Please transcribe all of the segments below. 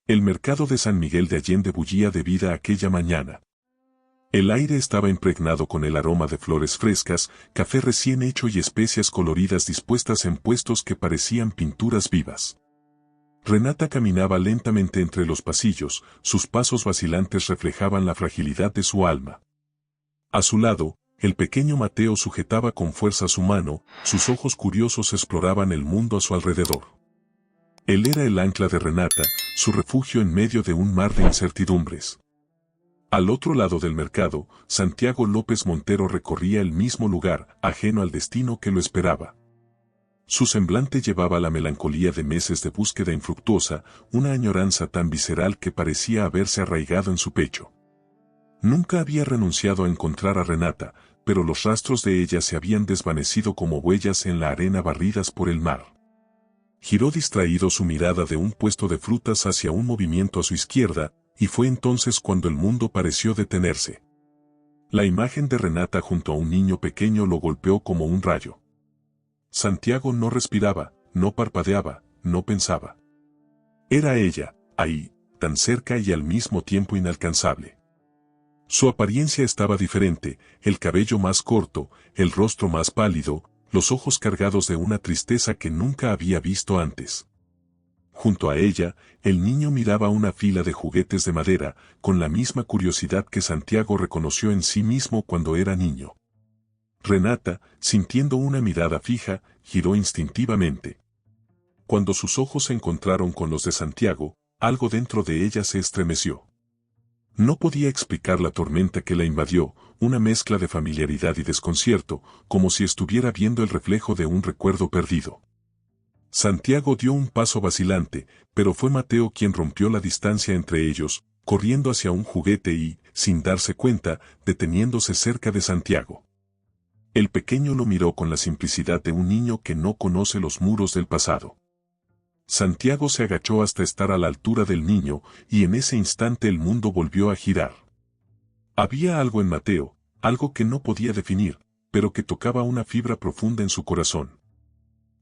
El mercado de San Miguel de Allende bullía de vida aquella mañana. El aire estaba impregnado con el aroma de flores frescas, café recién hecho y especias coloridas dispuestas en puestos que parecían pinturas vivas. Renata caminaba lentamente entre los pasillos, sus pasos vacilantes reflejaban la fragilidad de su alma. A su lado, el pequeño Mateo sujetaba con fuerza su mano, sus ojos curiosos exploraban el mundo a su alrededor. Él era el ancla de Renata, su refugio en medio de un mar de incertidumbres. Al otro lado del mercado, Santiago López Montero recorría el mismo lugar, ajeno al destino que lo esperaba. Su semblante llevaba la melancolía de meses de búsqueda infructuosa, una añoranza tan visceral que parecía haberse arraigado en su pecho. Nunca había renunciado a encontrar a Renata, pero los rastros de ella se habían desvanecido como huellas en la arena barridas por el mar. Giró distraído su mirada de un puesto de frutas hacia un movimiento a su izquierda, y fue entonces cuando el mundo pareció detenerse. La imagen de Renata junto a un niño pequeño lo golpeó como un rayo. Santiago no respiraba, no parpadeaba, no pensaba. Era ella, ahí, tan cerca y al mismo tiempo inalcanzable. Su apariencia estaba diferente, el cabello más corto, el rostro más pálido, los ojos cargados de una tristeza que nunca había visto antes. Junto a ella, el niño miraba una fila de juguetes de madera, con la misma curiosidad que Santiago reconoció en sí mismo cuando era niño. Renata, sintiendo una mirada fija, giró instintivamente. Cuando sus ojos se encontraron con los de Santiago, algo dentro de ella se estremeció. No podía explicar la tormenta que la invadió, una mezcla de familiaridad y desconcierto, como si estuviera viendo el reflejo de un recuerdo perdido. Santiago dio un paso vacilante, pero fue Mateo quien rompió la distancia entre ellos, corriendo hacia un juguete y, sin darse cuenta, deteniéndose cerca de Santiago. El pequeño lo miró con la simplicidad de un niño que no conoce los muros del pasado. Santiago se agachó hasta estar a la altura del niño, y en ese instante el mundo volvió a girar. Había algo en Mateo, algo que no podía definir, pero que tocaba una fibra profunda en su corazón.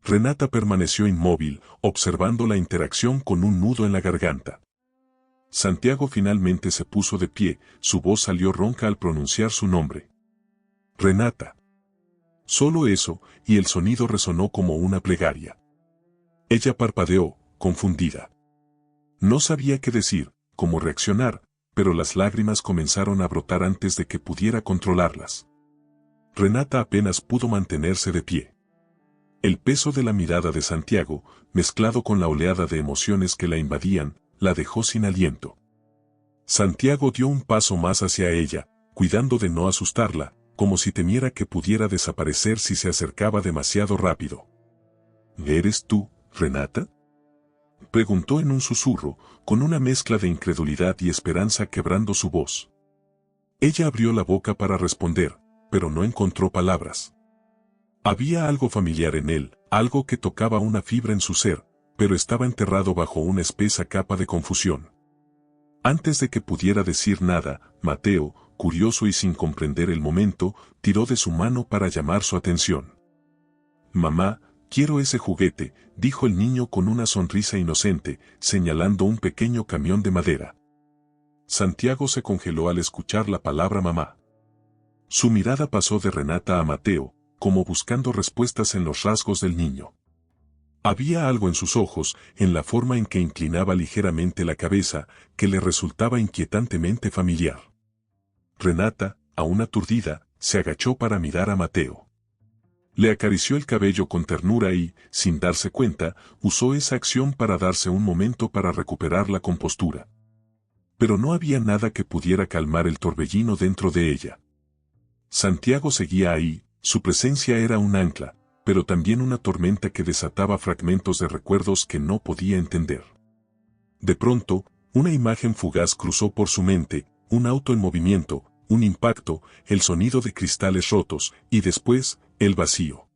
Renata permaneció inmóvil, observando la interacción con un nudo en la garganta. Santiago finalmente se puso de pie, su voz salió ronca al pronunciar su nombre. Renata. Solo eso, y el sonido resonó como una plegaria. Ella parpadeó, confundida. No sabía qué decir, cómo reaccionar, pero las lágrimas comenzaron a brotar antes de que pudiera controlarlas. Renata apenas pudo mantenerse de pie. El peso de la mirada de Santiago, mezclado con la oleada de emociones que la invadían, la dejó sin aliento. Santiago dio un paso más hacia ella, cuidando de no asustarla, como si temiera que pudiera desaparecer si se acercaba demasiado rápido. ¿Eres tú, Renata? Preguntó en un susurro, con una mezcla de incredulidad y esperanza quebrando su voz. Ella abrió la boca para responder, pero no encontró palabras. Había algo familiar en él, algo que tocaba una fibra en su ser, pero estaba enterrado bajo una espesa capa de confusión. Antes de que pudiera decir nada, Mateo, curioso y sin comprender el momento, tiró de su mano para llamar su atención. «Mamá, quiero ese juguete», dijo el niño con una sonrisa inocente, señalando un pequeño camión de madera. Santiago se congeló al escuchar la palabra mamá. Su mirada pasó de Renata a Mateo, como buscando respuestas en los rasgos del niño. Había algo en sus ojos, en la forma en que inclinaba ligeramente la cabeza, que le resultaba inquietantemente familiar. Renata, aún aturdida, se agachó para mirar a Mateo. Le acarició el cabello con ternura y, sin darse cuenta, usó esa acción para darse un momento para recuperar la compostura. Pero no había nada que pudiera calmar el torbellino dentro de ella. Santiago seguía ahí, su presencia era un ancla, pero también una tormenta que desataba fragmentos de recuerdos que no podía entender. De pronto, una imagen fugaz cruzó por su mente, un auto en movimiento, un impacto, el sonido de cristales rotos, y después, el vacío.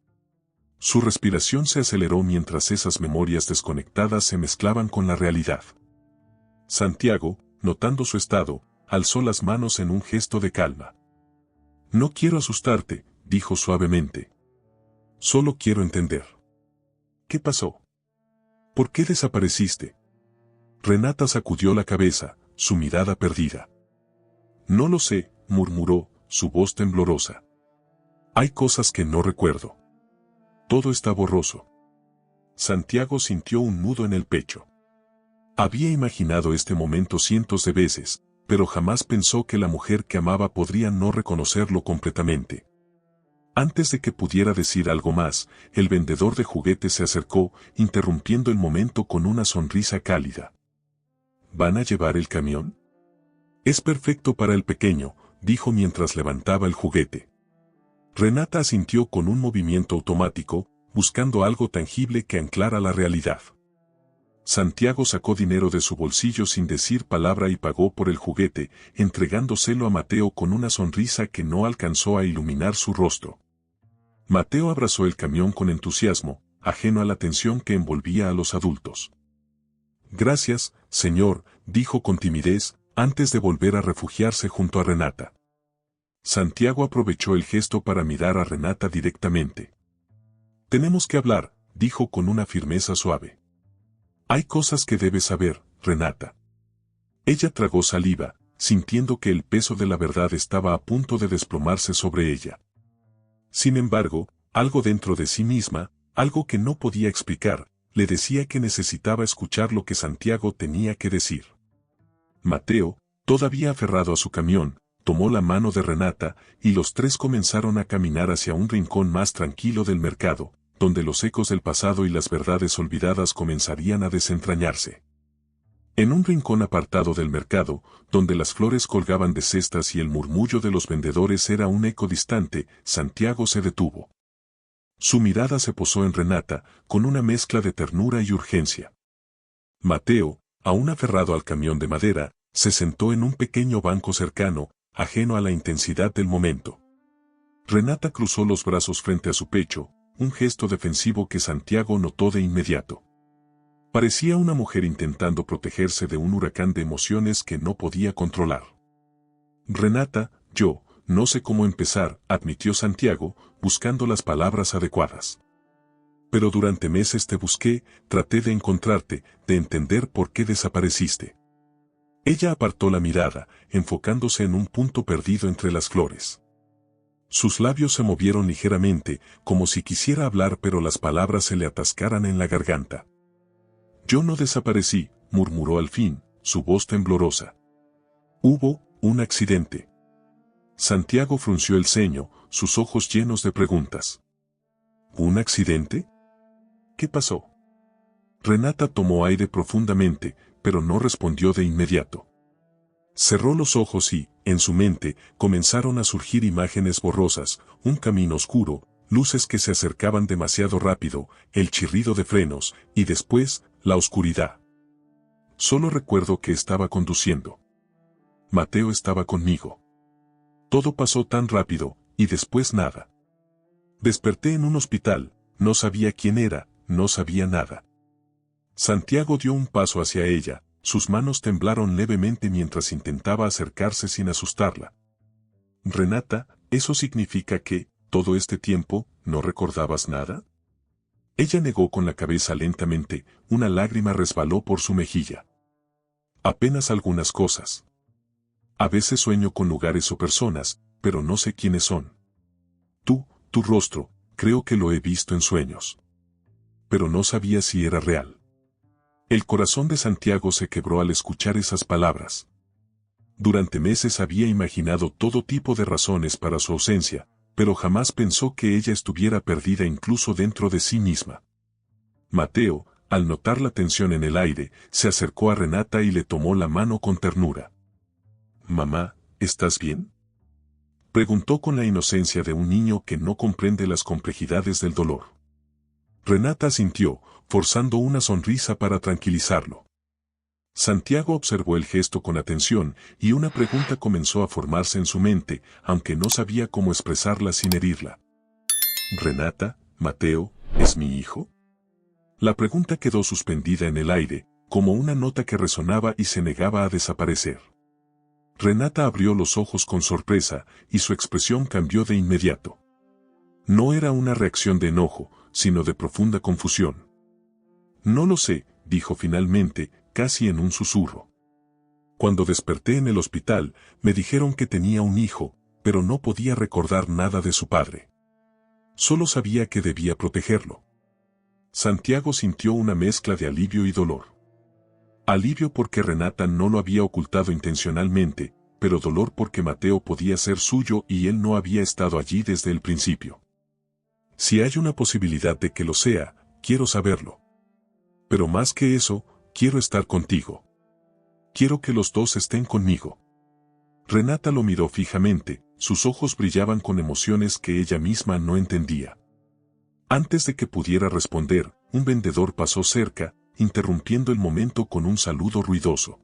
Su respiración se aceleró mientras esas memorias desconectadas se mezclaban con la realidad. Santiago, notando su estado, alzó las manos en un gesto de calma. «No quiero asustarte», dijo suavemente. «Solo quiero entender. ¿Qué pasó? ¿Por qué desapareciste?» Renata sacudió la cabeza, su mirada perdida. No lo sé, murmuró, su voz temblorosa. Hay cosas que no recuerdo. Todo está borroso. Santiago sintió un nudo en el pecho. Había imaginado este momento cientos de veces, pero jamás pensó que la mujer que amaba podría no reconocerlo completamente. Antes de que pudiera decir algo más, el vendedor de juguetes se acercó, interrumpiendo el momento con una sonrisa cálida. ¿Van a llevar el camión? Es perfecto para el pequeño, dijo mientras levantaba el juguete. Renata asintió con un movimiento automático, buscando algo tangible que anclara la realidad. Santiago sacó dinero de su bolsillo sin decir palabra y pagó por el juguete, entregándoselo a Mateo con una sonrisa que no alcanzó a iluminar su rostro. Mateo abrazó el camión con entusiasmo, ajeno a la tensión que envolvía a los adultos. Gracias, señor, dijo con timidez, antes de volver a refugiarse junto a Renata. Santiago aprovechó el gesto para mirar a Renata directamente. Tenemos que hablar, dijo con una firmeza suave. Hay cosas que debes saber, Renata. Ella tragó saliva, sintiendo que el peso de la verdad estaba a punto de desplomarse sobre ella. Sin embargo, algo dentro de sí misma, algo que no podía explicar, le decía que necesitaba escuchar lo que Santiago tenía que decir. Mateo, todavía aferrado a su camión, tomó la mano de Renata, y los tres comenzaron a caminar hacia un rincón más tranquilo del mercado, donde los ecos del pasado y las verdades olvidadas comenzarían a desentrañarse. En un rincón apartado del mercado, donde las flores colgaban de cestas y el murmullo de los vendedores era un eco distante, Santiago se detuvo. Su mirada se posó en Renata, con una mezcla de ternura y urgencia. Mateo, aún aferrado al camión de madera, se sentó en un pequeño banco cercano, ajeno a la intensidad del momento. Renata cruzó los brazos frente a su pecho, un gesto defensivo que Santiago notó de inmediato. Parecía una mujer intentando protegerse de un huracán de emociones que no podía controlar. Renata, yo, no sé cómo empezar, admitió Santiago, buscando las palabras adecuadas. Pero durante meses te busqué, traté de encontrarte, de entender por qué desapareciste. Ella apartó la mirada, enfocándose en un punto perdido entre las flores. Sus labios se movieron ligeramente, como si quisiera hablar pero las palabras se le atascaran en la garganta. Yo no desaparecí, murmuró al fin, su voz temblorosa. Hubo un accidente. Santiago frunció el ceño, sus ojos llenos de preguntas. ¿Un accidente? ¿Qué pasó? Renata tomó aire profundamente, pero no respondió de inmediato. Cerró los ojos y, en su mente, comenzaron a surgir imágenes borrosas, un camino oscuro, luces que se acercaban demasiado rápido, el chirrido de frenos, y después, la oscuridad. Solo recuerdo que estaba conduciendo. Mateo estaba conmigo. Todo pasó tan rápido, y después nada. Desperté en un hospital, no sabía quién era, no sabía nada. Santiago dio un paso hacia ella, sus manos temblaron levemente mientras intentaba acercarse sin asustarla. Renata, ¿eso significa que, todo este tiempo, no recordabas nada? Ella negó con la cabeza lentamente, una lágrima resbaló por su mejilla. Apenas algunas cosas. A veces sueño con lugares o personas, pero no sé quiénes son. Tu rostro, creo que lo he visto en sueños. Pero no sabía si era real. El corazón de Santiago se quebró al escuchar esas palabras. Durante meses había imaginado todo tipo de razones para su ausencia, pero jamás pensó que ella estuviera perdida incluso dentro de sí misma. Mateo, al notar la tensión en el aire, se acercó a Renata y le tomó la mano con ternura. «Mamá, ¿estás bien?», preguntó con la inocencia de un niño que no comprende las complejidades del dolor. Renata asintió, forzando una sonrisa para tranquilizarlo. Santiago observó el gesto con atención y una pregunta comenzó a formarse en su mente, aunque no sabía cómo expresarla sin herirla. «Renata, Mateo, ¿es mi hijo?». La pregunta quedó suspendida en el aire, como una nota que resonaba y se negaba a desaparecer. Renata abrió los ojos con sorpresa, y su expresión cambió de inmediato. No era una reacción de enojo, sino de profunda confusión. «No lo sé», dijo finalmente, casi en un susurro. Cuando desperté en el hospital, me dijeron que tenía un hijo, pero no podía recordar nada de su padre. Solo sabía que debía protegerlo. Santiago sintió una mezcla de alivio y dolor. Alivio porque Renata no lo había ocultado intencionalmente, pero dolor porque Mateo podía ser suyo y él no había estado allí desde el principio. Si hay una posibilidad de que lo sea, quiero saberlo. Pero más que eso, quiero estar contigo. Quiero que los dos estén conmigo. Renata lo miró fijamente, sus ojos brillaban con emociones que ella misma no entendía. Antes de que pudiera responder, un vendedor pasó cerca, interrumpiendo el momento con un saludo ruidoso.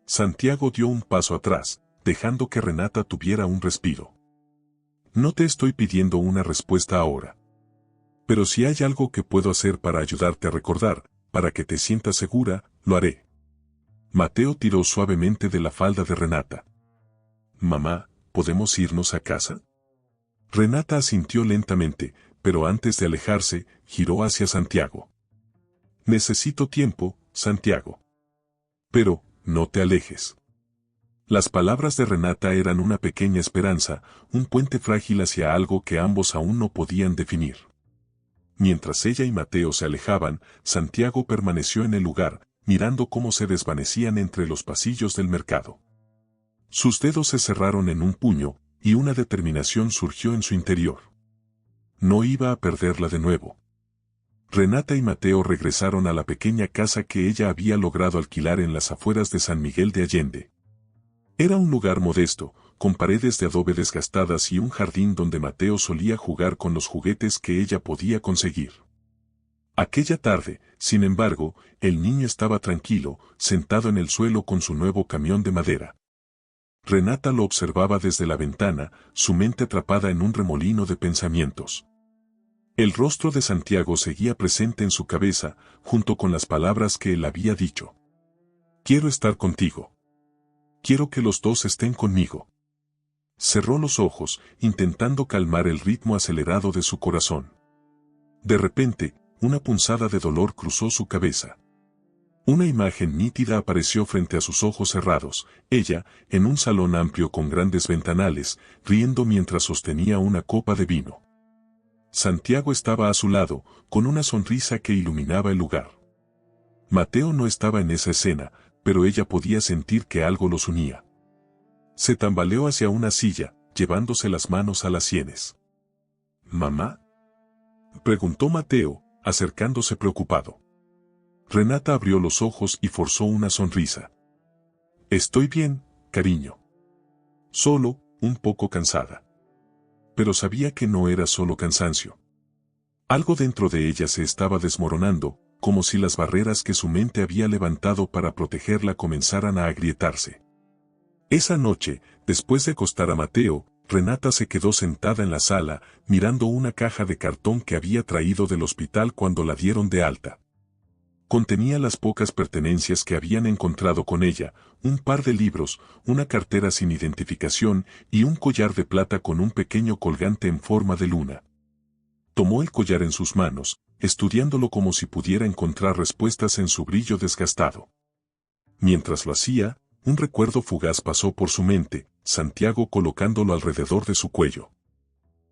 Santiago dio un paso atrás, dejando que Renata tuviera un respiro. No te estoy pidiendo una respuesta ahora. Pero si hay algo que puedo hacer para ayudarte a recordar, para que te sientas segura, lo haré. Mateo tiró suavemente de la falda de Renata. Mamá, ¿podemos irnos a casa? Renata asintió lentamente, pero antes de alejarse, giró hacia Santiago. Necesito tiempo, Santiago. Pero, no te alejes. Las palabras de Renata eran una pequeña esperanza, un puente frágil hacia algo que ambos aún no podían definir. Mientras ella y Mateo se alejaban, Santiago permaneció en el lugar, mirando cómo se desvanecían entre los pasillos del mercado. Sus dedos se cerraron en un puño, y una determinación surgió en su interior. No iba a perderla de nuevo. Renata y Mateo regresaron a la pequeña casa que ella había logrado alquilar en las afueras de San Miguel de Allende. Era un lugar modesto, con paredes de adobe desgastadas y un jardín donde Mateo solía jugar con los juguetes que ella podía conseguir. Aquella tarde, sin embargo, el niño estaba tranquilo, sentado en el suelo con su nuevo camión de madera. Renata lo observaba desde la ventana, su mente atrapada en un remolino de pensamientos. El rostro de Santiago seguía presente en su cabeza, junto con las palabras que él había dicho. Quiero estar contigo. Quiero que los dos estén conmigo. Cerró los ojos, intentando calmar el ritmo acelerado de su corazón. De repente, una punzada de dolor cruzó su cabeza. Una imagen nítida apareció frente a sus ojos cerrados, ella, en un salón amplio con grandes ventanales, riendo mientras sostenía una copa de vino. Santiago estaba a su lado, con una sonrisa que iluminaba el lugar. Mateo no estaba en esa escena, pero ella podía sentir que algo los unía. Se tambaleó hacia una silla, llevándose las manos a las sienes. ¿Mamá?, preguntó Mateo, acercándose preocupado. Renata abrió los ojos y forzó una sonrisa. Estoy bien, cariño. Solo, un poco cansada. Pero sabía que no era solo cansancio. Algo dentro de ella se estaba desmoronando, como si las barreras que su mente había levantado para protegerla comenzaran a agrietarse. Esa noche, después de acostar a Mateo, Renata se quedó sentada en la sala, mirando una caja de cartón que había traído del hospital cuando la dieron de alta. Contenía las pocas pertenencias que habían encontrado con ella, un par de libros, una cartera sin identificación y un collar de plata con un pequeño colgante en forma de luna. Tomó el collar en sus manos, estudiándolo como si pudiera encontrar respuestas en su brillo desgastado. Mientras lo hacía, un recuerdo fugaz pasó por su mente, Santiago colocándolo alrededor de su cuello.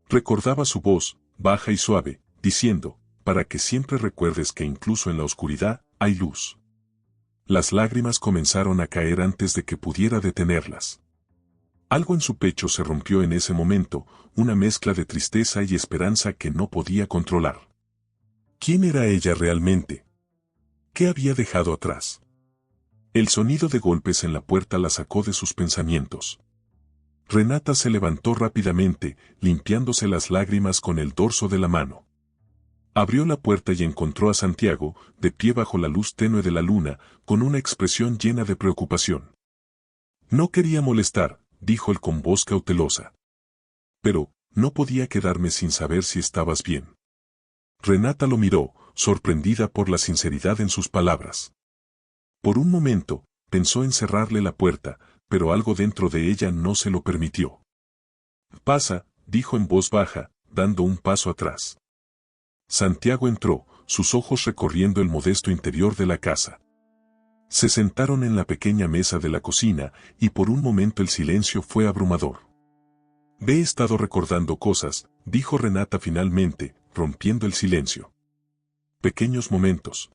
Recordaba su voz, baja y suave, diciendo, para que siempre recuerdes que incluso en la oscuridad, hay luz. Las lágrimas comenzaron a caer antes de que pudiera detenerlas. Algo en su pecho se rompió en ese momento, una mezcla de tristeza y esperanza que no podía controlar. ¿Quién era ella realmente? ¿Qué había dejado atrás? El sonido de golpes en la puerta la sacó de sus pensamientos. Renata se levantó rápidamente, limpiándose las lágrimas con el dorso de la mano. Abrió la puerta y encontró a Santiago, de pie bajo la luz tenue de la luna, con una expresión llena de preocupación. No quería molestar, dijo él con voz cautelosa. Pero, no podía quedarme sin saber si estabas bien. Renata lo miró, sorprendida por la sinceridad en sus palabras. Por un momento, pensó en cerrarle la puerta, pero algo dentro de ella no se lo permitió. Pasa, dijo en voz baja, dando un paso atrás. Santiago entró, sus ojos recorriendo el modesto interior de la casa. Se sentaron en la pequeña mesa de la cocina y por un momento el silencio fue abrumador. He estado recordando cosas, dijo Renata finalmente, rompiendo el silencio. Pequeños momentos.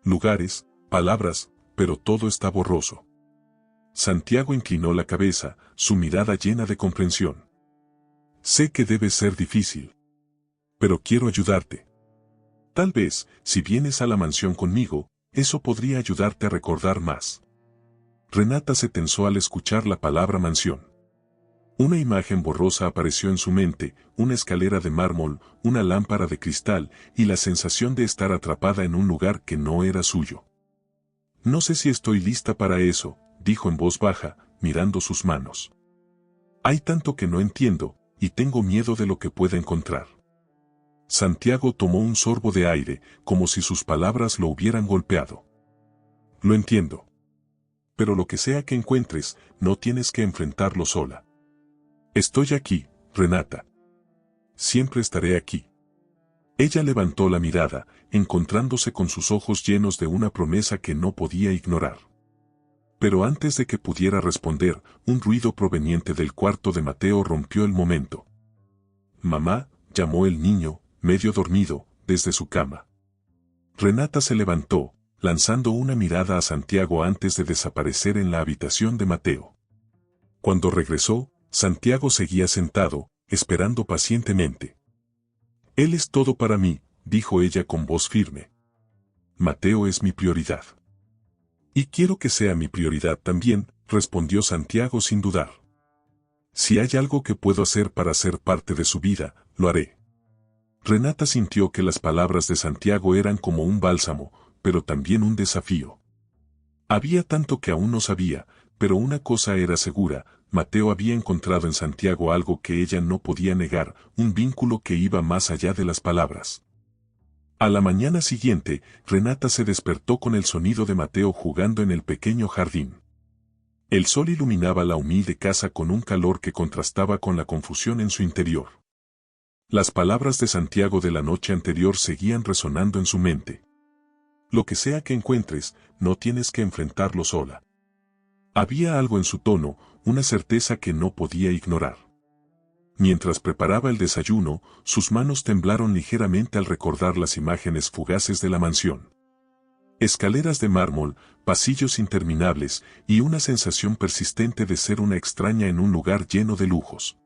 Lugares, palabras, pero todo está borroso. Santiago inclinó la cabeza, su mirada llena de comprensión. Sé que debe ser difícil. Pero quiero ayudarte. Tal vez, si vienes a la mansión conmigo, eso podría ayudarte a recordar más. Renata se tensó al escuchar la palabra mansión. Una imagen borrosa apareció en su mente, una escalera de mármol, una lámpara de cristal y la sensación de estar atrapada en un lugar que no era suyo. No sé si estoy lista para eso, dijo en voz baja, mirando sus manos. Hay tanto que no entiendo, y tengo miedo de lo que pueda encontrar. Santiago tomó un sorbo de aire, como si sus palabras lo hubieran golpeado. Lo entiendo. Pero lo que sea que encuentres, no tienes que enfrentarlo sola. Estoy aquí, Renata. Siempre estaré aquí. Ella levantó la mirada, encontrándose con sus ojos llenos de una promesa que no podía ignorar. Pero antes de que pudiera responder, un ruido proveniente del cuarto de Mateo rompió el momento. Mamá, llamó el niño, medio dormido, desde su cama. Renata se levantó, lanzando una mirada a Santiago antes de desaparecer en la habitación de Mateo. Cuando regresó, Santiago seguía sentado, esperando pacientemente. Él es todo para mí, dijo ella con voz firme. Mateo es mi prioridad. Y quiero que sea mi prioridad también, respondió Santiago sin dudar. Si hay algo que puedo hacer para ser parte de su vida, lo haré. Renata sintió que las palabras de Santiago eran como un bálsamo, pero también un desafío. Había tanto que aún no sabía, pero una cosa era segura, Mateo había encontrado en Santiago algo que ella no podía negar, un vínculo que iba más allá de las palabras. A la mañana siguiente, Renata se despertó con el sonido de Mateo jugando en el pequeño jardín. El sol iluminaba la humilde casa con un calor que contrastaba con la confusión en su interior. Las palabras de Santiago de la noche anterior seguían resonando en su mente. Lo que sea que encuentres, no tienes que enfrentarlo sola. Había algo en su tono, una certeza que no podía ignorar. Mientras preparaba el desayuno, sus manos temblaron ligeramente al recordar las imágenes fugaces de la mansión. Escaleras de mármol, pasillos interminables y una sensación persistente de ser una extraña en un lugar lleno de lujos.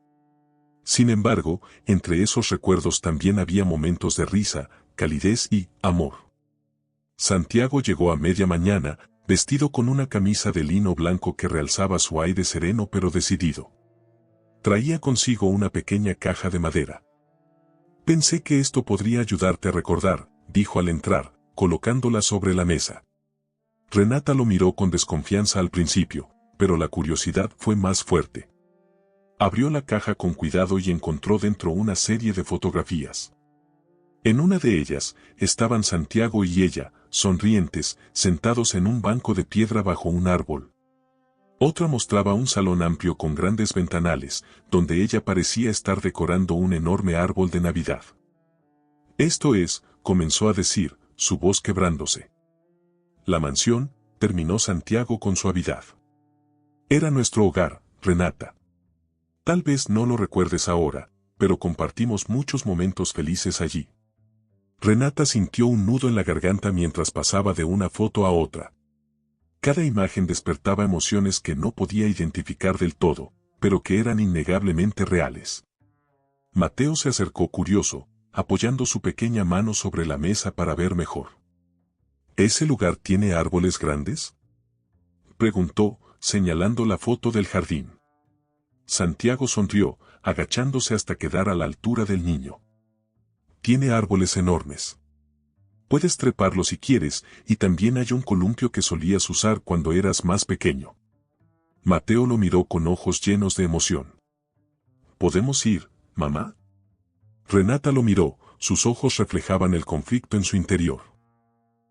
Sin embargo, entre esos recuerdos también había momentos de risa, calidez y amor. Santiago llegó a media mañana, vestido con una camisa de lino blanco que realzaba su aire sereno pero decidido. Traía consigo una pequeña caja de madera. Pensé que esto podría ayudarte a recordar, dijo al entrar, colocándola sobre la mesa. Renata lo miró con desconfianza al principio, pero la curiosidad fue más fuerte. Abrió la caja con cuidado y encontró dentro una serie de fotografías. En una de ellas, estaban Santiago y ella, sonrientes, sentados en un banco de piedra bajo un árbol. Otra mostraba un salón amplio con grandes ventanales, donde ella parecía estar decorando un enorme árbol de Navidad. Esto es, comenzó a decir, su voz quebrándose. La mansión, terminó Santiago con suavidad. Era nuestro hogar, Renata. Tal vez no lo recuerdes ahora, pero compartimos muchos momentos felices allí. Renata sintió un nudo en la garganta mientras pasaba de una foto a otra. Cada imagen despertaba emociones que no podía identificar del todo, pero que eran innegablemente reales. Mateo se acercó curioso, apoyando su pequeña mano sobre la mesa para ver mejor. ¿Ese lugar tiene árboles grandes?, preguntó, señalando la foto del jardín. Santiago sonrió, agachándose hasta quedar a la altura del niño. Tiene árboles enormes. Puedes treparlo si quieres, y también hay un columpio que solías usar cuando eras más pequeño. Mateo lo miró con ojos llenos de emoción. ¿Podemos ir, mamá? Renata lo miró, sus ojos reflejaban el conflicto en su interior.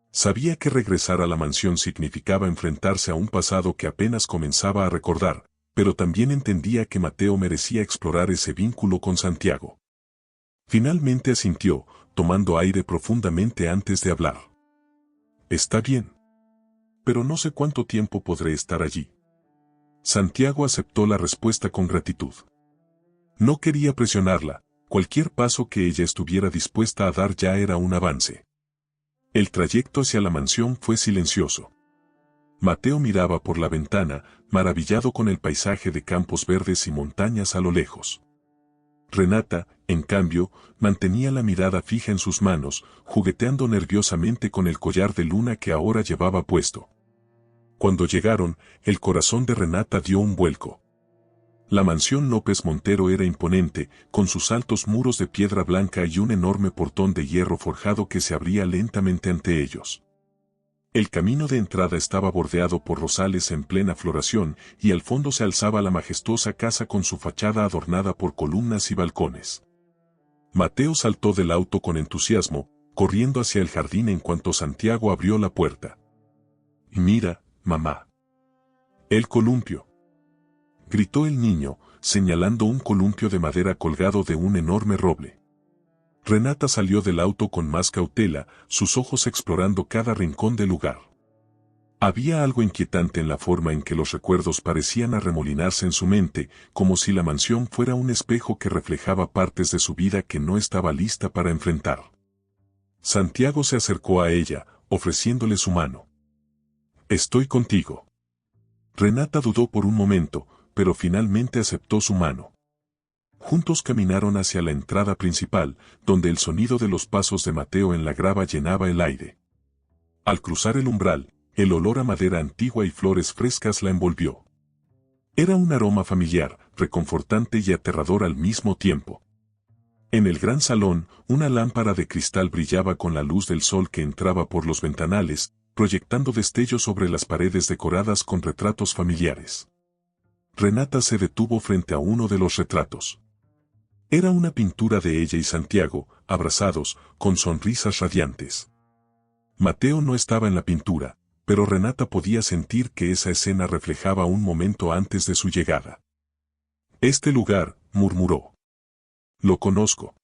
Sabía que regresar a la mansión significaba enfrentarse a un pasado que apenas comenzaba a recordar, pero también entendía que Mateo merecía explorar ese vínculo con Santiago. Finalmente asintió, tomando aire profundamente antes de hablar. Está bien. pero no sé cuánto tiempo podré estar allí. Santiago aceptó la respuesta con gratitud. No quería presionarla, cualquier paso que ella estuviera dispuesta a dar ya era un avance. El trayecto hacia la mansión fue silencioso. Mateo miraba por la ventana, maravillado con el paisaje de campos verdes y montañas a lo lejos. Renata, en cambio, mantenía la mirada fija en sus manos, jugueteando nerviosamente con el collar de luna que ahora llevaba puesto. Cuando llegaron, el corazón de Renata dio un vuelco. La mansión López Montero era imponente, con sus altos muros de piedra blanca y un enorme portón de hierro forjado que se abría lentamente ante ellos. El camino de entrada estaba bordeado por rosales en plena floración, y al fondo se alzaba la majestuosa casa con su fachada adornada por columnas y balcones. Mateo saltó del auto con entusiasmo, corriendo hacia el jardín en cuanto Santiago abrió la puerta. «Mira, mamá. El columpio», gritó el niño, señalando un columpio de madera colgado de un enorme roble. Renata salió del auto con más cautela, sus ojos explorando cada rincón del lugar. Había algo inquietante en la forma en que los recuerdos parecían arremolinarse en su mente, como si la mansión fuera un espejo que reflejaba partes de su vida que no estaba lista para enfrentar. Santiago se acercó a ella, ofreciéndole su mano. «Estoy contigo». Renata dudó por un momento, pero finalmente aceptó su mano. Juntos caminaron hacia la entrada principal, donde el sonido de los pasos de Mateo en la grava llenaba el aire. Al cruzar el umbral, el olor a madera antigua y flores frescas la envolvió. Era un aroma familiar, reconfortante y aterrador al mismo tiempo. En el gran salón, una lámpara de cristal brillaba con la luz del sol que entraba por los ventanales, proyectando destellos sobre las paredes decoradas con retratos familiares. Renata se detuvo frente a uno de los retratos. Era una pintura de ella y Santiago, abrazados, con sonrisas radiantes. Mateo no estaba en la pintura, pero Renata podía sentir que esa escena reflejaba un momento antes de su llegada. «Este lugar», murmuró. «Lo conozco».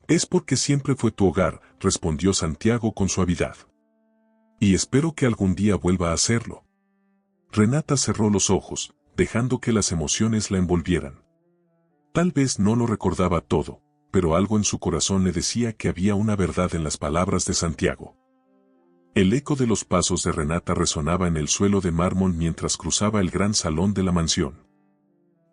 «Es porque siempre fue tu hogar», respondió Santiago con suavidad. «Y espero que algún día vuelva a hacerlo». Renata cerró los ojos, dejando que las emociones la envolvieran. Tal vez no lo recordaba todo, pero algo en su corazón le decía que había una verdad en las palabras de Santiago. El eco de los pasos de Renata resonaba en el suelo de mármol mientras cruzaba el gran salón de la mansión.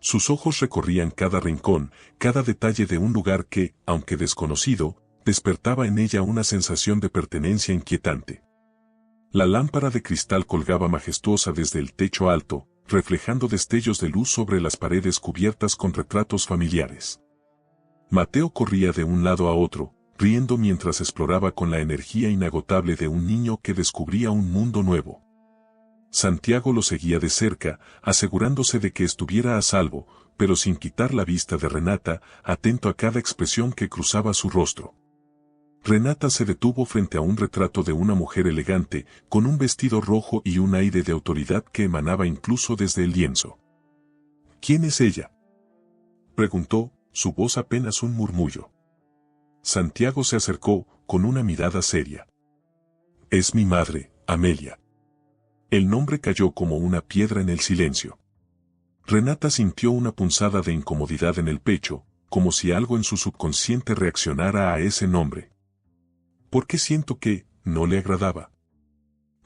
Sus ojos recorrían cada rincón, cada detalle de un lugar que, aunque desconocido, despertaba en ella una sensación de pertenencia inquietante. La lámpara de cristal colgaba majestuosa desde el techo alto, reflejando destellos de luz sobre las paredes cubiertas con retratos familiares. Mateo corría de un lado a otro, riendo mientras exploraba con la energía inagotable de un niño que descubría un mundo nuevo. Santiago lo seguía de cerca, asegurándose de que estuviera a salvo, pero sin quitar la vista de Renata, atento a cada expresión que cruzaba su rostro. Renata se detuvo frente a un retrato de una mujer elegante, con un vestido rojo y un aire de autoridad que emanaba incluso desde el lienzo. «¿Quién es ella?», preguntó, su voz apenas un murmullo. Santiago se acercó, con una mirada seria. «Es mi madre, Amelia». El nombre cayó como una piedra en el silencio. Renata sintió una punzada de incomodidad en el pecho, como si algo en su subconsciente reaccionara a ese nombre. «¿Por qué siento que no le agradaba?»,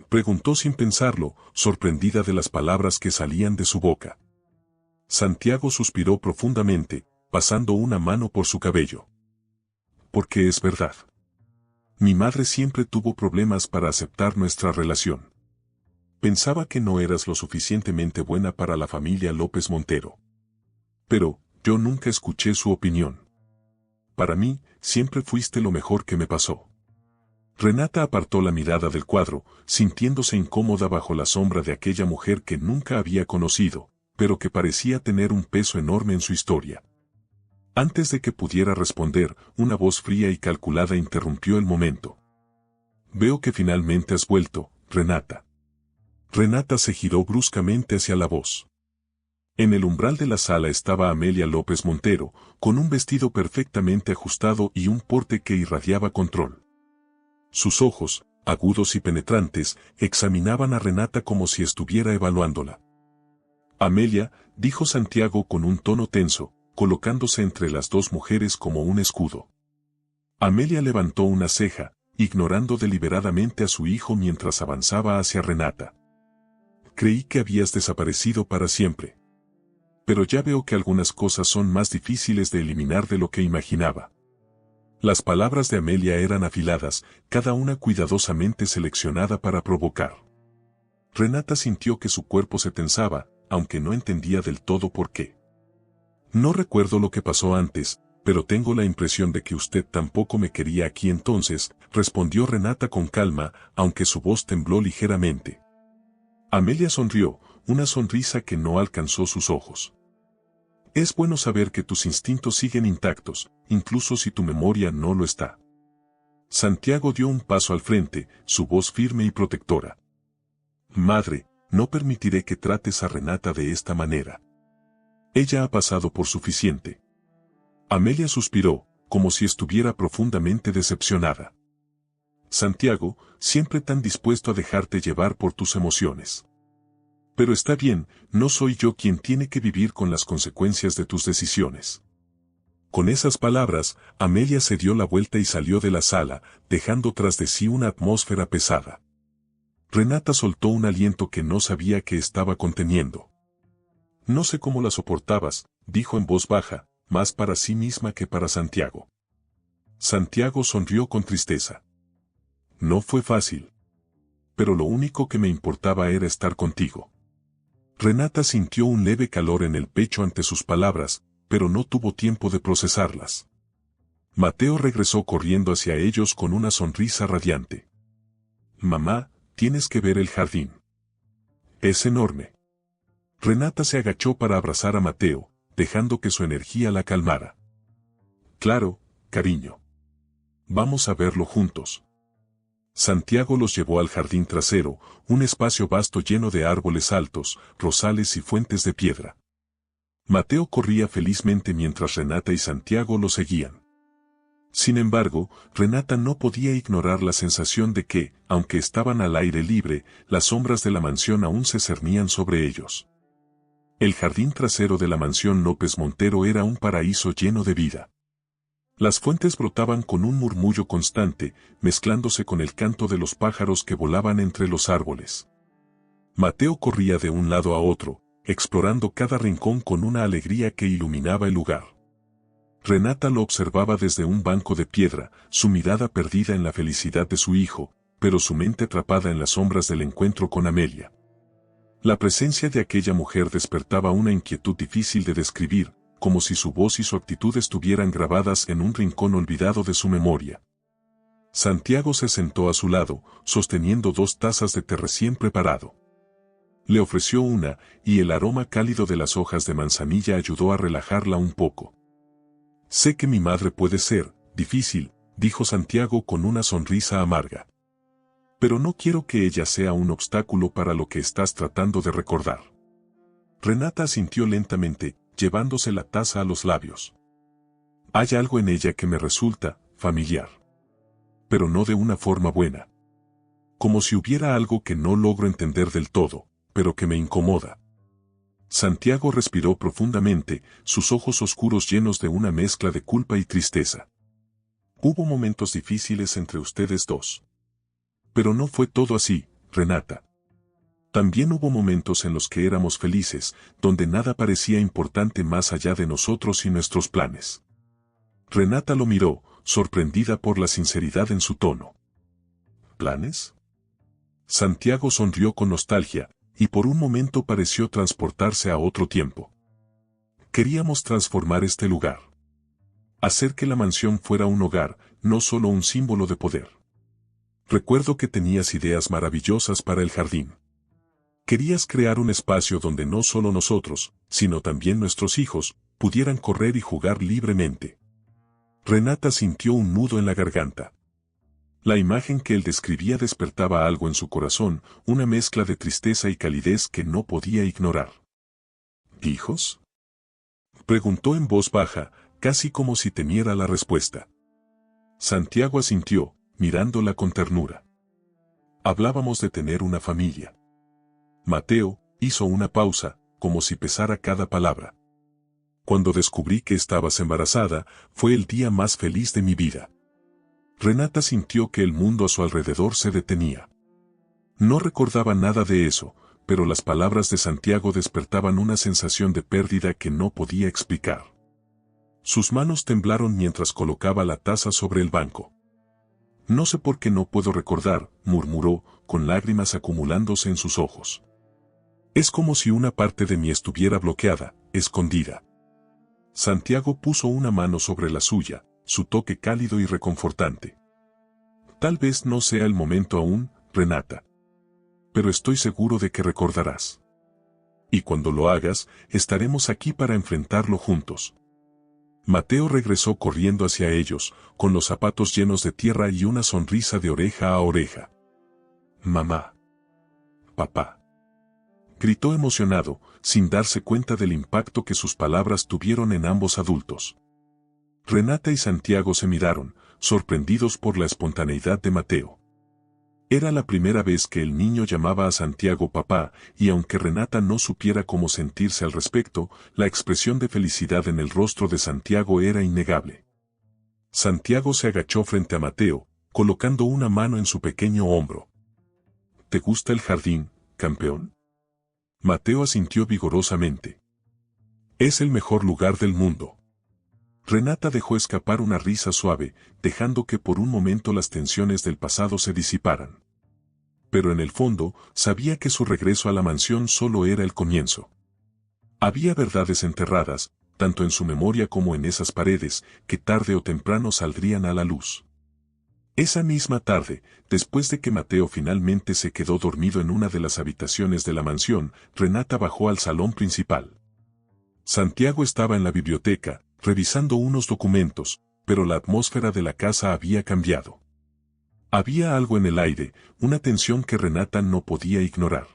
preguntó sin pensarlo, sorprendida de las palabras que salían de su boca. Santiago suspiró profundamente, pasando una mano por su cabello. «Porque es verdad. Mi madre siempre tuvo problemas para aceptar nuestra relación. Pensaba que no eras lo suficientemente buena para la familia López Montero. Pero yo nunca escuché su opinión. Para mí, siempre fuiste lo mejor que me pasó». Renata apartó la mirada del cuadro, sintiéndose incómoda bajo la sombra de aquella mujer que nunca había conocido, pero que parecía tener un peso enorme en su historia. Antes de que pudiera responder, una voz fría y calculada interrumpió el momento. «Veo que finalmente has vuelto, Renata». Renata se giró bruscamente hacia la voz. En el umbral de la sala estaba Amelia López Montero, con un vestido perfectamente ajustado y un porte que irradiaba control. Sus ojos, agudos y penetrantes, examinaban a Renata como si estuviera evaluándola. Amelia, dijo Santiago con un tono tenso, colocándose entre las dos mujeres como un escudo. Amelia levantó una ceja, ignorando deliberadamente a su hijo mientras avanzaba hacia Renata. Creí que habías desaparecido para siempre. Pero ya veo que algunas cosas son más difíciles de eliminar de lo que imaginaba. Las palabras de Amelia eran afiladas, cada una cuidadosamente seleccionada para provocar. Renata sintió que su cuerpo se tensaba, aunque no entendía del todo por qué. No recuerdo lo que pasó antes, pero tengo la impresión de que usted tampoco me quería aquí entonces, respondió Renata con calma, aunque su voz tembló ligeramente. Amelia sonrió, una sonrisa que no alcanzó sus ojos. Es bueno saber que tus instintos siguen intactos, incluso si tu memoria no lo está. Santiago dio un paso al frente, su voz firme y protectora. Madre, no permitiré que trates a Renata de esta manera. Ella ha pasado por suficiente. Amelia suspiró, como si estuviera profundamente decepcionada. Santiago, siempre tan dispuesto a dejarte llevar por tus emociones. Pero está bien, no soy yo quien tiene que vivir con las consecuencias de tus decisiones. Con esas palabras, Amelia se dio la vuelta y salió de la sala, dejando tras de sí una atmósfera pesada. Renata soltó un aliento que no sabía que estaba conteniendo. No sé cómo la soportabas, dijo en voz baja, más para sí misma que para Santiago. Santiago sonrió con tristeza. No fue fácil. Pero lo único que me importaba era estar contigo. Renata sintió un leve calor en el pecho ante sus palabras, pero no tuvo tiempo de procesarlas. Mateo regresó corriendo hacia ellos con una sonrisa radiante. Mamá, tienes que ver el jardín. Es enorme. Renata se agachó para abrazar a Mateo, dejando que su energía la calmara. Claro, cariño. Vamos a verlo juntos. Santiago los llevó al jardín trasero, un espacio vasto lleno de árboles altos, rosales y fuentes de piedra. Mateo corría felizmente mientras Renata y Santiago lo seguían. Sin embargo, Renata no podía ignorar la sensación de que, aunque estaban al aire libre, las sombras de la mansión aún se cernían sobre ellos. El jardín trasero de la mansión López Montero era un paraíso lleno de vida. Las fuentes brotaban con un murmullo constante, mezclándose con el canto de los pájaros que volaban entre los árboles. Mateo corría de un lado a otro, explorando cada rincón con una alegría que iluminaba el lugar. Renata lo observaba desde un banco de piedra, su mirada perdida en la felicidad de su hijo, pero su mente atrapada en las sombras del encuentro con Amelia. La presencia de aquella mujer despertaba una inquietud difícil de describir, como si su voz y su actitud estuvieran grabadas en un rincón olvidado de su memoria. Santiago se sentó a su lado, sosteniendo 2 tazas de té recién preparado. Le ofreció una, y el aroma cálido de las hojas de manzanilla ayudó a relajarla un poco. Sé que mi madre puede ser difícil, dijo Santiago con una sonrisa amarga. Pero no quiero que ella sea un obstáculo para lo que estás tratando de recordar. Renata asintió lentamente, llevándose la taza a los labios. Hay algo en ella que me resulta familiar. Pero no de una forma buena. Como si hubiera algo que no logro entender del todo, pero que me incomoda. Santiago respiró profundamente, sus ojos oscuros llenos de una mezcla de culpa y tristeza. Hubo momentos difíciles entre ustedes dos. Pero no fue todo así, Renata. También hubo momentos en los que éramos felices, donde nada parecía importante más allá de nosotros y nuestros planes. Renata lo miró, sorprendida por la sinceridad en su tono. ¿Planes? Santiago sonrió con nostalgia, y por un momento pareció transportarse a otro tiempo. Queríamos transformar este lugar. Hacer que la mansión fuera un hogar, no solo un símbolo de poder. Recuerdo que tenías ideas maravillosas para el jardín. Querías crear un espacio donde no solo nosotros, sino también nuestros hijos, pudieran correr y jugar libremente. Renata sintió un nudo en la garganta. La imagen que él describía despertaba algo en su corazón, una mezcla de tristeza y calidez que no podía ignorar. ¿Hijos? Preguntó en voz baja, casi como si temiera la respuesta. Santiago asintió, mirándola con ternura. Hablábamos de tener una familia. Mateo hizo una pausa, como si pesara cada palabra. Cuando descubrí que estabas embarazada, fue el día más feliz de mi vida. Renata sintió que el mundo a su alrededor se detenía. No recordaba nada de eso, pero las palabras de Santiago despertaban una sensación de pérdida que no podía explicar. Sus manos temblaron mientras colocaba la taza sobre el banco. No sé por qué no puedo recordar, murmuró, con lágrimas acumulándose en sus ojos. Es como si una parte de mí estuviera bloqueada, escondida. Santiago puso una mano sobre la suya, su toque cálido y reconfortante. Tal vez no sea el momento aún, Renata. Pero estoy seguro de que recordarás. Y cuando lo hagas, estaremos aquí para enfrentarlo juntos. Mateo regresó corriendo hacia ellos, con los zapatos llenos de tierra y una sonrisa de oreja a oreja. Mamá. Papá. Gritó emocionado, sin darse cuenta del impacto que sus palabras tuvieron en ambos adultos. Renata y Santiago se miraron, sorprendidos por la espontaneidad de Mateo. Era la primera vez que el niño llamaba a Santiago papá, y aunque Renata no supiera cómo sentirse al respecto, la expresión de felicidad en el rostro de Santiago era innegable. Santiago se agachó frente a Mateo, colocando una mano en su pequeño hombro. ¿Te gusta el jardín, campeón? Mateo asintió vigorosamente. Es el mejor lugar del mundo. Renata dejó escapar una risa suave, dejando que por un momento las tensiones del pasado se disiparan. Pero en el fondo, sabía que su regreso a la mansión solo era el comienzo. Había verdades enterradas, tanto en su memoria como en esas paredes, que tarde o temprano saldrían a la luz. Esa misma tarde, después de que Mateo finalmente se quedó dormido en una de las habitaciones de la mansión, Renata bajó al salón principal. Santiago estaba en la biblioteca, revisando unos documentos, pero la atmósfera de la casa había cambiado. Había algo en el aire, una tensión que Renata no podía ignorar.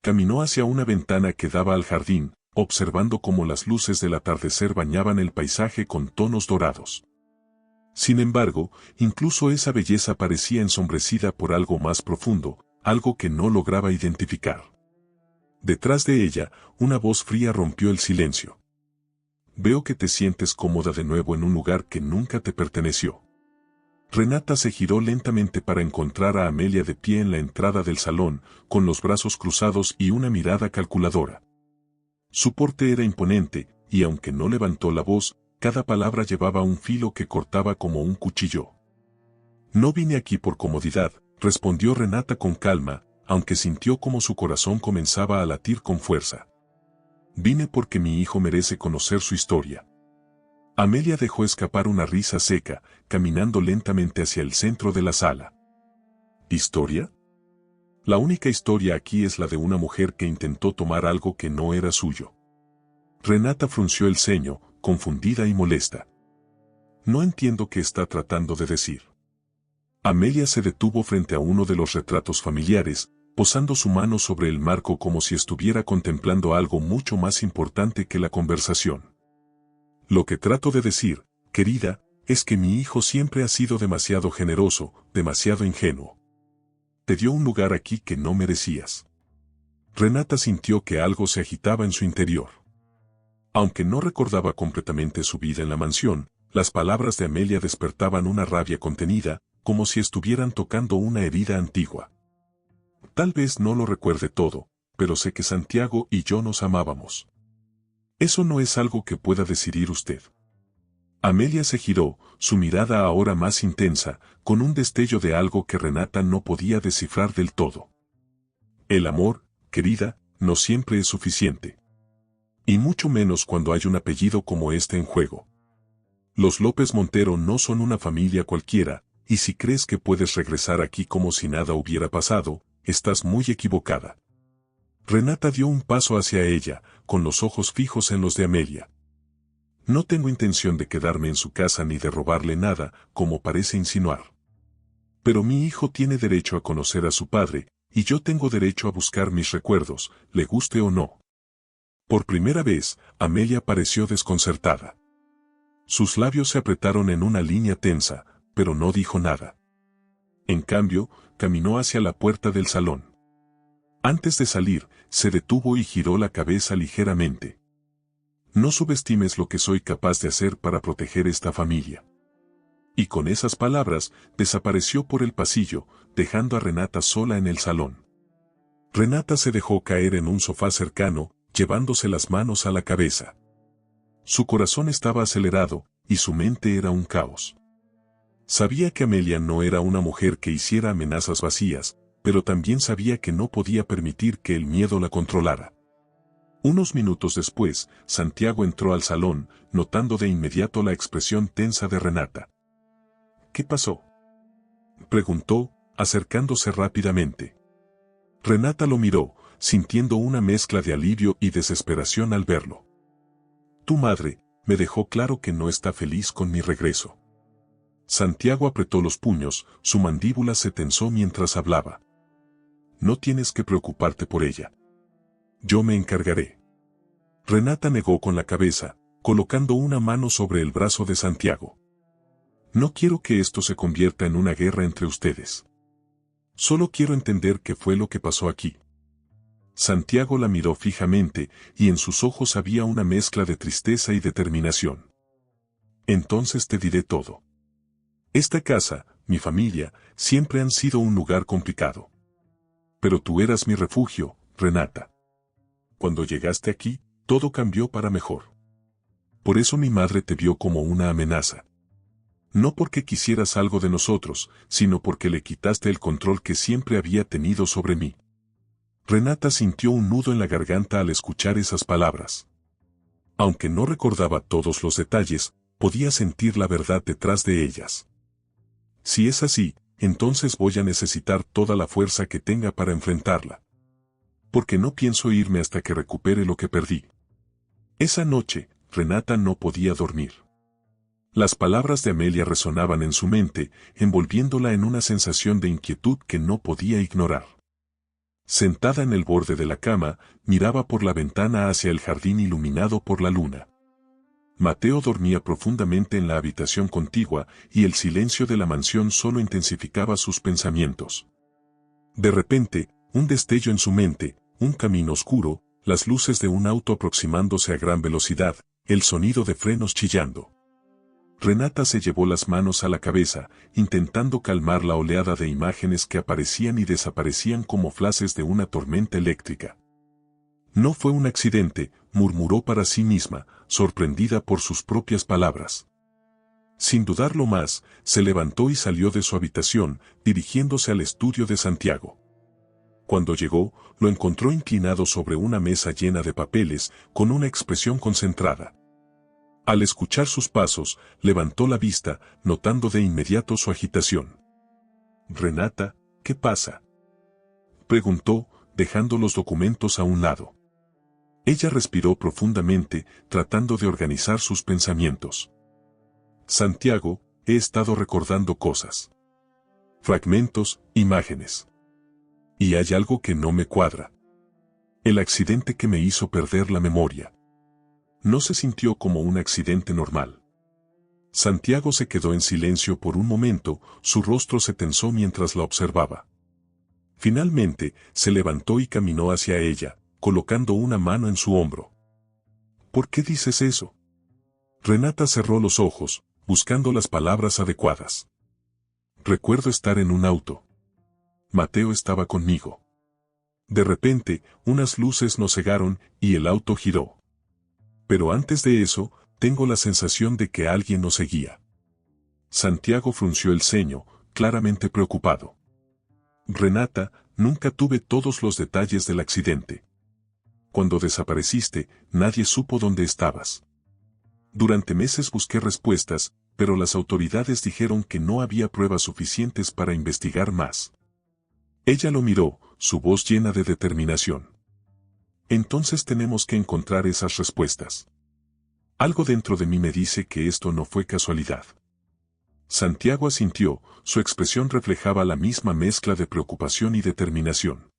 Caminó hacia una ventana que daba al jardín, observando cómo las luces del atardecer bañaban el paisaje con tonos dorados. Sin embargo, incluso esa belleza parecía ensombrecida por algo más profundo, algo que no lograba identificar. Detrás de ella, una voz fría rompió el silencio. Veo que te sientes cómoda de nuevo en un lugar que nunca te perteneció. Renata se giró lentamente para encontrar a Amelia de pie en la entrada del salón, con los brazos cruzados y una mirada calculadora. Su porte era imponente, y aunque no levantó la voz, cada palabra llevaba un filo que cortaba como un cuchillo. No vine aquí por comodidad, respondió Renata con calma, aunque sintió como su corazón comenzaba a latir con fuerza. Vine porque mi hijo merece conocer su historia. Amelia dejó escapar una risa seca, caminando lentamente hacia el centro de la sala. ¿Historia? La única historia aquí es la de una mujer que intentó tomar algo que no era suyo. Renata frunció el ceño, confundida y molesta. No entiendo qué está tratando de decir. Amelia se detuvo frente a uno de los retratos familiares, posando su mano sobre el marco como si estuviera contemplando algo mucho más importante que la conversación. Lo que trato de decir, querida, es que mi hijo siempre ha sido demasiado generoso, demasiado ingenuo. Te dio un lugar aquí que no merecías. Renata sintió que algo se agitaba en su interior. Aunque no recordaba completamente su vida en la mansión, las palabras de Amelia despertaban una rabia contenida, como si estuvieran tocando una herida antigua. Tal vez no lo recuerde todo, pero sé que Santiago y yo nos amábamos. Eso no es algo que pueda decidir usted. Amelia se giró, su mirada ahora más intensa, con un destello de algo que Renata no podía descifrar del todo. El amor, querida, no siempre es suficiente. Y mucho menos cuando hay un apellido como este en juego. Los López Montero no son una familia cualquiera, y si crees que puedes regresar aquí como si nada hubiera pasado, estás muy equivocada. Renata dio un paso hacia ella, con los ojos fijos en los de Amelia. No tengo intención de quedarme en su casa ni de robarle nada, como parece insinuar. Pero mi hijo tiene derecho a conocer a su padre, y yo tengo derecho a buscar mis recuerdos, le guste o no. Por primera vez, Amelia pareció desconcertada. Sus labios se apretaron en una línea tensa, pero no dijo nada. En cambio, caminó hacia la puerta del salón. Antes de salir, se detuvo y giró la cabeza ligeramente. No subestimes lo que soy capaz de hacer para proteger esta familia. Y con esas palabras, desapareció por el pasillo, dejando a Renata sola en el salón. Renata se dejó caer en un sofá cercano, llevándose las manos a la cabeza. Su corazón estaba acelerado, y su mente era un caos. Sabía que Amelia no era una mujer que hiciera amenazas vacías, pero también sabía que no podía permitir que el miedo la controlara. Unos minutos después, Santiago entró al salón, notando de inmediato la expresión tensa de Renata. ¿Qué pasó?, preguntó, acercándose rápidamente. Renata lo miró, sintiendo una mezcla de alivio y desesperación al verlo. Tu madre me dejó claro que no está feliz con mi regreso. Santiago apretó los puños, su mandíbula se tensó mientras hablaba. No tienes que preocuparte por ella. Yo me encargaré. Renata negó con la cabeza, colocando una mano sobre el brazo de Santiago. No quiero que esto se convierta en una guerra entre ustedes. Solo quiero entender qué fue lo que pasó aquí. Santiago la miró fijamente, y en sus ojos había una mezcla de tristeza y determinación. Entonces te diré todo. Esta casa, mi familia, siempre han sido un lugar complicado. Pero tú eras mi refugio, Renata. Cuando llegaste aquí, todo cambió para mejor. Por eso mi madre te vio como una amenaza. No porque quisieras algo de nosotros, sino porque le quitaste el control que siempre había tenido sobre mí. Renata sintió un nudo en la garganta al escuchar esas palabras. Aunque no recordaba todos los detalles, podía sentir la verdad detrás de ellas. Si es así, entonces voy a necesitar toda la fuerza que tenga para enfrentarla. Porque no pienso irme hasta que recupere lo que perdí. Esa noche, Renata no podía dormir. Las palabras de Amelia resonaban en su mente, envolviéndola en una sensación de inquietud que no podía ignorar. Sentada en el borde de la cama, miraba por la ventana hacia el jardín iluminado por la luna. Mateo dormía profundamente en la habitación contigua, y el silencio de la mansión solo intensificaba sus pensamientos. De repente, un destello en su mente, un camino oscuro, las luces de un auto aproximándose a gran velocidad, el sonido de frenos chillando. Renata se llevó las manos a la cabeza, intentando calmar la oleada de imágenes que aparecían y desaparecían como flashes de una tormenta eléctrica. No fue un accidente, murmuró para sí misma, sorprendida por sus propias palabras. Sin dudarlo más, se levantó y salió de su habitación, dirigiéndose al estudio de Santiago. Cuando llegó, lo encontró inclinado sobre una mesa llena de papeles, con una expresión concentrada. Al escuchar sus pasos, levantó la vista, notando de inmediato su agitación. «Renata, ¿qué pasa?», preguntó, dejando los documentos a un lado. Ella respiró profundamente, tratando de organizar sus pensamientos. «Santiago, he estado recordando cosas. Fragmentos, imágenes. Y hay algo que no me cuadra. El accidente que me hizo perder la memoria. No se sintió como un accidente normal». Santiago se quedó en silencio por un momento, su rostro se tensó mientras la observaba. Finalmente, se levantó y caminó hacia ella, colocando una mano en su hombro. «¿Por qué dices eso?». Renata cerró los ojos, buscando las palabras adecuadas. «Recuerdo estar en un auto. Mateo estaba conmigo. De repente, unas luces nos cegaron y el auto giró. Pero antes de eso, tengo la sensación de que alguien nos seguía». Santiago frunció el ceño, claramente preocupado. «Renata, nunca tuve todos los detalles del accidente. Cuando desapareciste, nadie supo dónde estabas. Durante meses busqué respuestas, pero las autoridades dijeron que no había pruebas suficientes para investigar más». Ella lo miró, su voz llena de determinación. «Entonces tenemos que encontrar esas respuestas. Algo dentro de mí me dice que esto no fue casualidad». Santiago asintió, su expresión reflejaba la misma mezcla de preocupación y determinación.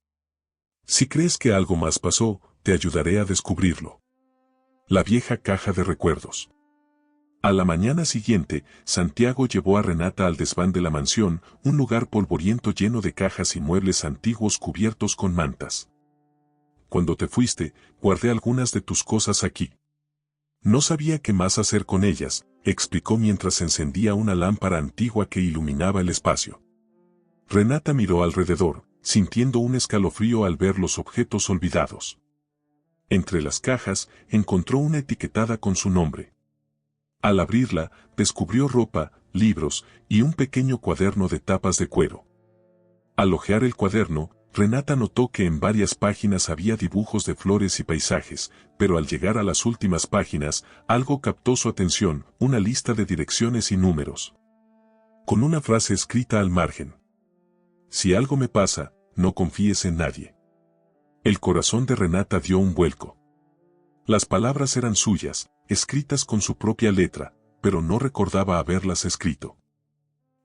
«Si crees que algo más pasó, te ayudaré a descubrirlo». La vieja caja de recuerdos. A la mañana siguiente, Santiago llevó a Renata al desván de la mansión, un lugar polvoriento lleno de cajas y muebles antiguos cubiertos con mantas. Cuando te fuiste, guardé algunas de tus cosas aquí. No sabía qué más hacer con ellas, explicó mientras encendía una lámpara antigua que iluminaba el espacio. Renata miró alrededor, sintiendo un escalofrío al ver los objetos olvidados. Entre las cajas, encontró una etiquetada con su nombre. Al abrirla, descubrió ropa, libros y un pequeño cuaderno de tapas de cuero. Al hojear el cuaderno, Renata notó que en varias páginas había dibujos de flores y paisajes, pero al llegar a las últimas páginas, algo captó su atención, una lista de direcciones y números. Con una frase escrita al margen. Si algo me pasa, no confíes en nadie. El corazón de Renata dio un vuelco. Las palabras eran suyas, escritas con su propia letra, pero no recordaba haberlas escrito.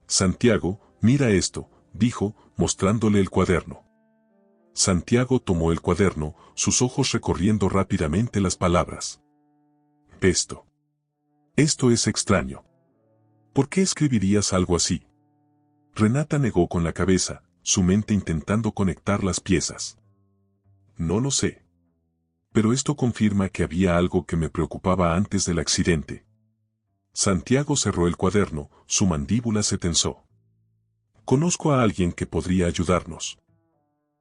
Santiago, mira esto, dijo, mostrándole el cuaderno. Santiago tomó el cuaderno, sus ojos recorriendo rápidamente las palabras. Esto es extraño. ¿Por qué escribirías algo así? Renata negó con la cabeza, su mente intentando conectar las piezas. No lo sé. Pero esto confirma que había algo que me preocupaba antes del accidente. Santiago cerró el cuaderno, su mandíbula se tensó. Conozco a alguien que podría ayudarnos.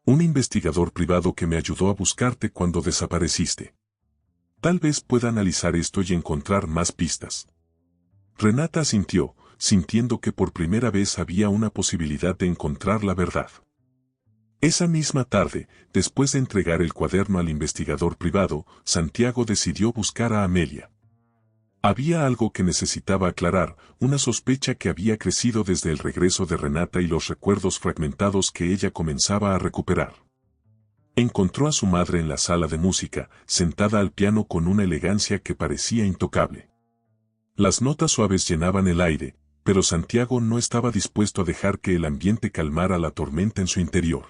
Un investigador privado que me ayudó a buscarte cuando desapareciste. Tal vez pueda analizar esto y encontrar más pistas. Renata asintió, sintiendo que por primera vez había una posibilidad de encontrar la verdad. Esa misma tarde, después de entregar el cuaderno al investigador privado, Santiago decidió buscar a Amelia. Había algo que necesitaba aclarar, una sospecha que había crecido desde el regreso de Renata y los recuerdos fragmentados que ella comenzaba a recuperar. Encontró a su madre en la sala de música, sentada al piano con una elegancia que parecía intocable. Las notas suaves llenaban el aire, pero Santiago no estaba dispuesto a dejar que el ambiente calmara la tormenta en su interior.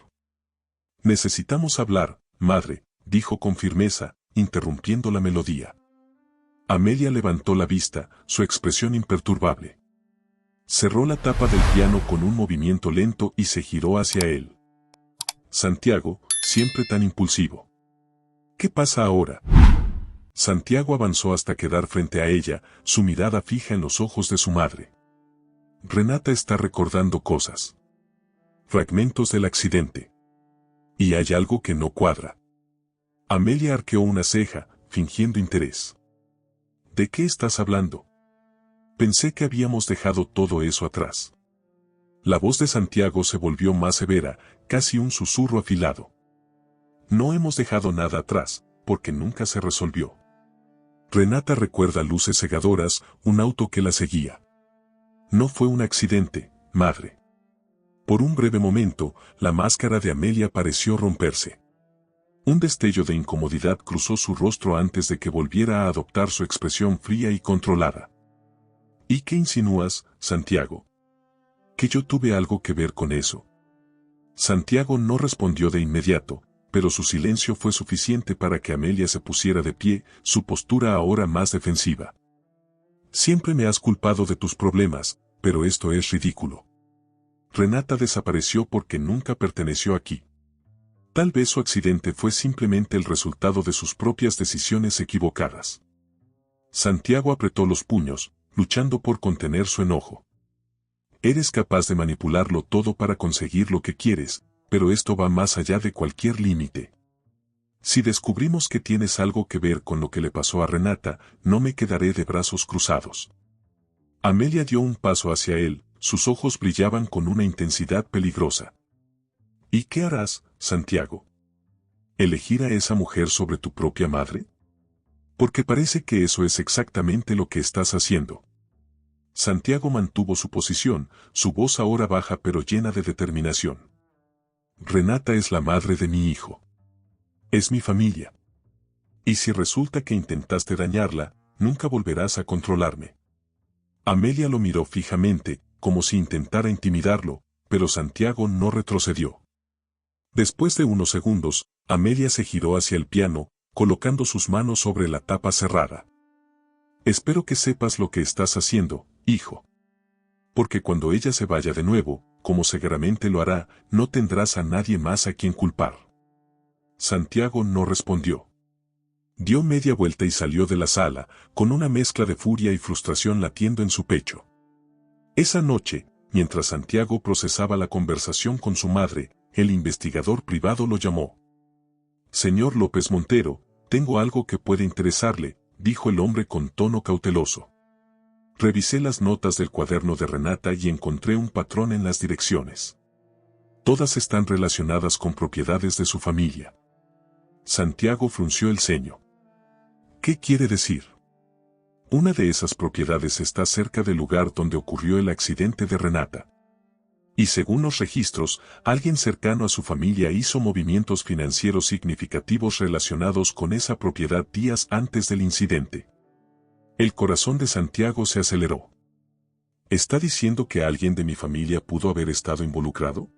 Necesitamos hablar, madre, dijo con firmeza, interrumpiendo la melodía. Amelia levantó la vista, su expresión imperturbable. Cerró la tapa del piano con un movimiento lento y se giró hacia él. Santiago, siempre tan impulsivo. ¿Qué pasa ahora? Santiago avanzó hasta quedar frente a ella, su mirada fija en los ojos de su madre. Renata está recordando cosas. Fragmentos del accidente. Y hay algo que no cuadra. Amelia arqueó una ceja, fingiendo interés. ¿De qué estás hablando? Pensé que habíamos dejado todo eso atrás. La voz de Santiago se volvió más severa, casi un susurro afilado. No hemos dejado nada atrás, porque nunca se resolvió. Renata recuerda luces cegadoras, un auto que la seguía. No fue un accidente, madre. Por un breve momento, la máscara de Amelia pareció romperse. Un destello de incomodidad cruzó su rostro antes de que volviera a adoptar su expresión fría y controlada. ¿Y qué insinúas, Santiago? ¿Que yo tuve algo que ver con eso? Santiago no respondió de inmediato, pero su silencio fue suficiente para que Amelia se pusiera de pie, su postura ahora más defensiva. Siempre me has culpado de tus problemas, pero esto es ridículo. Renata desapareció porque nunca perteneció aquí. Tal vez su accidente fue simplemente el resultado de sus propias decisiones equivocadas. Santiago apretó los puños, luchando por contener su enojo. Eres capaz de manipularlo todo para conseguir lo que quieres, pero esto va más allá de cualquier límite. Si descubrimos que tienes algo que ver con lo que le pasó a Renata, no me quedaré de brazos cruzados. Amelia dio un paso hacia él, sus ojos brillaban con una intensidad peligrosa. ¿Y qué harás, Santiago? ¿Elegir a esa mujer sobre tu propia madre? Porque parece que eso es exactamente lo que estás haciendo. Santiago mantuvo su posición, su voz ahora baja pero llena de determinación. Renata es la madre de mi hijo. Es mi familia. Y si resulta que intentaste dañarla, nunca volverás a controlarme. Amelia lo miró fijamente, como si intentara intimidarlo, pero Santiago no retrocedió. Después de unos segundos, Amelia se giró hacia el piano, colocando sus manos sobre la tapa cerrada. Espero que sepas lo que estás haciendo, hijo. Porque cuando ella se vaya de nuevo, como seguramente lo hará, no tendrás a nadie más a quien culpar. Santiago no respondió. Dio media vuelta y salió de la sala, con una mezcla de furia y frustración latiendo en su pecho. Esa noche, mientras Santiago procesaba la conversación con su madre, el investigador privado lo llamó. Señor López Montero, tengo algo que puede interesarle, dijo el hombre con tono cauteloso. Revisé las notas del cuaderno de Renata y encontré un patrón en las direcciones. Todas están relacionadas con propiedades de su familia. Santiago frunció el ceño. ¿Qué quiere decir? Una de esas propiedades está cerca del lugar donde ocurrió el accidente de Renata. Y según los registros, alguien cercano a su familia hizo movimientos financieros significativos relacionados con esa propiedad días antes del incidente. El corazón de Santiago se aceleró. ¿Está diciendo que alguien de mi familia pudo haber estado involucrado?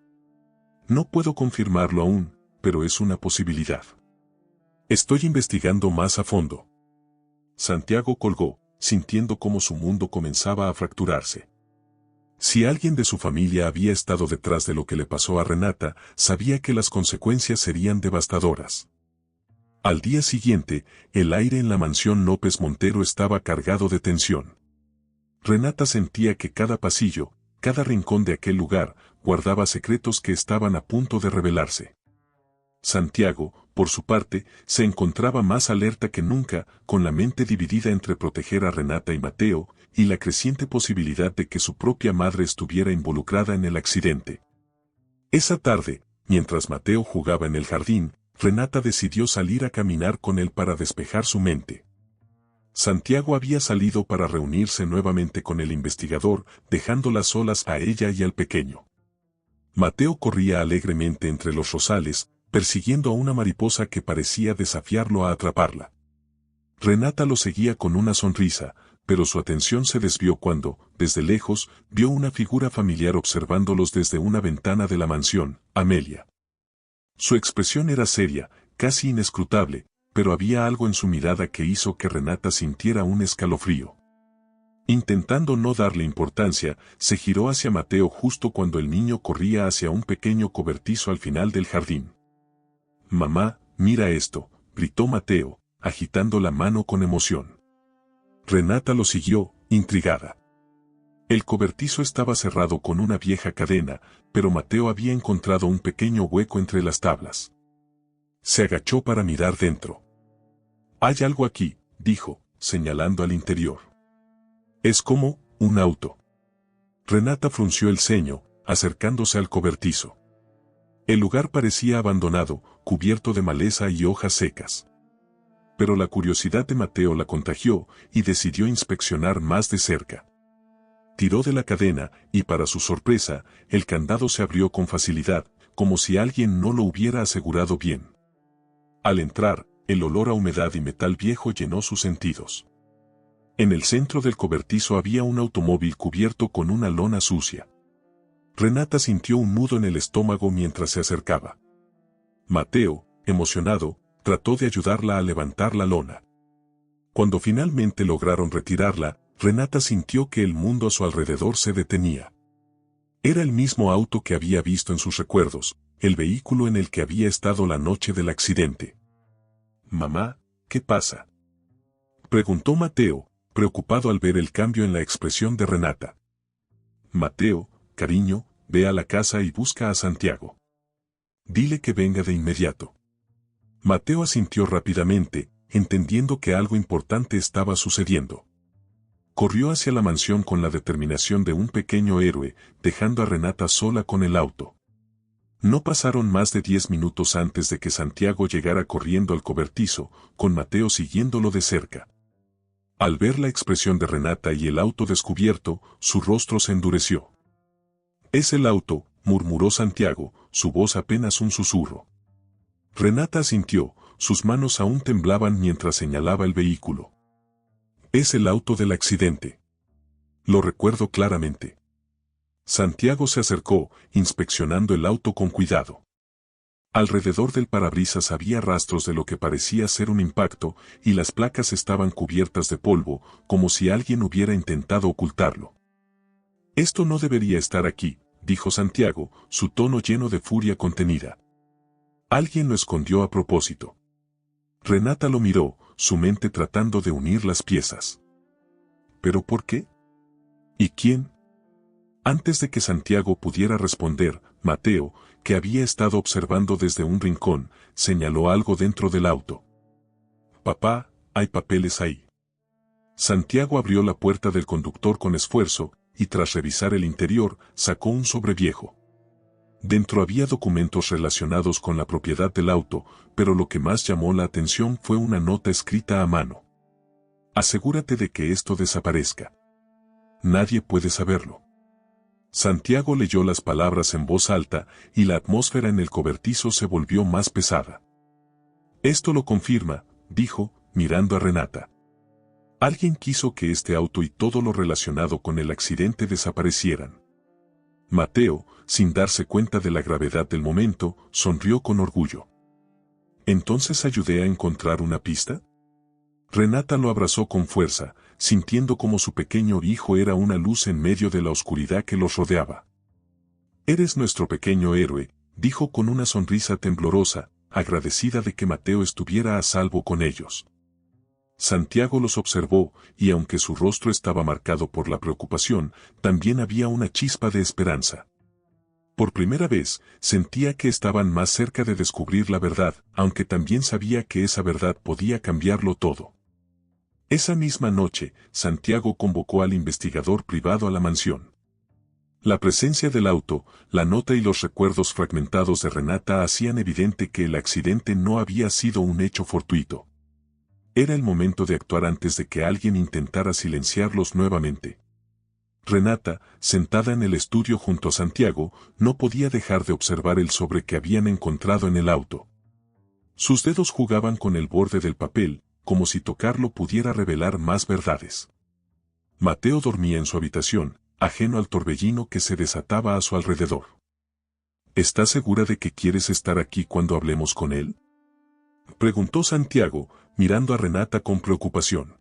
No puedo confirmarlo aún, pero es una posibilidad. Estoy investigando más a fondo. Santiago colgó, sintiendo cómo su mundo comenzaba a fracturarse. Si alguien de su familia había estado detrás de lo que le pasó a Renata, sabía que las consecuencias serían devastadoras. Al día siguiente, el aire en la mansión López Montero estaba cargado de tensión. Renata sentía que cada pasillo, cada rincón de aquel lugar, guardaba secretos que estaban a punto de revelarse. Santiago, por su parte, se encontraba más alerta que nunca, con la mente dividida entre proteger a Renata y Mateo, y la creciente posibilidad de que su propia madre estuviera involucrada en el accidente. Esa tarde, mientras Mateo jugaba en el jardín, Renata decidió salir a caminar con él para despejar su mente. Santiago había salido para reunirse nuevamente con el investigador, dejándolas solas a ella y al pequeño. Mateo corría alegremente entre los rosales, persiguiendo a una mariposa que parecía desafiarlo a atraparla. Renata lo seguía con una sonrisa, pero su atención se desvió cuando, desde lejos, vio una figura familiar observándolos desde una ventana de la mansión, Amelia. Su expresión era seria, casi inescrutable, pero había algo en su mirada que hizo que Renata sintiera un escalofrío. Intentando no darle importancia, se giró hacia Mateo justo cuando el niño corría hacia un pequeño cobertizo al final del jardín. «Mamá, mira esto», gritó Mateo, agitando la mano con emoción. Renata lo siguió, intrigada. El cobertizo estaba cerrado con una vieja cadena, pero Mateo había encontrado un pequeño hueco entre las tablas. Se agachó para mirar dentro. «Hay algo aquí», dijo, señalando al interior. «Es como un auto». Renata frunció el ceño, acercándose al cobertizo. El lugar parecía abandonado, cubierto de maleza y hojas secas. Pero la curiosidad de Mateo la contagió y decidió inspeccionar más de cerca. Tiró de la cadena y, para su sorpresa, el candado se abrió con facilidad, como si alguien no lo hubiera asegurado bien. Al entrar, el olor a humedad y metal viejo llenó sus sentidos. En el centro del cobertizo había un automóvil cubierto con una lona sucia. Renata sintió un nudo en el estómago mientras se acercaba. Mateo, emocionado, trató de ayudarla a levantar la lona. Cuando finalmente lograron retirarla, Renata sintió que el mundo a su alrededor se detenía. Era el mismo auto que había visto en sus recuerdos, el vehículo en el que había estado la noche del accidente. «Mamá, ¿qué pasa?», preguntó Mateo, preocupado al ver el cambio en la expresión de Renata. «Mateo, cariño, ve a la casa y busca a Santiago. Dile que venga de inmediato». Mateo asintió rápidamente, entendiendo que algo importante estaba sucediendo. Corrió hacia la mansión con la determinación de un pequeño héroe, dejando a Renata sola con el auto. No pasaron más de 10 minutos antes de que Santiago llegara corriendo al cobertizo, con Mateo siguiéndolo de cerca. Al ver la expresión de Renata y el auto descubierto, su rostro se endureció. «Es el auto», murmuró Santiago, su voz apenas un susurro. Renata asintió, sus manos aún temblaban mientras señalaba el vehículo. «Es el auto del accidente. Lo recuerdo claramente». Santiago se acercó, inspeccionando el auto con cuidado. Alrededor del parabrisas había rastros de lo que parecía ser un impacto, y las placas estaban cubiertas de polvo, como si alguien hubiera intentado ocultarlo. Esto no debería estar aquí, dijo Santiago, su tono lleno de furia contenida. Alguien lo escondió a propósito. Renata lo miró, su mente tratando de unir las piezas. ¿Pero por qué? ¿Y quién? Antes de que Santiago pudiera responder, Mateo, que había estado observando desde un rincón, señaló algo dentro del auto. Papá, hay papeles ahí. Santiago abrió la puerta del conductor con esfuerzo, y tras revisar el interior, sacó un sobre viejo. Dentro había documentos relacionados con la propiedad del auto, pero lo que más llamó la atención fue una nota escrita a mano. Asegúrate de que esto desaparezca. Nadie puede saberlo. Santiago leyó las palabras en voz alta, y la atmósfera en el cobertizo se volvió más pesada. Esto lo confirma, dijo, mirando a Renata. Alguien quiso que este auto y todo lo relacionado con el accidente desaparecieran. Mateo, sin darse cuenta de la gravedad del momento, sonrió con orgullo. ¿Entonces ayudé a encontrar una pista? Renata lo abrazó con fuerza, sintiendo como su pequeño hijo era una luz en medio de la oscuridad que los rodeaba. Eres nuestro pequeño héroe, dijo con una sonrisa temblorosa, agradecida de que Mateo estuviera a salvo con ellos. Santiago los observó, y aunque su rostro estaba marcado por la preocupación, también había una chispa de esperanza. Por primera vez, sentía que estaban más cerca de descubrir la verdad, aunque también sabía que esa verdad podía cambiarlo todo. Esa misma noche, Santiago convocó al investigador privado a la mansión. La presencia del auto, la nota y los recuerdos fragmentados de Renata hacían evidente que el accidente no había sido un hecho fortuito. Era el momento de actuar antes de que alguien intentara silenciarlos nuevamente. Renata, sentada en el estudio junto a Santiago, no podía dejar de observar el sobre que habían encontrado en el auto. Sus dedos jugaban con el borde del papel, como si tocarlo pudiera revelar más verdades. Mateo dormía en su habitación, ajeno al torbellino que se desataba a su alrededor. ¿Estás segura de que quieres estar aquí cuando hablemos con él?, preguntó Santiago, mirando a Renata con preocupación.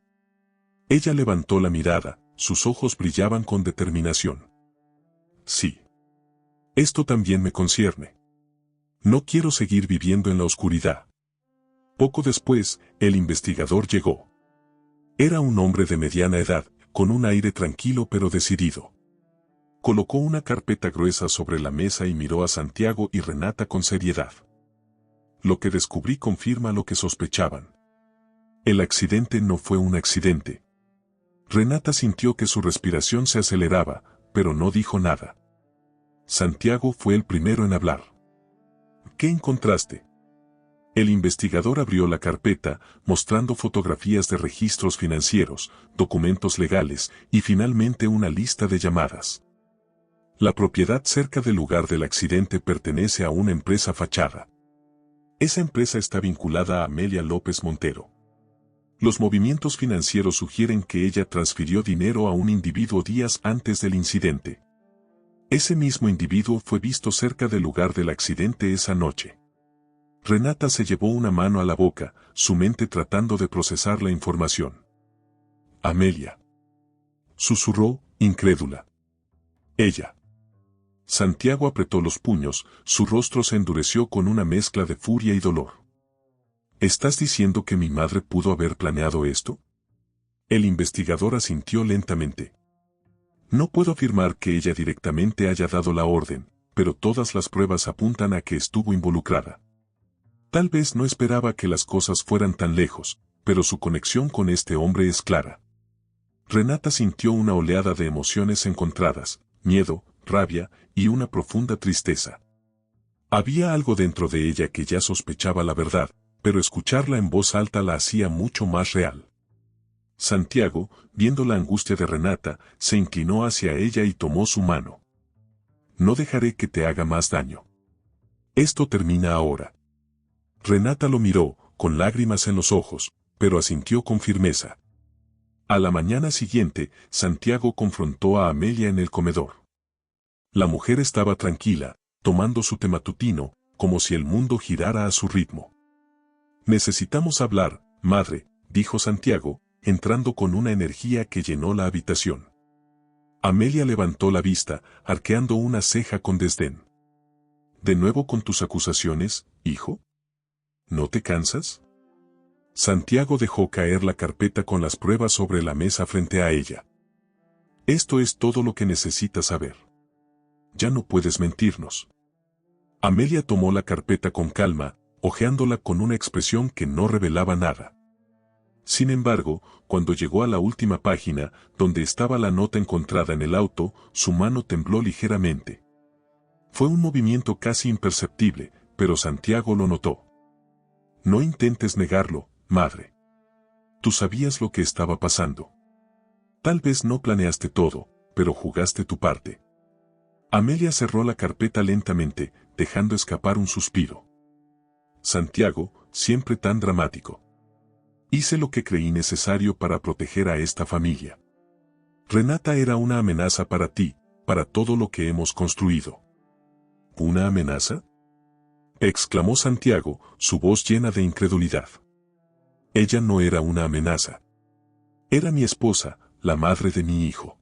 Ella levantó la mirada, sus ojos brillaban con determinación. Sí. Esto también me concierne. No quiero seguir viviendo en la oscuridad. Poco después, el investigador llegó. Era un hombre de mediana edad, con un aire tranquilo pero decidido. Colocó una carpeta gruesa sobre la mesa y miró a Santiago y Renata con seriedad. Lo que descubrí confirma lo que sospechaban. El accidente no fue un accidente. Renata sintió que su respiración se aceleraba, pero no dijo nada. Santiago fue el primero en hablar. ¿Qué encontraste? El investigador abrió la carpeta, mostrando fotografías de registros financieros, documentos legales y finalmente una lista de llamadas. La propiedad cerca del lugar del accidente pertenece a una empresa fachada. Esa empresa está vinculada a Amelia López Montero. Los movimientos financieros sugieren que ella transfirió dinero a un individuo días antes del incidente. Ese mismo individuo fue visto cerca del lugar del accidente esa noche. Renata se llevó una mano a la boca, su mente tratando de procesar la información. Amelia. Susurró, incrédula. Ella. Santiago apretó los puños, su rostro se endureció con una mezcla de furia y dolor. ¿Estás diciendo que mi madre pudo haber planeado esto? El investigador asintió lentamente. No puedo afirmar que ella directamente haya dado la orden, pero todas las pruebas apuntan a que estuvo involucrada. Tal vez no esperaba que las cosas fueran tan lejos, pero su conexión con este hombre es clara. Renata sintió una oleada de emociones encontradas, miedo, rabia y una profunda tristeza. Había algo dentro de ella que ya sospechaba la verdad, pero escucharla en voz alta la hacía mucho más real. Santiago, viendo la angustia de Renata, se inclinó hacia ella y tomó su mano. No dejaré que te haga más daño. Esto termina ahora. Renata lo miró, con lágrimas en los ojos, pero asintió con firmeza. A la mañana siguiente, Santiago confrontó a Amelia en el comedor. La mujer estaba tranquila, tomando su té matutino, como si el mundo girara a su ritmo. Necesitamos hablar, madre, dijo Santiago, entrando con una energía que llenó la habitación. Amelia levantó la vista, arqueando una ceja con desdén. ¿De nuevo con tus acusaciones, hijo? ¿No te cansas? Santiago dejó caer la carpeta con las pruebas sobre la mesa frente a ella. Esto es todo lo que necesitas saber. Ya no puedes mentirnos. Amelia tomó la carpeta con calma, hojeándola con una expresión que no revelaba nada. Sin embargo, cuando llegó a la última página, donde estaba la nota encontrada en el auto, su mano tembló ligeramente. Fue un movimiento casi imperceptible, pero Santiago lo notó. No intentes negarlo, madre. Tú sabías lo que estaba pasando. Tal vez no planeaste todo, pero jugaste tu parte. Amelia cerró la carpeta lentamente, dejando escapar un suspiro. Santiago, siempre tan dramático. Hice lo que creí necesario para proteger a esta familia. Renata era una amenaza para ti, para todo lo que hemos construido. ¿Una amenaza?, exclamó Santiago, su voz llena de incredulidad. Ella no era una amenaza. Era mi esposa, la madre de mi hijo.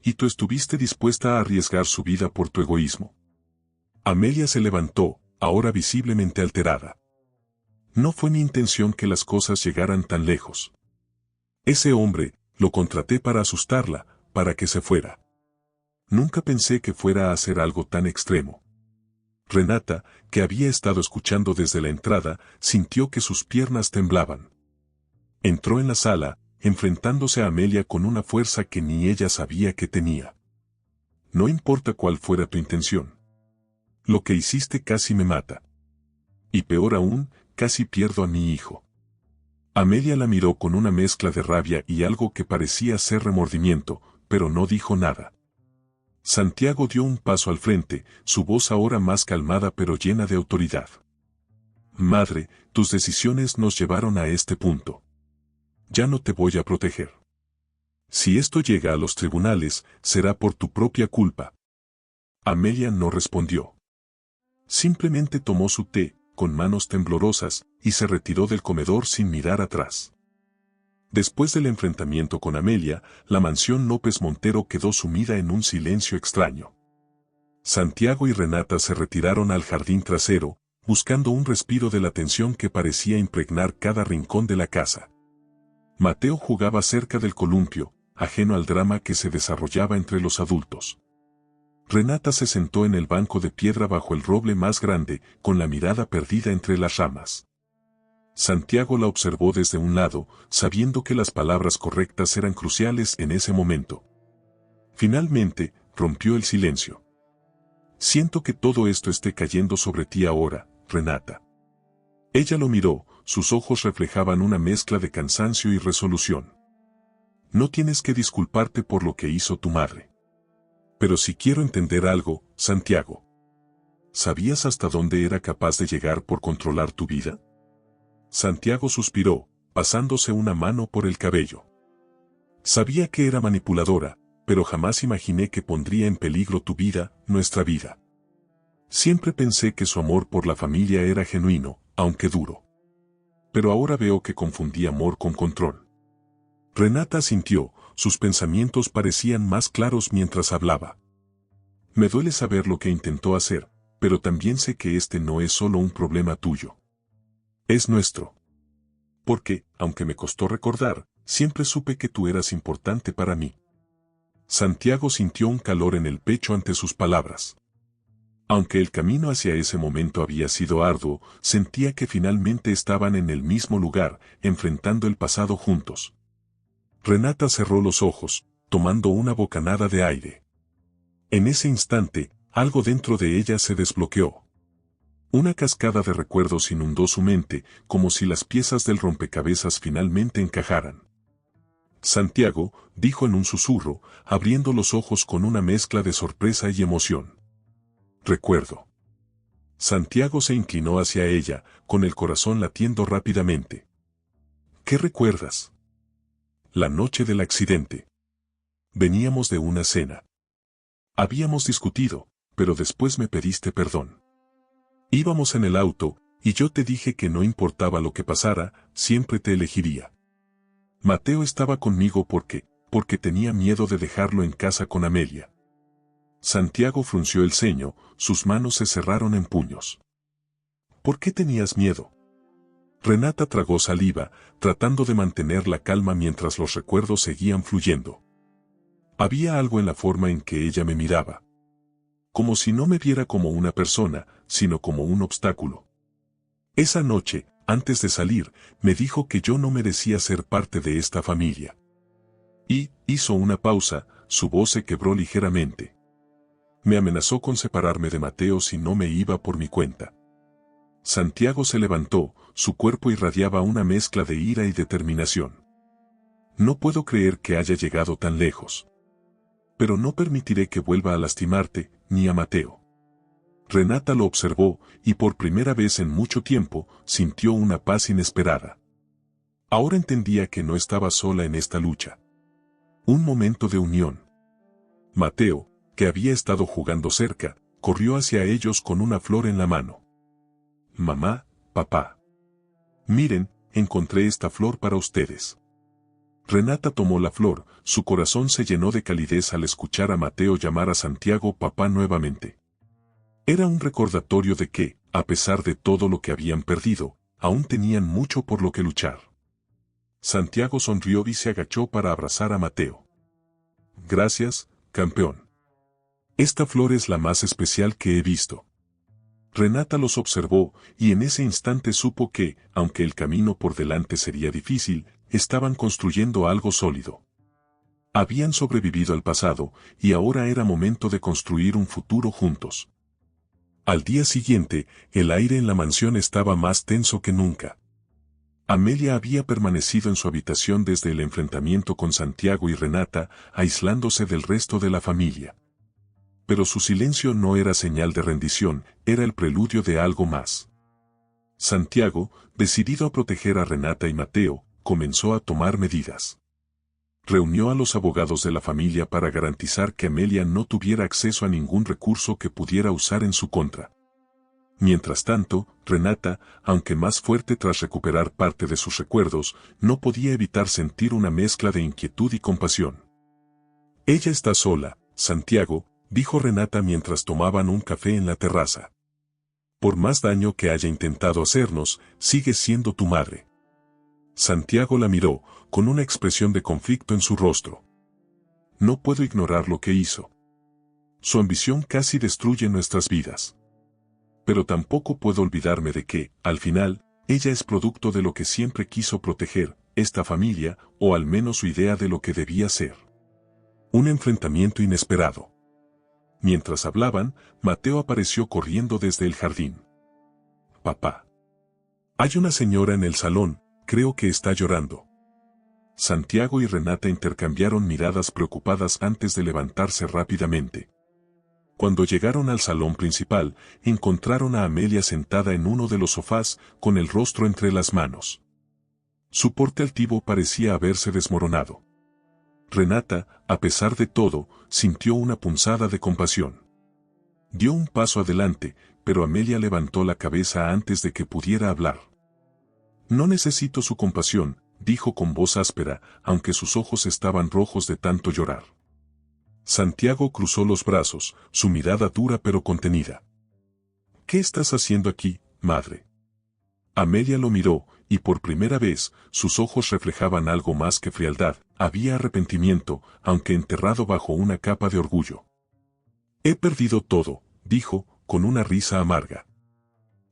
Y tú estuviste dispuesta a arriesgar su vida por tu egoísmo. Amelia se levantó, ahora visiblemente alterada. No fue mi intención que las cosas llegaran tan lejos. Ese hombre, lo contraté para asustarla, para que se fuera. Nunca pensé que fuera a hacer algo tan extremo. Renata, que había estado escuchando desde la entrada, sintió que sus piernas temblaban. Entró en la sala, enfrentándose a Amelia con una fuerza que ni ella sabía que tenía. No importa cuál fuera tu intención. Lo que hiciste casi me mata. Y peor aún, casi pierdo a mi hijo. Amelia la miró con una mezcla de rabia y algo que parecía ser remordimiento, pero no dijo nada. Santiago dio un paso al frente, su voz ahora más calmada pero llena de autoridad. Madre, tus decisiones nos llevaron a este punto. Ya no te voy a proteger. Si esto llega a los tribunales, será por tu propia culpa. Amelia no respondió. Simplemente tomó su té, con manos temblorosas, y se retiró del comedor sin mirar atrás. Después del enfrentamiento con Amelia, la mansión López Montero quedó sumida en un silencio extraño. Santiago y Renata se retiraron al jardín trasero, buscando un respiro de la tensión que parecía impregnar cada rincón de la casa. Mateo jugaba cerca del columpio, ajeno al drama que se desarrollaba entre los adultos. Renata se sentó en el banco de piedra bajo el roble más grande, con la mirada perdida entre las ramas. Santiago la observó desde un lado, sabiendo que las palabras correctas eran cruciales en ese momento. Finalmente, rompió el silencio. Siento que todo esto esté cayendo sobre ti ahora, Renata. Ella lo miró, sus ojos reflejaban una mezcla de cansancio y resolución. No tienes que disculparte por lo que hizo tu madre. Pero si quiero entender algo, Santiago. ¿Sabías hasta dónde era capaz de llegar por controlar tu vida? Santiago suspiró, pasándose una mano por el cabello. Sabía que era manipuladora, pero jamás imaginé que pondría en peligro tu vida, nuestra vida. Siempre pensé que su amor por la familia era genuino, aunque duro. Pero ahora veo que confundía amor con control. Renata asintió, sus pensamientos parecían más claros mientras hablaba. Me duele saber lo que intentó hacer, pero también sé que este no es solo un problema tuyo. Es nuestro. Porque, aunque me costó recordar, siempre supe que tú eras importante para mí. Santiago sintió un calor en el pecho ante sus palabras. Aunque el camino hacia ese momento había sido arduo, sentía que finalmente estaban en el mismo lugar, enfrentando el pasado juntos. Renata cerró los ojos, tomando una bocanada de aire. En ese instante, algo dentro de ella se desbloqueó. Una cascada de recuerdos inundó su mente, como si las piezas del rompecabezas finalmente encajaran. Santiago, dijo en un susurro, abriendo los ojos con una mezcla de sorpresa y emoción. Recuerdo. Santiago se inclinó hacia ella, con el corazón latiendo rápidamente. ¿Qué recuerdas? La noche del accidente. Veníamos de una cena. Habíamos discutido, pero después me pediste perdón. Íbamos en el auto, y yo te dije que no importaba lo que pasara, siempre te elegiría. Mateo estaba conmigo porque tenía miedo de dejarlo en casa con Amelia. Santiago frunció el ceño, sus manos se cerraron en puños. ¿Por qué tenías miedo? Renata tragó saliva, tratando de mantener la calma mientras los recuerdos seguían fluyendo. Había algo en la forma en que ella me miraba. Como si no me viera como una persona, sino como un obstáculo. Esa noche, antes de salir, me dijo que yo no merecía ser parte de esta familia. Y, hizo una pausa, su voz se quebró ligeramente. Me amenazó con separarme de Mateo si no me iba por mi cuenta. Santiago se levantó, su cuerpo irradiaba una mezcla de ira y determinación. No puedo creer que haya llegado tan lejos. Pero no permitiré que vuelva a lastimarte, ni a Mateo. Renata lo observó, y por primera vez en mucho tiempo, sintió una paz inesperada. Ahora entendía que no estaba sola en esta lucha. Un momento de unión. Mateo, que había estado jugando cerca, corrió hacia ellos con una flor en la mano. Mamá, papá. Miren, encontré esta flor para ustedes. Renata tomó la flor, su corazón se llenó de calidez al escuchar a Mateo llamar a Santiago papá nuevamente. Era un recordatorio de que, a pesar de todo lo que habían perdido, aún tenían mucho por lo que luchar. Santiago sonrió y se agachó para abrazar a Mateo. Gracias, campeón. Esta flor es la más especial que he visto. Renata los observó, y en ese instante supo que, aunque el camino por delante sería difícil, estaban construyendo algo sólido. Habían sobrevivido al pasado, y ahora era momento de construir un futuro juntos. Al día siguiente, el aire en la mansión estaba más tenso que nunca. Amelia había permanecido en su habitación desde el enfrentamiento con Santiago y Renata, aislándose del resto de la familia. Pero su silencio no era señal de rendición, era el preludio de algo más. Santiago, decidido a proteger a Renata y Mateo, comenzó a tomar medidas. Reunió a los abogados de la familia para garantizar que Amelia no tuviera acceso a ningún recurso que pudiera usar en su contra. Mientras tanto, Renata, aunque más fuerte tras recuperar parte de sus recuerdos, no podía evitar sentir una mezcla de inquietud y compasión. Ella está sola, Santiago, dijo Renata mientras tomaban un café en la terraza. Por más daño que haya intentado hacernos, sigue siendo tu madre. Santiago la miró, con una expresión de conflicto en su rostro. No puedo ignorar lo que hizo. Su ambición casi destruye nuestras vidas. Pero tampoco puedo olvidarme de que, al final, ella es producto de lo que siempre quiso proteger, esta familia, o al menos su idea de lo que debía ser. Un enfrentamiento inesperado. Mientras hablaban, Mateo apareció corriendo desde el jardín. Papá. Hay una señora en el salón, creo que está llorando. Santiago y Renata intercambiaron miradas preocupadas antes de levantarse rápidamente. Cuando llegaron al salón principal, encontraron a Amelia sentada en uno de los sofás, con el rostro entre las manos. Su porte altivo parecía haberse desmoronado. Renata, a pesar de todo, sintió una punzada de compasión. Dio un paso adelante, pero Amelia levantó la cabeza antes de que pudiera hablar. No necesito su compasión, dijo con voz áspera, aunque sus ojos estaban rojos de tanto llorar. Santiago cruzó los brazos, su mirada dura pero contenida. ¿Qué estás haciendo aquí, madre? Amelia lo miró, y por primera vez, sus ojos reflejaban algo más que frialdad, había arrepentimiento, aunque enterrado bajo una capa de orgullo. He perdido todo, dijo, con una risa amarga.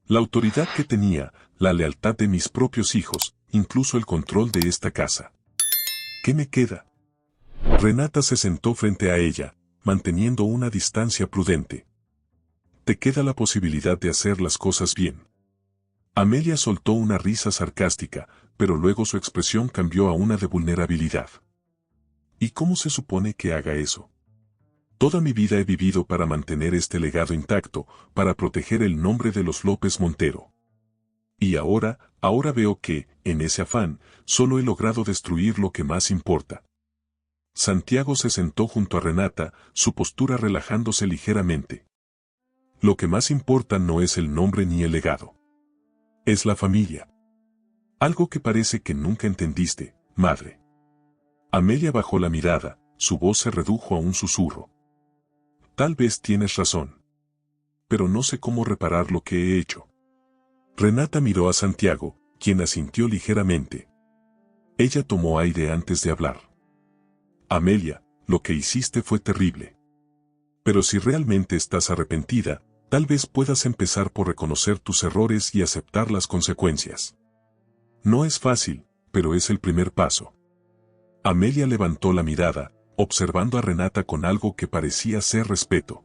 La autoridad que tenía, la lealtad de mis propios hijos, incluso el control de esta casa. ¿Qué me queda? Renata se sentó frente a ella, manteniendo una distancia prudente. Te queda la posibilidad de hacer las cosas bien. Amelia soltó una risa sarcástica, pero luego su expresión cambió a una de vulnerabilidad. ¿Y cómo se supone que haga eso? Toda mi vida he vivido para mantener este legado intacto, para proteger el nombre de los López Montero. Y ahora veo que, en ese afán, solo he logrado destruir lo que más importa. Santiago se sentó junto a Renata, su postura relajándose ligeramente. Lo que más importa no es el nombre ni el legado. Es la familia. Algo que parece que nunca entendiste, madre. Amelia bajó la mirada, su voz se redujo a un susurro. Tal vez tienes razón. Pero no sé cómo reparar lo que he hecho. Renata miró a Santiago, quien asintió ligeramente. Ella tomó aire antes de hablar. Amelia, lo que hiciste fue terrible. Pero si realmente estás arrepentida, tal vez puedas empezar por reconocer tus errores y aceptar las consecuencias. No es fácil, pero es el primer paso. Amelia levantó la mirada, observando a Renata con algo que parecía ser respeto.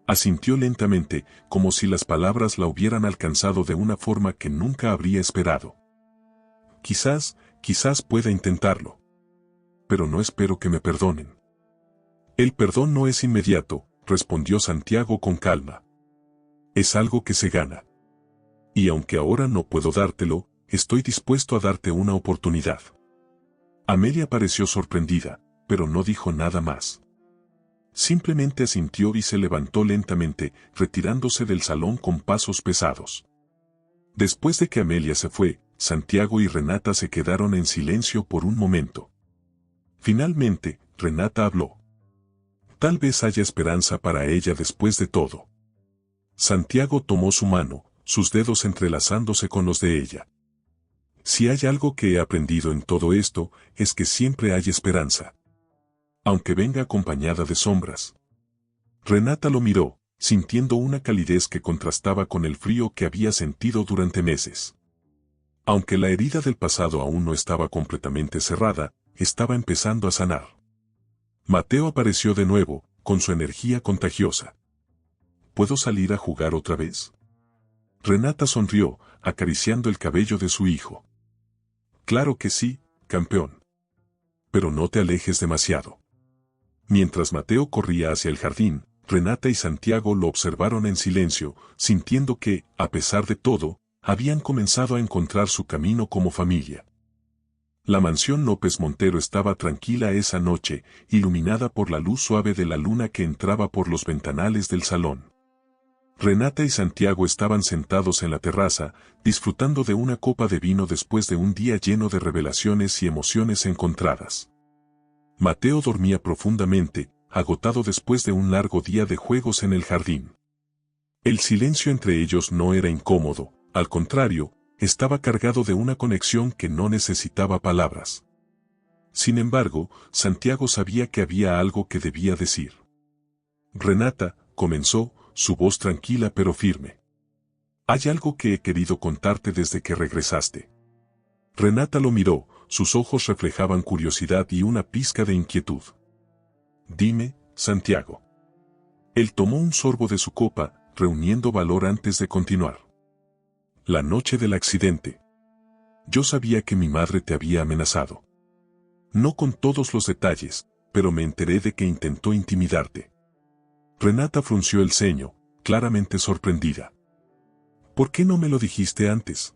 Asintió lentamente, como si las palabras la hubieran alcanzado de una forma que nunca habría esperado. Quizás pueda intentarlo. Pero no espero que me perdonen. El perdón no es inmediato, respondió Santiago con calma. Es algo que se gana. Y aunque ahora no puedo dártelo, estoy dispuesto a darte una oportunidad. Amelia pareció sorprendida, pero no dijo nada más. Simplemente asintió y se levantó lentamente, retirándose del salón con pasos pesados. Después de que Amelia se fue, Santiago y Renata se quedaron en silencio por un momento. Finalmente, Renata habló. Tal vez haya esperanza para ella después de todo. Santiago tomó su mano, sus dedos entrelazándose con los de ella. Si hay algo que he aprendido en todo esto, es que siempre hay esperanza. Aunque venga acompañada de sombras. Renata lo miró, sintiendo una calidez que contrastaba con el frío que había sentido durante meses. Aunque la herida del pasado aún no estaba completamente cerrada, estaba empezando a sanar. Mateo apareció de nuevo, con su energía contagiosa. ¿Puedo salir a jugar otra vez? Renata sonrió, acariciando el cabello de su hijo. Claro que sí, campeón. Pero no te alejes demasiado. Mientras Mateo corría hacia el jardín, Renata y Santiago lo observaron en silencio, sintiendo que, a pesar de todo, habían comenzado a encontrar su camino como familia. La mansión López Montero estaba tranquila esa noche, iluminada por la luz suave de la luna que entraba por los ventanales del salón. Renata y Santiago estaban sentados en la terraza, disfrutando de una copa de vino después de un día lleno de revelaciones y emociones encontradas. Mateo dormía profundamente, agotado después de un largo día de juegos en el jardín. El silencio entre ellos no era incómodo, al contrario, estaba cargado de una conexión que no necesitaba palabras. Sin embargo, Santiago sabía que había algo que debía decir. Renata, comenzó, su voz tranquila pero firme. Hay algo que he querido contarte desde que regresaste. Renata lo miró, sus ojos reflejaban curiosidad y una pizca de inquietud. Dime, Santiago. Él tomó un sorbo de su copa, reuniendo valor antes de continuar. La noche del accidente. Yo sabía que mi madre te había amenazado. No con todos los detalles, pero me enteré de que intentó intimidarte. Renata frunció el ceño, claramente sorprendida. ¿Por qué no me lo dijiste antes?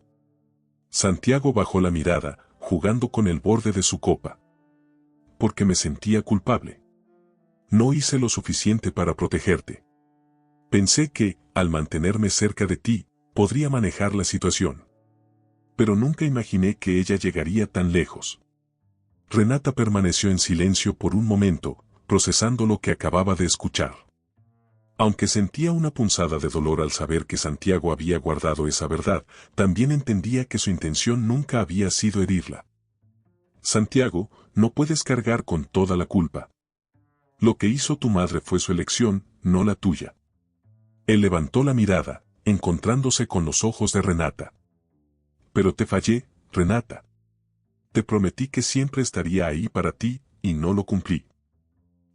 Santiago bajó la mirada, jugando con el borde de su copa. Porque me sentía culpable. No hice lo suficiente para protegerte. Pensé que, al mantenerme cerca de ti, podría manejar la situación. Pero nunca imaginé que ella llegaría tan lejos. Renata permaneció en silencio por un momento, procesando lo que acababa de escuchar. Aunque sentía una punzada de dolor al saber que Santiago había guardado esa verdad, también entendía que su intención nunca había sido herirla. Santiago, no puedes cargar con toda la culpa. Lo que hizo tu madre fue su elección, no la tuya. Él levantó la mirada, encontrándose con los ojos de Renata. Pero te fallé, Renata. Te prometí que siempre estaría ahí para ti, y no lo cumplí.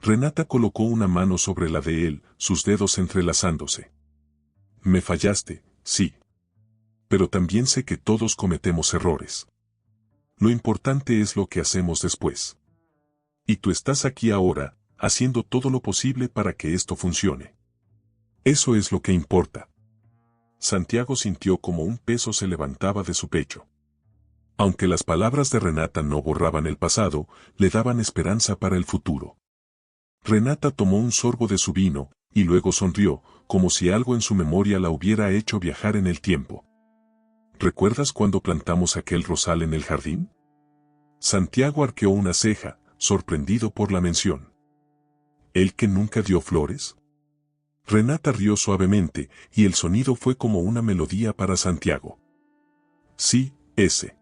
Renata colocó una mano sobre la de él, sus dedos entrelazándose. Me fallaste, sí. Pero también sé que todos cometemos errores. Lo importante es lo que hacemos después. Y tú estás aquí ahora, haciendo todo lo posible para que esto funcione. Eso es lo que importa. Santiago sintió como un peso se levantaba de su pecho. Aunque las palabras de Renata no borraban el pasado, le daban esperanza para el futuro. Renata tomó un sorbo de su vino, y luego sonrió, como si algo en su memoria la hubiera hecho viajar en el tiempo. ¿Recuerdas cuando plantamos aquel rosal en el jardín? Santiago arqueó una ceja, sorprendido por la mención. ¿El que nunca dio flores? Renata rió suavemente, y el sonido fue como una melodía para Santiago. Sí, ese.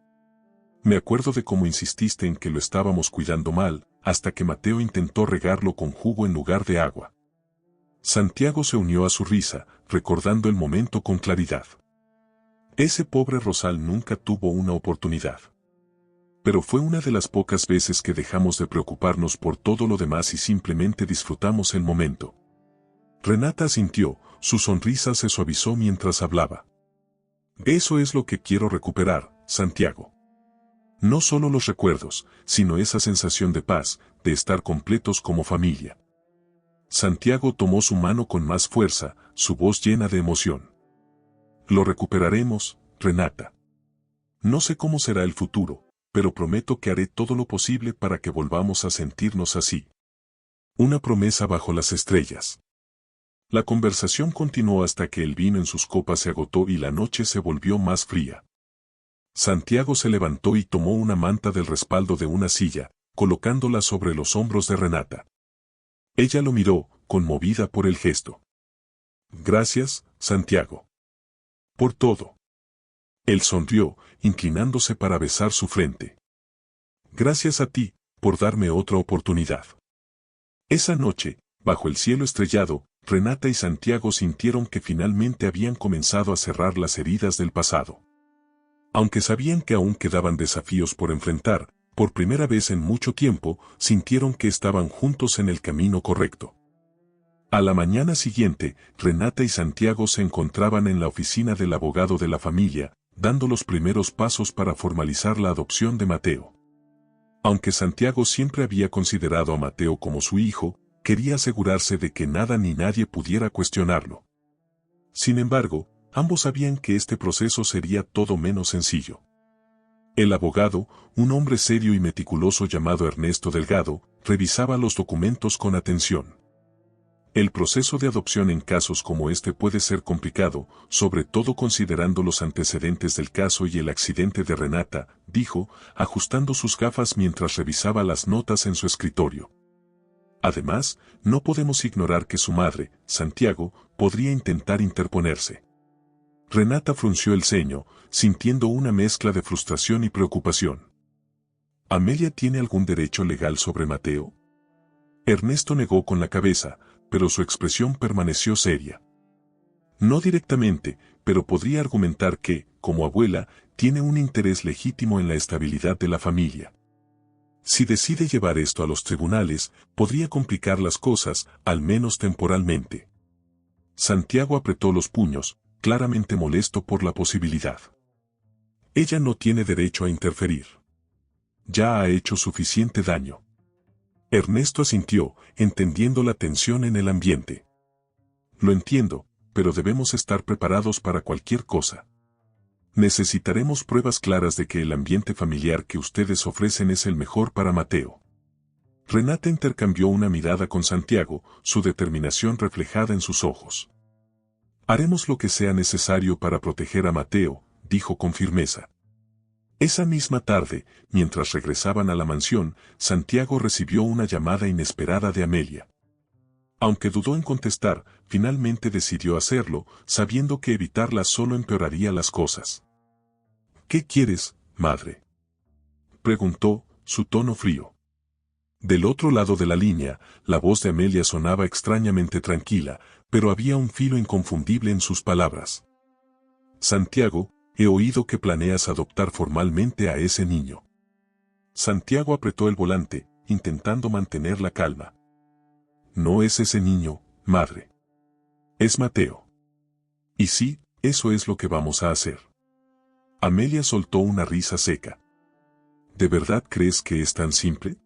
Me acuerdo de cómo insististe en que lo estábamos cuidando mal, hasta que Mateo intentó regarlo con jugo en lugar de agua. Santiago se unió a su risa, recordando el momento con claridad. Ese pobre rosal nunca tuvo una oportunidad. Pero fue una de las pocas veces que dejamos de preocuparnos por todo lo demás y simplemente disfrutamos el momento. Renata asintió, su sonrisa se suavizó mientras hablaba. Eso es lo que quiero recuperar, Santiago. No solo los recuerdos, sino esa sensación de paz, de estar completos como familia. Santiago tomó su mano con más fuerza, su voz llena de emoción. Lo recuperaremos, Renata. No sé cómo será el futuro, pero prometo que haré todo lo posible para que volvamos a sentirnos así. Una promesa bajo las estrellas. La conversación continuó hasta que el vino en sus copas se agotó y la noche se volvió más fría. Santiago se levantó y tomó una manta del respaldo de una silla, colocándola sobre los hombros de Renata. Ella lo miró, conmovida por el gesto. Gracias, Santiago. Por todo. Él sonrió, inclinándose para besar su frente. Gracias a ti, por darme otra oportunidad. Esa noche, bajo el cielo estrellado, Renata y Santiago sintieron que finalmente habían comenzado a cerrar las heridas del pasado. Aunque sabían que aún quedaban desafíos por enfrentar, por primera vez en mucho tiempo, sintieron que estaban juntos en el camino correcto. A la mañana siguiente, Renata y Santiago se encontraban en la oficina del abogado de la familia, dando los primeros pasos para formalizar la adopción de Mateo. Aunque Santiago siempre había considerado a Mateo como su hijo, quería asegurarse de que nada ni nadie pudiera cuestionarlo. Sin embargo, ambos sabían que este proceso sería todo menos sencillo. El abogado, un hombre serio y meticuloso llamado Ernesto Delgado, revisaba los documentos con atención. El proceso de adopción en casos como este puede ser complicado, sobre todo considerando los antecedentes del caso y el accidente de Renata, dijo, ajustando sus gafas mientras revisaba las notas en su escritorio. Además, no podemos ignorar que su madre, Santiago, podría intentar interponerse. Renata frunció el ceño, sintiendo una mezcla de frustración y preocupación. ¿Amelia tiene algún derecho legal sobre Mateo? Ernesto negó con la cabeza, pero su expresión permaneció seria. No directamente, pero podría argumentar que, como abuela, tiene un interés legítimo en la estabilidad de la familia. Si decide llevar esto a los tribunales, podría complicar las cosas, al menos temporalmente. Santiago apretó los puños, claramente molesto por la posibilidad. Ella no tiene derecho a interferir. Ya ha hecho suficiente daño. Ernesto asintió, entendiendo la tensión en el ambiente. Lo entiendo, pero debemos estar preparados para cualquier cosa. Necesitaremos pruebas claras de que el ambiente familiar que ustedes ofrecen es el mejor para Mateo. Renata intercambió una mirada con Santiago, su determinación reflejada en sus ojos. Haremos lo que sea necesario para proteger a Mateo, dijo con firmeza. Esa misma tarde, mientras regresaban a la mansión, Santiago recibió una llamada inesperada de Amelia. Aunque dudó en contestar, finalmente decidió hacerlo, sabiendo que evitarla solo empeoraría las cosas. ¿Qué quieres, madre?, preguntó, su tono frío. Del otro lado de la línea, la voz de Amelia sonaba extrañamente tranquila, pero había un filo inconfundible en sus palabras. Santiago, he oído que planeas adoptar formalmente a ese niño. Santiago apretó el volante, intentando mantener la calma. No es ese niño, madre. Es Mateo. Y sí, eso es lo que vamos a hacer. Amelia soltó una risa seca. ¿De verdad crees que es tan simple?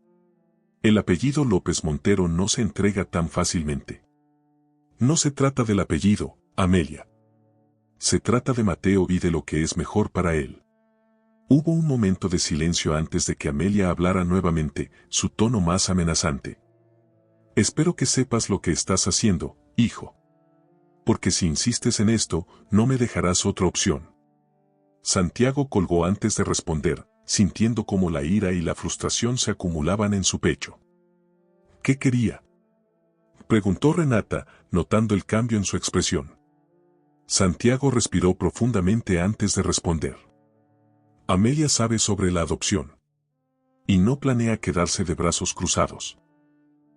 El apellido López Montero no se entrega tan fácilmente. No se trata del apellido, Amelia. Se trata de Mateo y de lo que es mejor para él. Hubo un momento de silencio antes de que Amelia hablara nuevamente, su tono más amenazante. Espero que sepas lo que estás haciendo, hijo. Porque si insistes en esto, no me dejarás otra opción. Santiago colgó antes de responder, sintiendo cómo la ira y la frustración se acumulaban en su pecho. ¿Qué quería?, preguntó Renata, notando el cambio en su expresión. Santiago respiró profundamente antes de responder. Amelia sabe sobre la adopción. Y no planea quedarse de brazos cruzados.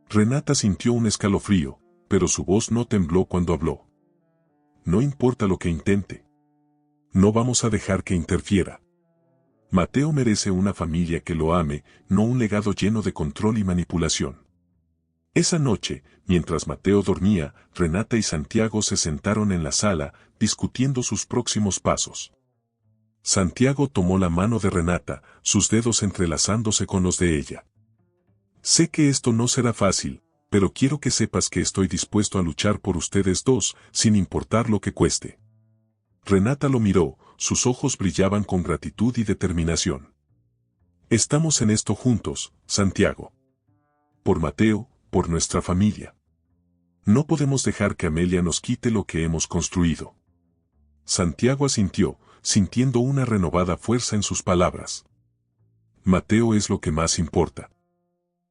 Renata sintió un escalofrío, pero su voz no tembló cuando habló. No importa lo que intente. No vamos a dejar que interfiera. Mateo merece una familia que lo ame, no un legado lleno de control y manipulación. Esa noche, mientras Mateo dormía, Renata y Santiago se sentaron en la sala, discutiendo sus próximos pasos. Santiago tomó la mano de Renata, sus dedos entrelazándose con los de ella. Sé que esto no será fácil, pero quiero que sepas que estoy dispuesto a luchar por ustedes dos, sin importar lo que cueste. Renata lo miró, sus ojos brillaban con gratitud y determinación. Estamos en esto juntos, Santiago. Por Mateo, por nuestra familia. No podemos dejar que Amelia nos quite lo que hemos construido. Santiago asintió, sintiendo una renovada fuerza en sus palabras. Mateo es lo que más importa.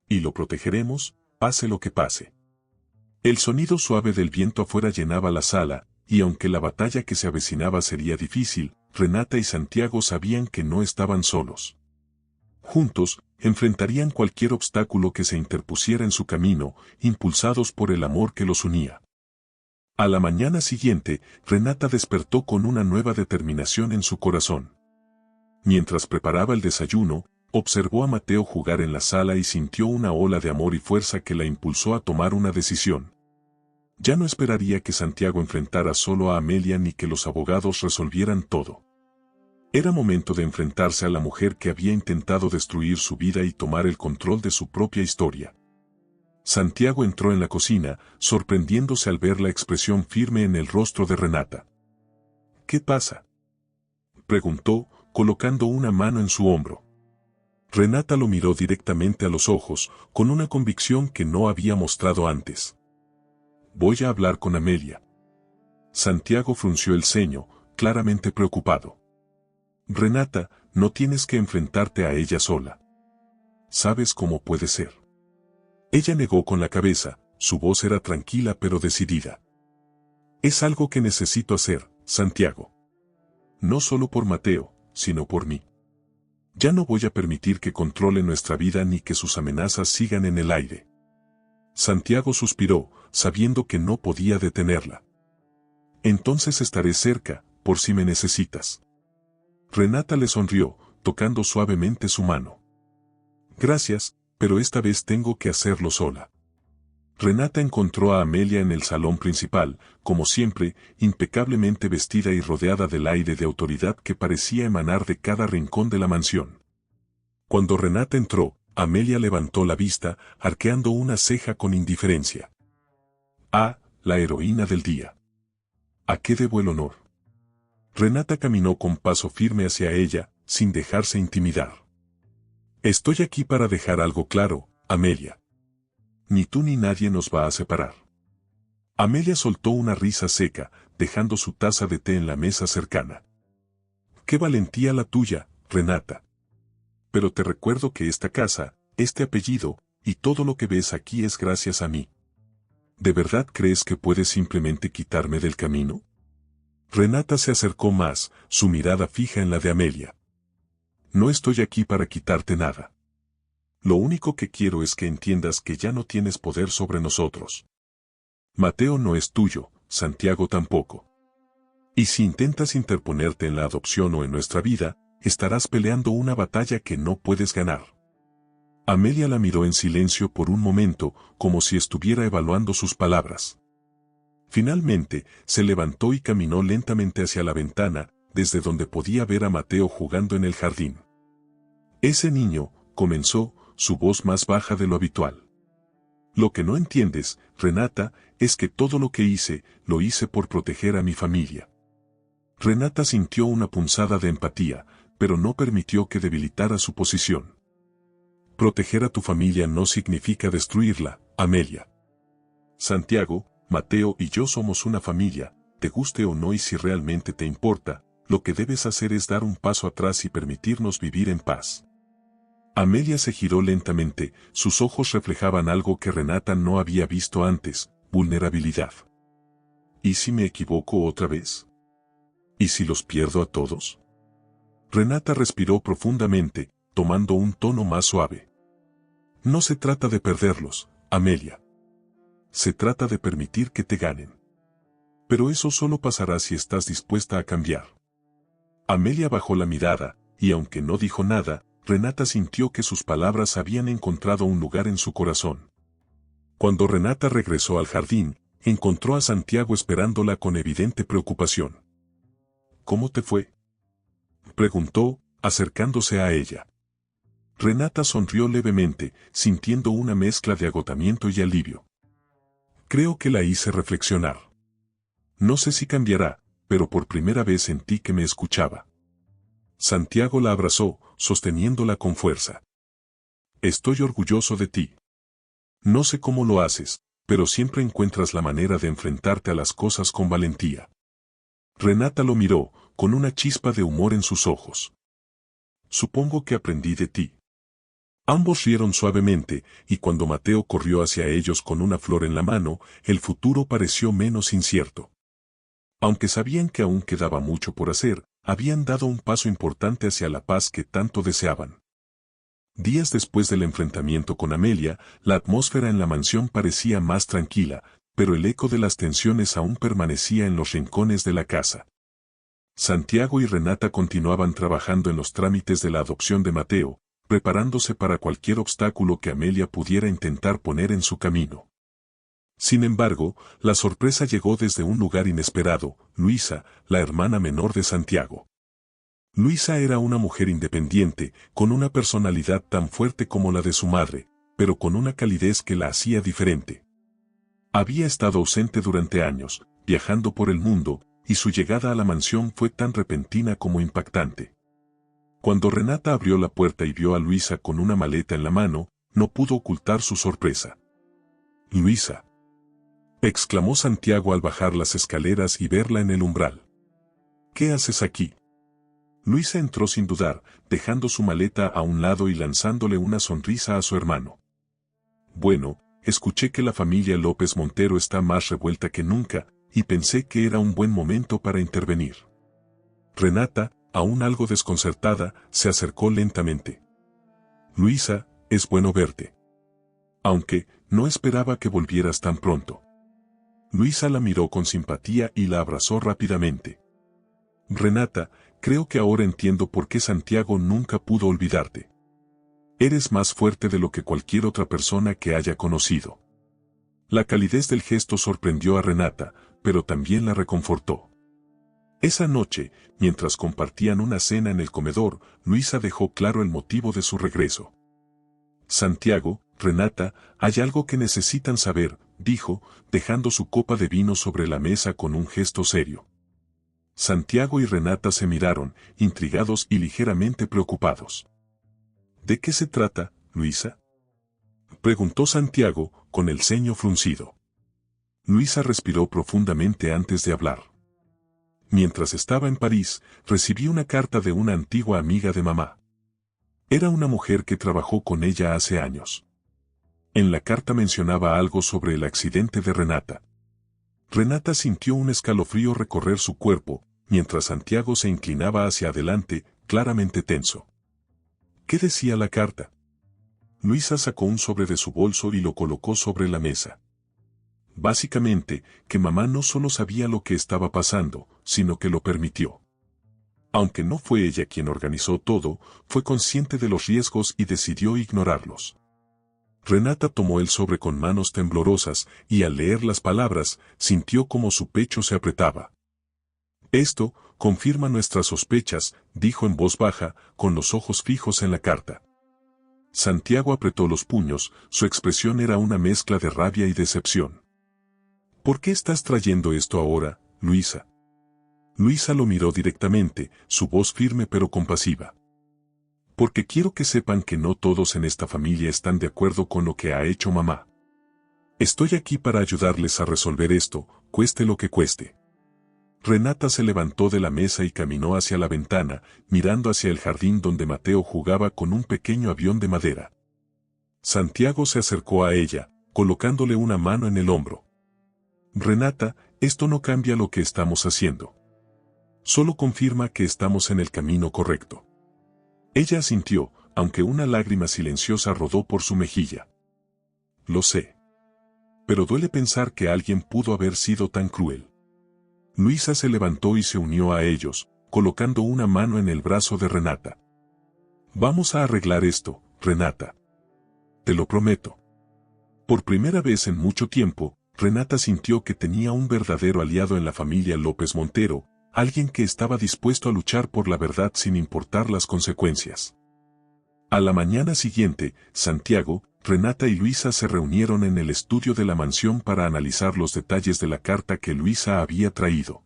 Y lo protegeremos, pase lo que pase. El sonido suave del viento afuera llenaba la sala, y aunque la batalla que se avecinaba sería difícil, Renata y Santiago sabían que no estaban solos. Juntos, enfrentarían cualquier obstáculo que se interpusiera en su camino, impulsados por el amor que los unía. A la mañana siguiente, Renata despertó con una nueva determinación en su corazón. Mientras preparaba el desayuno, observó a Mateo jugar en la sala y sintió una ola de amor y fuerza que la impulsó a tomar una decisión. Ya no esperaría que Santiago enfrentara solo a Amelia ni que los abogados resolvieran todo. Era momento de enfrentarse a la mujer que había intentado destruir su vida y tomar el control de su propia historia. Santiago entró en la cocina, sorprendiéndose al ver la expresión firme en el rostro de Renata. ¿Qué pasa?, preguntó, colocando una mano en su hombro. Renata lo miró directamente a los ojos, con una convicción que no había mostrado antes. Voy a hablar con Amelia. Santiago frunció el ceño, claramente preocupado. Renata, no tienes que enfrentarte a ella sola. ¿Sabes cómo puede ser? Ella negó con la cabeza, su voz era tranquila pero decidida. Es algo que necesito hacer, Santiago. No solo por Mateo, sino por mí. Ya no voy a permitir que controle nuestra vida ni que sus amenazas sigan en el aire. Santiago suspiró, sabiendo que no podía detenerla. Entonces estaré cerca, por si me necesitas. Renata le sonrió, tocando suavemente su mano. Gracias, pero esta vez tengo que hacerlo sola. Renata encontró a Amelia en el salón principal, como siempre, impecablemente vestida y rodeada del aire de autoridad que parecía emanar de cada rincón de la mansión. Cuando Renata entró, Amelia levantó la vista, arqueando una ceja con indiferencia. Ah, la heroína del día. ¿A qué debo el honor? Renata caminó con paso firme hacia ella, sin dejarse intimidar. Estoy aquí para dejar algo claro, Amelia. Ni tú ni nadie nos va a separar. Amelia soltó una risa seca, dejando su taza de té en la mesa cercana. Qué valentía la tuya, Renata. Pero te recuerdo que esta casa, este apellido, y todo lo que ves aquí es gracias a mí. ¿De verdad crees que puedes simplemente quitarme del camino? Renata se acercó más, su mirada fija en la de Amelia. No estoy aquí para quitarte nada. Lo único que quiero es que entiendas que ya no tienes poder sobre nosotros. Mateo no es tuyo, Santiago tampoco. Y si intentas interponerte en la adopción o en nuestra vida, estarás peleando una batalla que no puedes ganar. Amelia la miró en silencio por un momento, como si estuviera evaluando sus palabras. Finalmente, se levantó y caminó lentamente hacia la ventana, desde donde podía ver a Mateo jugando en el jardín. Ese niño, comenzó, su voz más baja de lo habitual. Lo que no entiendes, Renata, es que todo lo que hice, lo hice por proteger a mi familia. Renata sintió una punzada de empatía, pero no permitió que debilitara su posición. Proteger a tu familia no significa destruirla, Amelia. Santiago, Mateo y yo somos una familia, te guste o no y si realmente te importa, lo que debes hacer es dar un paso atrás y permitirnos vivir en paz. Amelia se giró lentamente, sus ojos reflejaban algo que Renata no había visto antes, vulnerabilidad. ¿Y si me equivoco otra vez? ¿Y si los pierdo a todos? Renata respiró profundamente, tomando un tono más suave. No se trata de perderlos, Amelia. Se trata de permitir que te ganen. Pero eso solo pasará si estás dispuesta a cambiar. Amelia bajó la mirada, y aunque no dijo nada, Renata sintió que sus palabras habían encontrado un lugar en su corazón. Cuando Renata regresó al jardín, encontró a Santiago esperándola con evidente preocupación. ¿Cómo te fue?, preguntó, acercándose a ella. Renata sonrió levemente, sintiendo una mezcla de agotamiento y alivio. Creo que la hice reflexionar. No sé si cambiará, pero por primera vez sentí que me escuchaba. Santiago la abrazó, sosteniéndola con fuerza. Estoy orgulloso de ti. No sé cómo lo haces, pero siempre encuentras la manera de enfrentarte a las cosas con valentía. Renata lo miró, con una chispa de humor en sus ojos. Supongo que aprendí de ti. Ambos rieron suavemente, y cuando Mateo corrió hacia ellos con una flor en la mano, el futuro pareció menos incierto. Aunque sabían que aún quedaba mucho por hacer, habían dado un paso importante hacia la paz que tanto deseaban. Días después del enfrentamiento con Amelia, la atmósfera en la mansión parecía más tranquila, pero el eco de las tensiones aún permanecía en los rincones de la casa. Santiago y Renata continuaban trabajando en los trámites de la adopción de Mateo, preparándose para cualquier obstáculo que Amelia pudiera intentar poner en su camino. Sin embargo, la sorpresa llegó desde un lugar inesperado: Luisa, la hermana menor de Santiago. Luisa era una mujer independiente, con una personalidad tan fuerte como la de su madre, pero con una calidez que la hacía diferente. Había estado ausente durante años, viajando por el mundo, y su llegada a la mansión fue tan repentina como impactante. Cuando Renata abrió la puerta y vio a Luisa con una maleta en la mano, no pudo ocultar su sorpresa. «Luisa», exclamó Santiago al bajar las escaleras y verla en el umbral. «¿Qué haces aquí?». Luisa entró sin dudar, dejando su maleta a un lado y lanzándole una sonrisa a su hermano. «Bueno, escuché que la familia López Montero está más revuelta que nunca, y pensé que era un buen momento para intervenir». Renata, aún algo desconcertada, se acercó lentamente. «Luisa, es bueno verte. Aunque, no esperaba que volvieras tan pronto». Luisa la miró con simpatía y la abrazó rápidamente. «Renata, creo que ahora entiendo por qué Santiago nunca pudo olvidarte. Eres más fuerte de lo que cualquier otra persona que haya conocido». La calidez del gesto sorprendió a Renata, pero también la reconfortó. Esa noche, mientras compartían una cena en el comedor, Luisa dejó claro el motivo de su regreso. «Santiago, Renata, hay algo que necesitan saber», dijo, dejando su copa de vino sobre la mesa con un gesto serio. Santiago y Renata se miraron, intrigados y ligeramente preocupados. «¿De qué se trata, Luisa?», preguntó Santiago, con el ceño fruncido. Luisa respiró profundamente antes de hablar. «Mientras estaba en París, recibí una carta de una antigua amiga de mamá. Era una mujer que trabajó con ella hace años. En la carta mencionaba algo sobre el accidente de Renata». Renata sintió un escalofrío recorrer su cuerpo, mientras Santiago se inclinaba hacia adelante, claramente tenso. ¿Qué decía la carta? Luisa sacó un sobre de su bolso y lo colocó sobre la mesa. Básicamente, que mamá no solo sabía lo que estaba pasando, sino que lo permitió. Aunque no fue ella quien organizó todo, fue consciente de los riesgos y decidió ignorarlos. Renata tomó el sobre con manos temblorosas y al leer las palabras, sintió como su pecho se apretaba. «Esto confirma nuestras sospechas», dijo en voz baja, con los ojos fijos en la carta. Santiago apretó los puños, su expresión era una mezcla de rabia y decepción. «¿Por qué estás trayendo esto ahora, Luisa?». Luisa lo miró directamente, su voz firme pero compasiva. «Porque quiero que sepan que no todos en esta familia están de acuerdo con lo que ha hecho mamá». Estoy aquí para ayudarles a resolver esto, cueste lo que cueste. Renata se levantó de la mesa y caminó hacia la ventana, mirando hacia el jardín donde Mateo jugaba con un pequeño avión de madera. Santiago se acercó a ella, colocándole una mano en el hombro. Renata, esto no cambia lo que estamos haciendo. Solo confirma que estamos en el camino correcto. Ella asintió, aunque una lágrima silenciosa rodó por su mejilla. Lo sé. Pero duele pensar que alguien pudo haber sido tan cruel. Luisa se levantó y se unió a ellos, colocando una mano en el brazo de Renata. Vamos a arreglar esto, Renata. Te lo prometo. Por primera vez en mucho tiempo, Renata sintió que tenía un verdadero aliado en la familia López Montero, alguien que estaba dispuesto a luchar por la verdad sin importar las consecuencias. A la mañana siguiente, Santiago, Renata y Luisa se reunieron en el estudio de la mansión para analizar los detalles de la carta que Luisa había traído.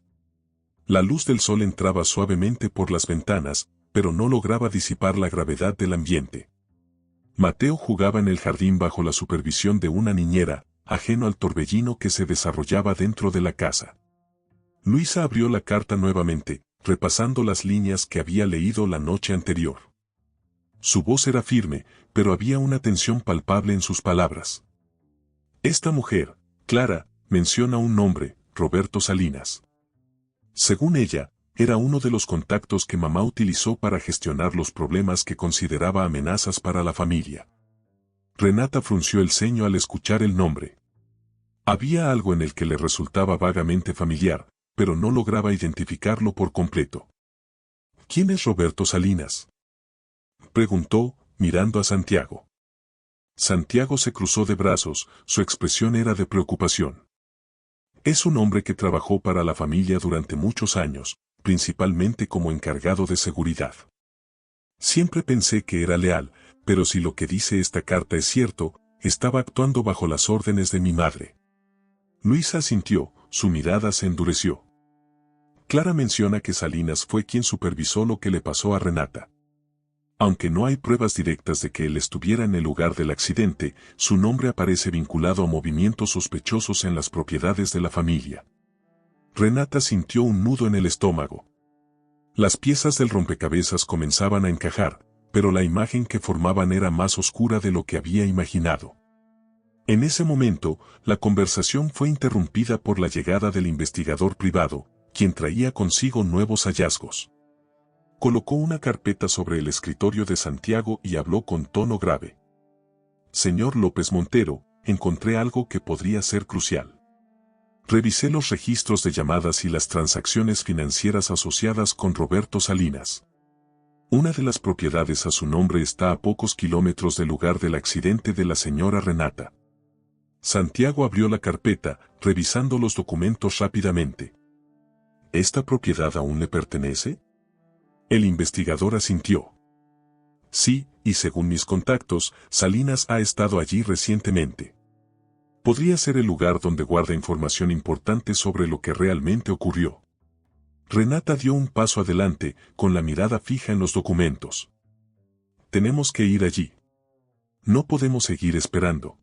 La luz del sol entraba suavemente por las ventanas, pero no lograba disipar la gravedad del ambiente. Mateo jugaba en el jardín bajo la supervisión de una niñera, ajeno al torbellino que se desarrollaba dentro de la casa. Luisa abrió la carta nuevamente, repasando las líneas que había leído la noche anterior. Su voz era firme, pero había una tensión palpable en sus palabras. Esta mujer, Clara, menciona un nombre, Roberto Salinas. Según ella, era uno de los contactos que mamá utilizó para gestionar los problemas que consideraba amenazas para la familia. Renata frunció el ceño al escuchar el nombre. Había algo en el que le resultaba vagamente familiar, pero no lograba identificarlo por completo. ¿Quién es Roberto Salinas?, preguntó, mirando a Santiago. Santiago se cruzó de brazos, su expresión era de preocupación. Es un hombre que trabajó para la familia durante muchos años, principalmente como encargado de seguridad. Siempre pensé que era leal, pero si lo que dice esta carta es cierto, estaba actuando bajo las órdenes de mi madre. Luisa asintió, su mirada se endureció. Clara menciona que Salinas fue quien supervisó lo que le pasó a Renata. Aunque no hay pruebas directas de que él estuviera en el lugar del accidente, su nombre aparece vinculado a movimientos sospechosos en las propiedades de la familia. Renata sintió un nudo en el estómago. Las piezas del rompecabezas comenzaban a encajar, pero la imagen que formaban era más oscura de lo que había imaginado. En ese momento, la conversación fue interrumpida por la llegada del investigador privado, quien traía consigo nuevos hallazgos. Colocó una carpeta sobre el escritorio de Santiago y habló con tono grave. Señor López Montero, encontré algo que podría ser crucial. Revisé los registros de llamadas y las transacciones financieras asociadas con Roberto Salinas. Una de las propiedades a su nombre está a pocos kilómetros del lugar del accidente de la señora Renata. Santiago abrió la carpeta, revisando los documentos rápidamente. ¿Esta propiedad aún le pertenece? El investigador asintió. Sí, y según mis contactos, Salinas ha estado allí recientemente. Podría ser el lugar donde guarda información importante sobre lo que realmente ocurrió. Renata dio un paso adelante, con la mirada fija en los documentos. Tenemos que ir allí. No podemos seguir esperando.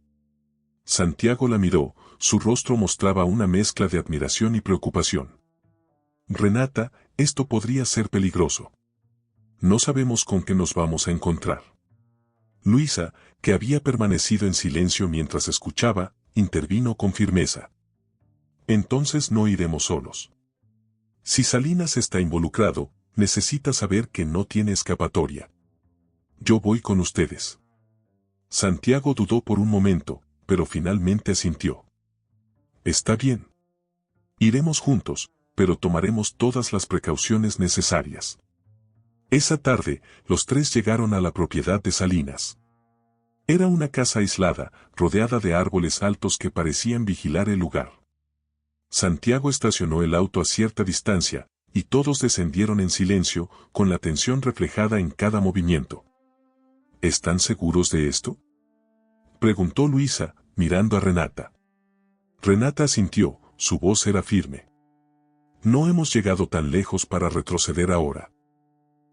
Santiago la miró, su rostro mostraba una mezcla de admiración y preocupación. Renata, esto podría ser peligroso. No sabemos con qué nos vamos a encontrar. Luisa, que había permanecido en silencio mientras escuchaba, intervino con firmeza. Entonces no iremos solos. Si Salinas está involucrado, necesita saber que no tiene escapatoria. Yo voy con ustedes. Santiago dudó por un momento, pero finalmente asintió. Está bien. Iremos juntos, pero tomaremos todas las precauciones necesarias. Esa tarde, los tres llegaron a la propiedad de Salinas. Era una casa aislada, rodeada de árboles altos que parecían vigilar el lugar. Santiago estacionó el auto a cierta distancia, y todos descendieron en silencio, con la tensión reflejada en cada movimiento. ¿Están seguros de esto?, preguntó Luisa, mirando a Renata. Renata asintió, su voz era firme. No hemos llegado tan lejos para retroceder ahora.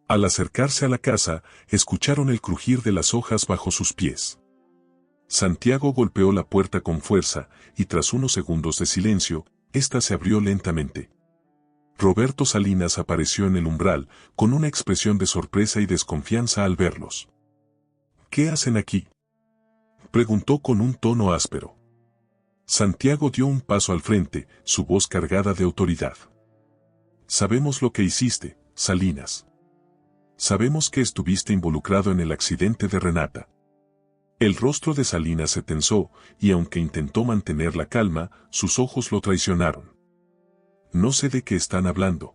Al acercarse a la casa, escucharon el crujir de las hojas bajo sus pies. Santiago golpeó la puerta con fuerza, y tras unos segundos de silencio, ésta se abrió lentamente. Roberto Salinas apareció en el umbral, con una expresión de sorpresa y desconfianza al verlos. ¿Qué hacen aquí?, preguntó con un tono áspero. Santiago dio un paso al frente, su voz cargada de autoridad. Sabemos lo que hiciste, Salinas. Sabemos que estuviste involucrado en el accidente de Renata. El rostro de Salinas se tensó, y aunque intentó mantener la calma, sus ojos lo traicionaron. No sé de qué están hablando.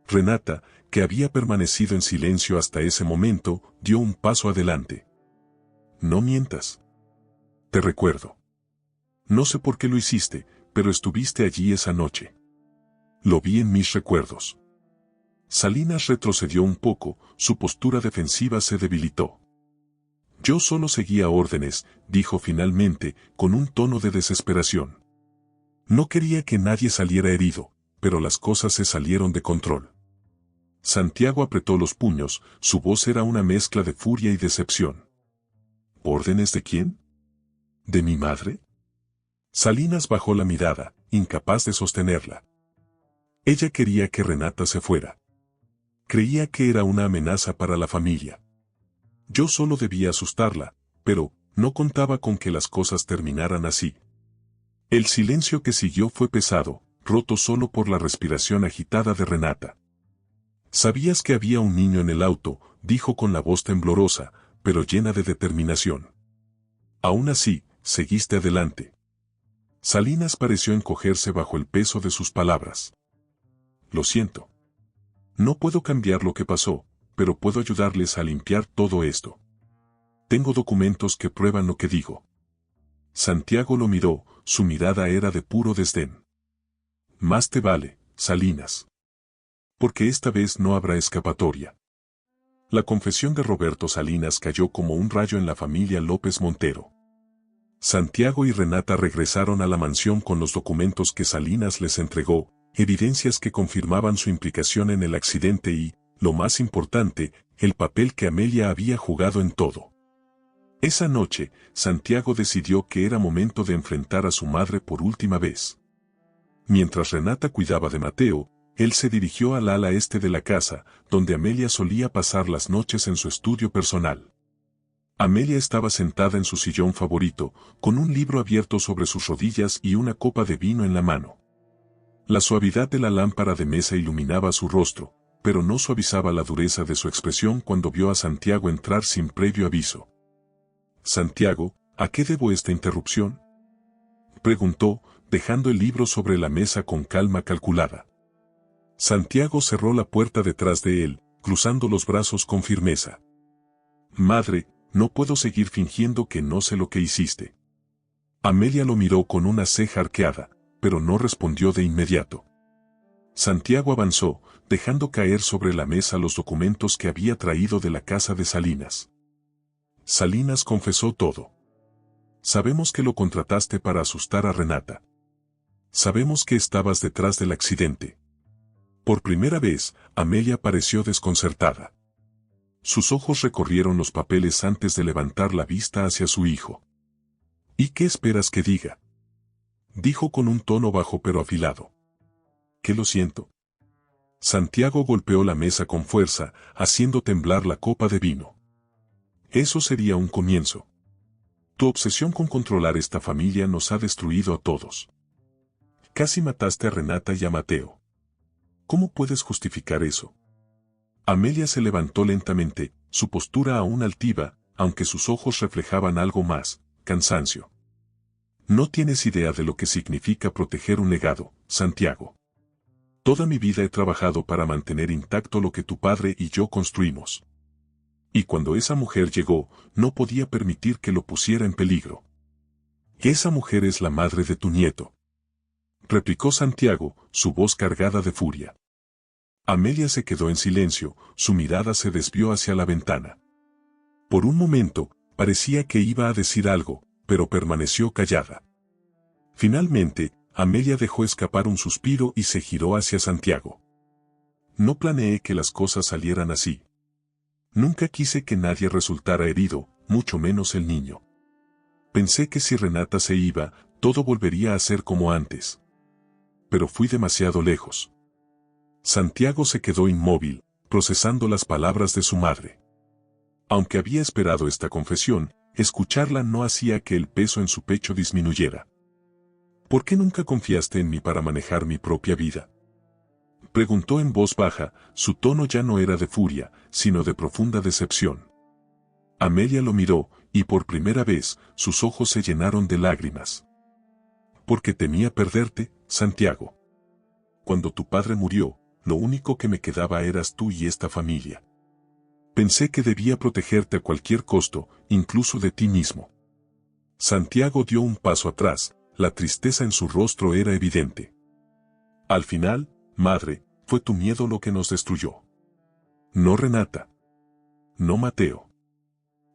Renata, que había permanecido en silencio hasta ese momento, dio un paso adelante. No mientas. Te recuerdo. No sé por qué lo hiciste, pero estuviste allí esa noche. Lo vi en mis recuerdos. Salinas retrocedió un poco, su postura defensiva se debilitó. Yo solo seguía órdenes, dijo finalmente, con un tono de desesperación. No quería que nadie saliera herido, pero las cosas se salieron de control. Santiago apretó los puños, su voz era una mezcla de furia y decepción. ¿Órdenes de quién? ¿De mi madre? Salinas bajó la mirada, incapaz de sostenerla. Ella quería que Renata se fuera. Creía que era una amenaza para la familia. Yo solo debía asustarla, pero no contaba con que las cosas terminaran así. El silencio que siguió fue pesado, roto solo por la respiración agitada de Renata. «Sabías que había un niño en el auto», dijo con la voz temblorosa, pero llena de determinación. Aún así, seguiste adelante. Salinas pareció encogerse bajo el peso de sus palabras. Lo siento. No puedo cambiar lo que pasó, pero puedo ayudarles a limpiar todo esto. Tengo documentos que prueban lo que digo. Santiago lo miró, su mirada era de puro desdén. Más te vale, Salinas. Porque esta vez no habrá escapatoria. La confesión de Roberto Salinas cayó como un rayo en la familia López Montero. Santiago y Renata regresaron a la mansión con los documentos que Salinas les entregó, evidencias que confirmaban su implicación en el accidente y, lo más importante, el papel que Amelia había jugado en todo. Esa noche, Santiago decidió que era momento de enfrentar a su madre por última vez. Mientras Renata cuidaba de Mateo, él se dirigió al ala este de la casa, donde Amelia solía pasar las noches en su estudio personal. Amelia estaba sentada en su sillón favorito, con un libro abierto sobre sus rodillas y una copa de vino en la mano. La suavidad de la lámpara de mesa iluminaba su rostro, pero no suavizaba la dureza de su expresión cuando vio a Santiago entrar sin previo aviso. «Santiago, ¿a qué debo esta interrupción?», preguntó, dejando el libro sobre la mesa con calma calculada. Santiago cerró la puerta detrás de él, cruzando los brazos con firmeza. «Madre, no puedo seguir fingiendo que no sé lo que hiciste». Amelia lo miró con una ceja arqueada, pero no respondió de inmediato. Santiago avanzó, dejando caer sobre la mesa los documentos que había traído de la casa de Salinas. Salinas confesó todo. Sabemos que lo contrataste para asustar a Renata. Sabemos que estabas detrás del accidente. Por primera vez, Amelia pareció desconcertada. Sus ojos recorrieron los papeles antes de levantar la vista hacia su hijo. ¿Y qué esperas que diga?, dijo con un tono bajo pero afilado. «¿Que lo siento?». Santiago golpeó la mesa con fuerza, haciendo temblar la copa de vino. «Eso sería un comienzo. Tu obsesión con controlar esta familia nos ha destruido a todos. Casi mataste a Renata y a Mateo. ¿Cómo puedes justificar eso?». Amelia se levantó lentamente, su postura aún altiva, aunque sus ojos reflejaban algo más, cansancio. «No tienes idea de lo que significa proteger un legado, Santiago. Toda mi vida he trabajado para mantener intacto lo que tu padre y yo construimos. Y cuando esa mujer llegó, no podía permitir que lo pusiera en peligro. Esa mujer es la madre de tu nieto», replicó Santiago, su voz cargada de furia. Amelia se quedó en silencio, su mirada se desvió hacia la ventana. Por un momento, parecía que iba a decir algo, pero permaneció callada. Finalmente, Amelia dejó escapar un suspiro y se giró hacia Santiago. «No planeé que las cosas salieran así. Nunca quise que nadie resultara herido, mucho menos el niño. Pensé que si Renata se iba, todo volvería a ser como antes. Pero fui demasiado lejos. Santiago se quedó inmóvil, procesando las palabras de su madre. Aunque había esperado esta confesión, escucharla no hacía que el peso en su pecho disminuyera. ¿Por qué nunca confiaste en mí para manejar mi propia vida? Preguntó en voz baja, su tono ya no era de furia, sino de profunda decepción. Amelia lo miró, y por primera vez, sus ojos se llenaron de lágrimas. Porque temía perderte, Santiago. Cuando tu padre murió, lo único que me quedaba eras tú y esta familia. Pensé que debía protegerte a cualquier costo, incluso de ti mismo. Santiago dio un paso atrás, la tristeza en su rostro era evidente. Al final, madre, fue tu miedo lo que nos destruyó. No Renata. No Mateo.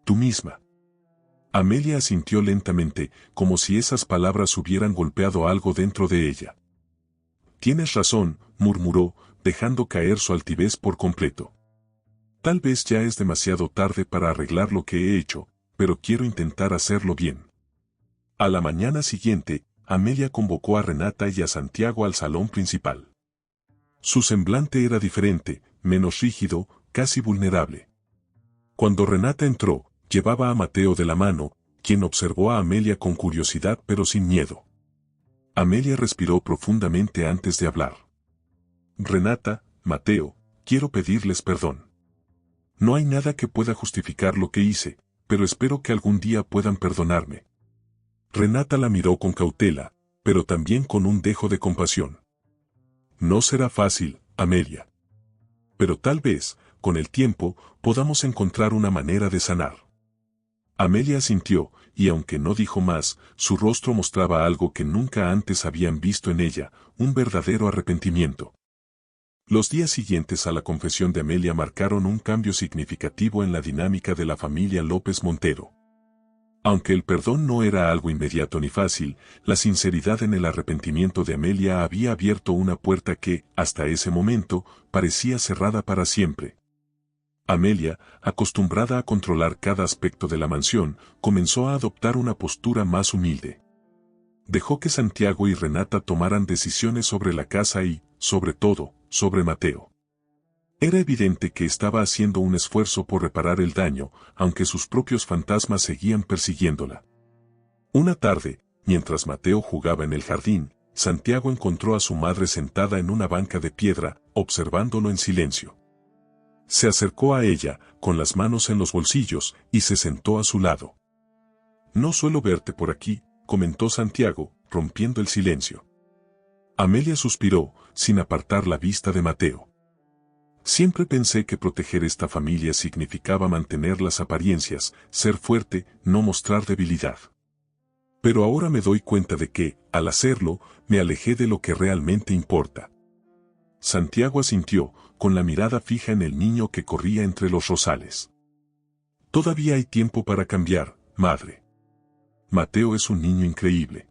Tú misma. Amelia asintió lentamente, como si esas palabras hubieran golpeado algo dentro de ella. Tienes razón, murmuró, dejando caer su altivez por completo. Tal vez ya es demasiado tarde para arreglar lo que he hecho, pero quiero intentar hacerlo bien. A la mañana siguiente, Amelia convocó a Renata y a Santiago al salón principal. Su semblante era diferente, menos rígido, casi vulnerable. Cuando Renata entró, llevaba a Mateo de la mano, quien observó a Amelia con curiosidad pero sin miedo. Amelia respiró profundamente antes de hablar. Renata, Mateo, quiero pedirles perdón. No hay nada que pueda justificar lo que hice, pero espero que algún día puedan perdonarme. Renata la miró con cautela, pero también con un dejo de compasión. No será fácil, Amelia. Pero tal vez, con el tiempo, podamos encontrar una manera de sanar. Amelia asintió, y aunque no dijo más, su rostro mostraba algo que nunca antes habían visto en ella, un verdadero arrepentimiento. Los días siguientes a la confesión de Amelia marcaron un cambio significativo en la dinámica de la familia López Montero. Aunque el perdón no era algo inmediato ni fácil, la sinceridad en el arrepentimiento de Amelia había abierto una puerta que, hasta ese momento, parecía cerrada para siempre. Amelia, acostumbrada a controlar cada aspecto de la mansión, comenzó a adoptar una postura más humilde. Dejó que Santiago y Renata tomaran decisiones sobre la casa y, sobre todo, sobre Mateo. Era evidente que estaba haciendo un esfuerzo por reparar el daño, aunque sus propios fantasmas seguían persiguiéndola. Una tarde, mientras Mateo jugaba en el jardín, Santiago encontró a su madre sentada en una banca de piedra, observándolo en silencio. Se acercó a ella, con las manos en los bolsillos, y se sentó a su lado. No suelo verte por aquí, comentó Santiago, rompiendo el silencio. Amelia suspiró, sin apartar la vista de Mateo. Siempre pensé que proteger esta familia significaba mantener las apariencias, ser fuerte, no mostrar debilidad. Pero ahora me doy cuenta de que, al hacerlo, me alejé de lo que realmente importa. Santiago asintió, con la mirada fija en el niño que corría entre los rosales. Todavía hay tiempo para cambiar, madre. Mateo es un niño increíble.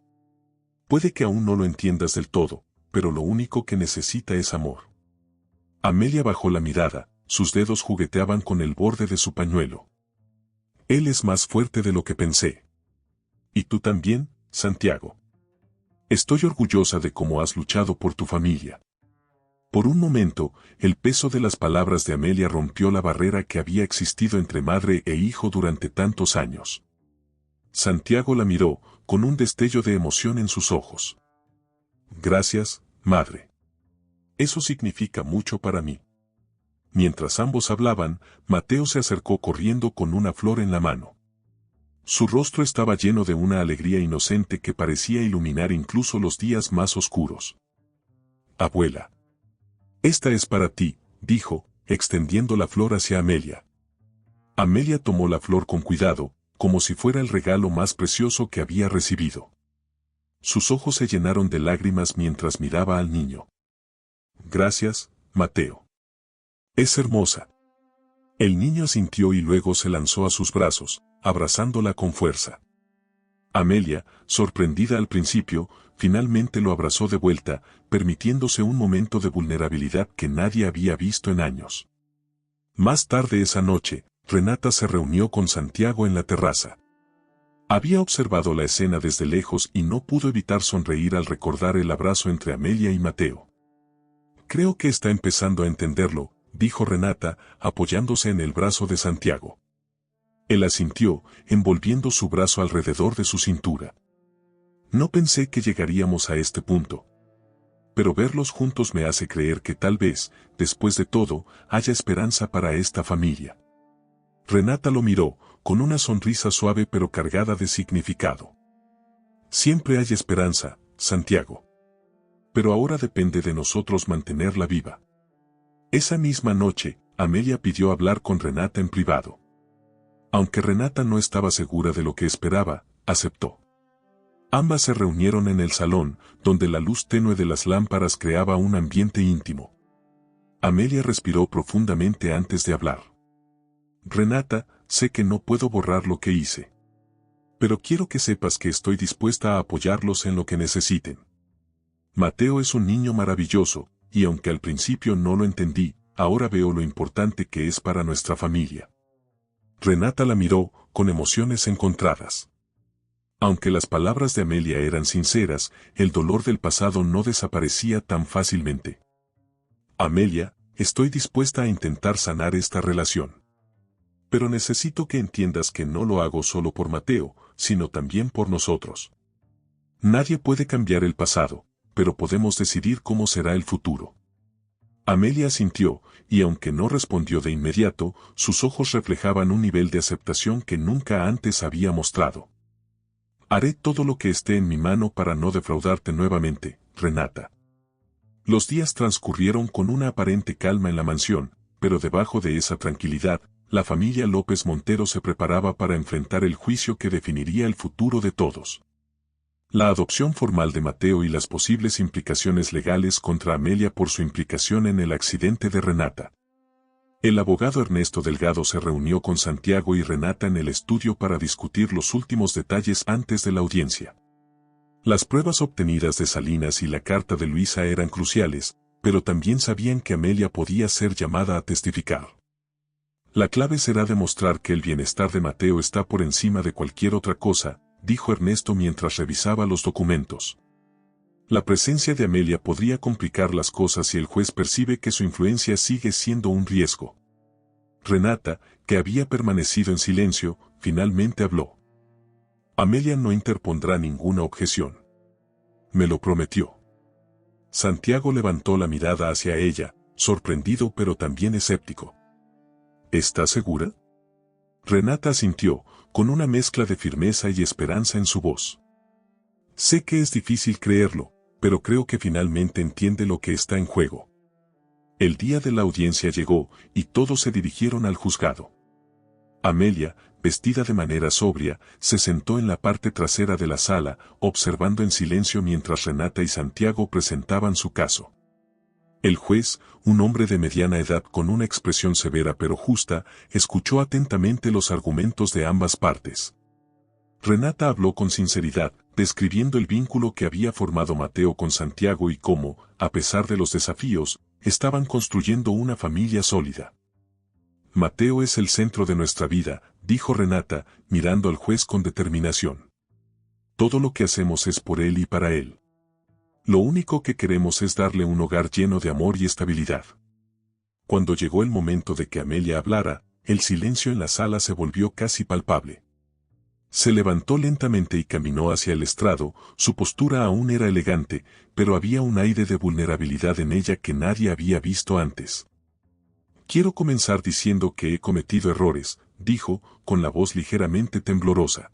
Puede que aún no lo entiendas del todo, pero lo único que necesita es amor. Amelia bajó la mirada, sus dedos jugueteaban con el borde de su pañuelo. Él es más fuerte de lo que pensé. Y tú también, Santiago. Estoy orgullosa de cómo has luchado por tu familia. Por un momento, el peso de las palabras de Amelia rompió la barrera que había existido entre madre e hijo durante tantos años. Santiago la miró, con un destello de emoción en sus ojos. Gracias, madre. Eso significa mucho para mí. Mientras ambos hablaban, Mateo se acercó corriendo con una flor en la mano. Su rostro estaba lleno de una alegría inocente que parecía iluminar incluso los días más oscuros. Abuela. Esta es para ti, dijo, extendiendo la flor hacia Amelia. Amelia tomó la flor con cuidado, como si fuera el regalo más precioso que había recibido. Sus ojos se llenaron de lágrimas mientras miraba al niño. Gracias, Mateo. Es hermosa. El niño asintió y luego se lanzó a sus brazos, abrazándola con fuerza. Amelia, sorprendida al principio, finalmente lo abrazó de vuelta, permitiéndose un momento de vulnerabilidad que nadie había visto en años. Más tarde esa noche, Renata se reunió con Santiago en la terraza. Había observado la escena desde lejos y no pudo evitar sonreír al recordar el abrazo entre Amelia y Mateo. Creo que está empezando a entenderlo, dijo Renata, apoyándose en el brazo de Santiago. Él asintió, envolviendo su brazo alrededor de su cintura. No pensé que llegaríamos a este punto. Pero verlos juntos me hace creer que tal vez, después de todo, haya esperanza para esta familia. Renata lo miró, con una sonrisa suave pero cargada de significado. Siempre hay esperanza, Santiago. Pero ahora depende de nosotros mantenerla viva. Esa misma noche, Amelia pidió hablar con Renata en privado. Aunque Renata no estaba segura de lo que esperaba, aceptó. Ambas se reunieron en el salón, donde la luz tenue de las lámparas creaba un ambiente íntimo. Amelia respiró profundamente antes de hablar. Renata, sé que no puedo borrar lo que hice. Pero quiero que sepas que estoy dispuesta a apoyarlos en lo que necesiten. Mateo es un niño maravilloso, y aunque al principio no lo entendí, ahora veo lo importante que es para nuestra familia. Renata la miró, con emociones encontradas. Aunque las palabras de Amelia eran sinceras, el dolor del pasado no desaparecía tan fácilmente. Amelia, estoy dispuesta a intentar sanar esta relación. Pero necesito que entiendas que no lo hago solo por Mateo, sino también por nosotros. Nadie puede cambiar el pasado, pero podemos decidir cómo será el futuro. Amelia asintió, y aunque no respondió de inmediato, sus ojos reflejaban un nivel de aceptación que nunca antes había mostrado. Haré todo lo que esté en mi mano para no defraudarte nuevamente, Renata. Los días transcurrieron con una aparente calma en la mansión, pero debajo de esa tranquilidad, la familia López Montero se preparaba para enfrentar el juicio que definiría el futuro de todos. La adopción formal de Mateo y las posibles implicaciones legales contra Amelia por su implicación en el accidente de Renata. El abogado Ernesto Delgado se reunió con Santiago y Renata en el estudio para discutir los últimos detalles antes de la audiencia. Las pruebas obtenidas de Salinas y la carta de Luisa eran cruciales, pero también sabían que Amelia podía ser llamada a testificar. La clave será demostrar que el bienestar de Mateo está por encima de cualquier otra cosa, dijo Ernesto mientras revisaba los documentos. La presencia de Amelia podría complicar las cosas si el juez percibe que su influencia sigue siendo un riesgo. Renata, que había permanecido en silencio, finalmente habló. Amelia no interpondrá ninguna objeción. Me lo prometió. Santiago levantó la mirada hacia ella, sorprendido pero también escéptico. ¿Estás segura? Renata asintió, con una mezcla de firmeza y esperanza en su voz. Sé que es difícil creerlo, pero creo que finalmente entiende lo que está en juego. El día de la audiencia llegó, y todos se dirigieron al juzgado. Amelia, vestida de manera sobria, se sentó en la parte trasera de la sala, observando en silencio mientras Renata y Santiago presentaban su caso. El juez, un hombre de mediana edad con una expresión severa pero justa, escuchó atentamente los argumentos de ambas partes. Renata habló con sinceridad, describiendo el vínculo que había formado Mateo con Santiago y cómo, a pesar de los desafíos, estaban construyendo una familia sólida. Mateo es el centro de nuestra vida, dijo Renata, mirando al juez con determinación. Todo lo que hacemos es por él y para él. Lo único que queremos es darle un hogar lleno de amor y estabilidad. Cuando llegó el momento de que Amelia hablara, el silencio en la sala se volvió casi palpable. Se levantó lentamente y caminó hacia el estrado, su postura aún era elegante, pero había un aire de vulnerabilidad en ella que nadie había visto antes. Quiero comenzar diciendo que he cometido errores, dijo, con la voz ligeramente temblorosa.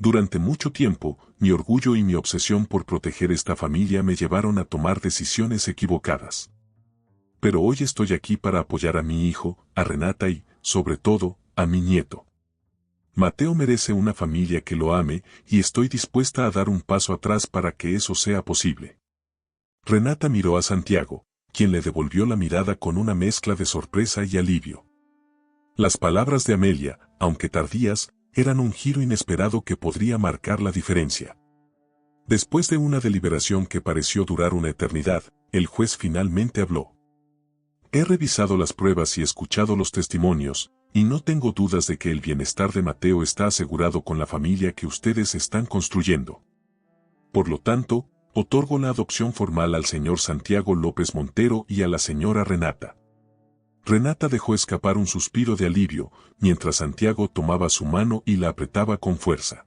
Durante mucho tiempo, mi orgullo y mi obsesión por proteger esta familia me llevaron a tomar decisiones equivocadas. Pero hoy estoy aquí para apoyar a mi hijo, a Renata y, sobre todo, a mi nieto. Mateo merece una familia que lo ame, y estoy dispuesta a dar un paso atrás para que eso sea posible. Renata miró a Santiago, quien le devolvió la mirada con una mezcla de sorpresa y alivio. Las palabras de Amelia, aunque tardías, eran un giro inesperado que podría marcar la diferencia. Después de una deliberación que pareció durar una eternidad, el juez finalmente habló. He revisado las pruebas y escuchado los testimonios, y no tengo dudas de que el bienestar de Mateo está asegurado con la familia que ustedes están construyendo. Por lo tanto, otorgo la adopción formal al señor Santiago López Montero y a la señora Renata. Renata dejó escapar un suspiro de alivio, mientras Santiago tomaba su mano y la apretaba con fuerza.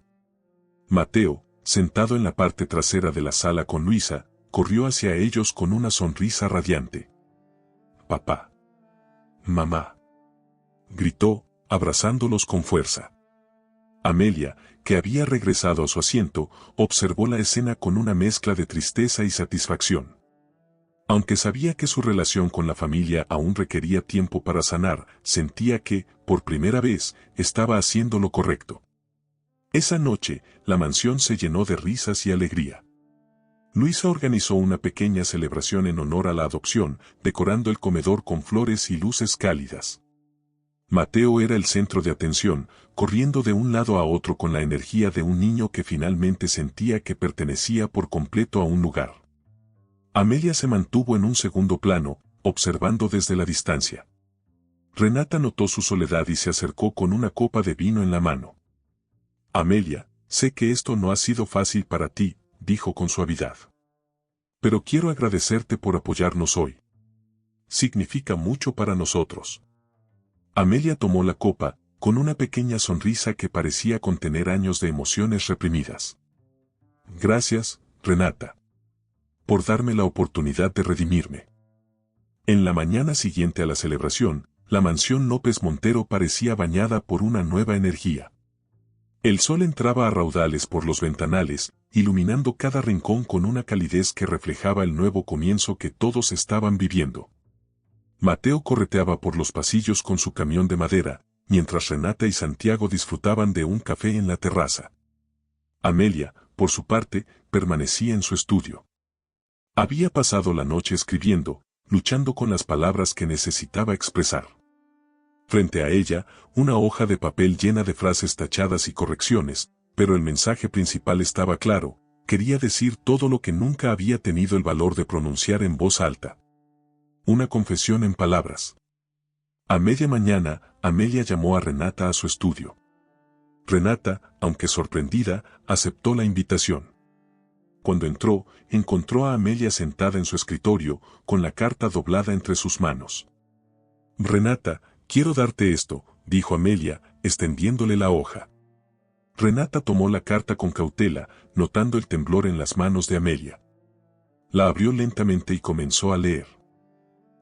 Mateo, sentado en la parte trasera de la sala con Luisa, corrió hacia ellos con una sonrisa radiante. «Papá. Mamá», gritó, abrazándolos con fuerza. Amelia, que había regresado a su asiento, observó la escena con una mezcla de tristeza y satisfacción. Aunque sabía que su relación con la familia aún requería tiempo para sanar, sentía que, por primera vez, estaba haciendo lo correcto. Esa noche, la mansión se llenó de risas y alegría. Luisa organizó una pequeña celebración en honor a la adopción, decorando el comedor con flores y luces cálidas. Mateo era el centro de atención, corriendo de un lado a otro con la energía de un niño que finalmente sentía que pertenecía por completo a un lugar. Amelia se mantuvo en un segundo plano, observando desde la distancia. Renata notó su soledad y se acercó con una copa de vino en la mano. «Amelia, sé que esto no ha sido fácil para ti», dijo con suavidad. «Pero quiero agradecerte por apoyarnos hoy. Significa mucho para nosotros». Amelia tomó la copa, con una pequeña sonrisa que parecía contener años de emociones reprimidas. «Gracias, Renata, por darme la oportunidad de redimirme». En la mañana siguiente a la celebración, la mansión López Montero parecía bañada por una nueva energía. El sol entraba a raudales por los ventanales, iluminando cada rincón con una calidez que reflejaba el nuevo comienzo que todos estaban viviendo. Mateo correteaba por los pasillos con su camión de madera, mientras Renata y Santiago disfrutaban de un café en la terraza. Amelia, por su parte, permanecía en su estudio. Había pasado la noche escribiendo, luchando con las palabras que necesitaba expresar. Frente a ella, una hoja de papel llena de frases tachadas y correcciones, pero el mensaje principal estaba claro: quería decir todo lo que nunca había tenido el valor de pronunciar en voz alta. Una confesión en palabras. A media mañana, Amelia llamó a Renata a su estudio. Renata, aunque sorprendida, aceptó la invitación. Cuando entró, encontró a Amelia sentada en su escritorio, con la carta doblada entre sus manos. «Renata, quiero darte esto», dijo Amelia, extendiéndole la hoja. Renata tomó la carta con cautela, notando el temblor en las manos de Amelia. La abrió lentamente y comenzó a leer.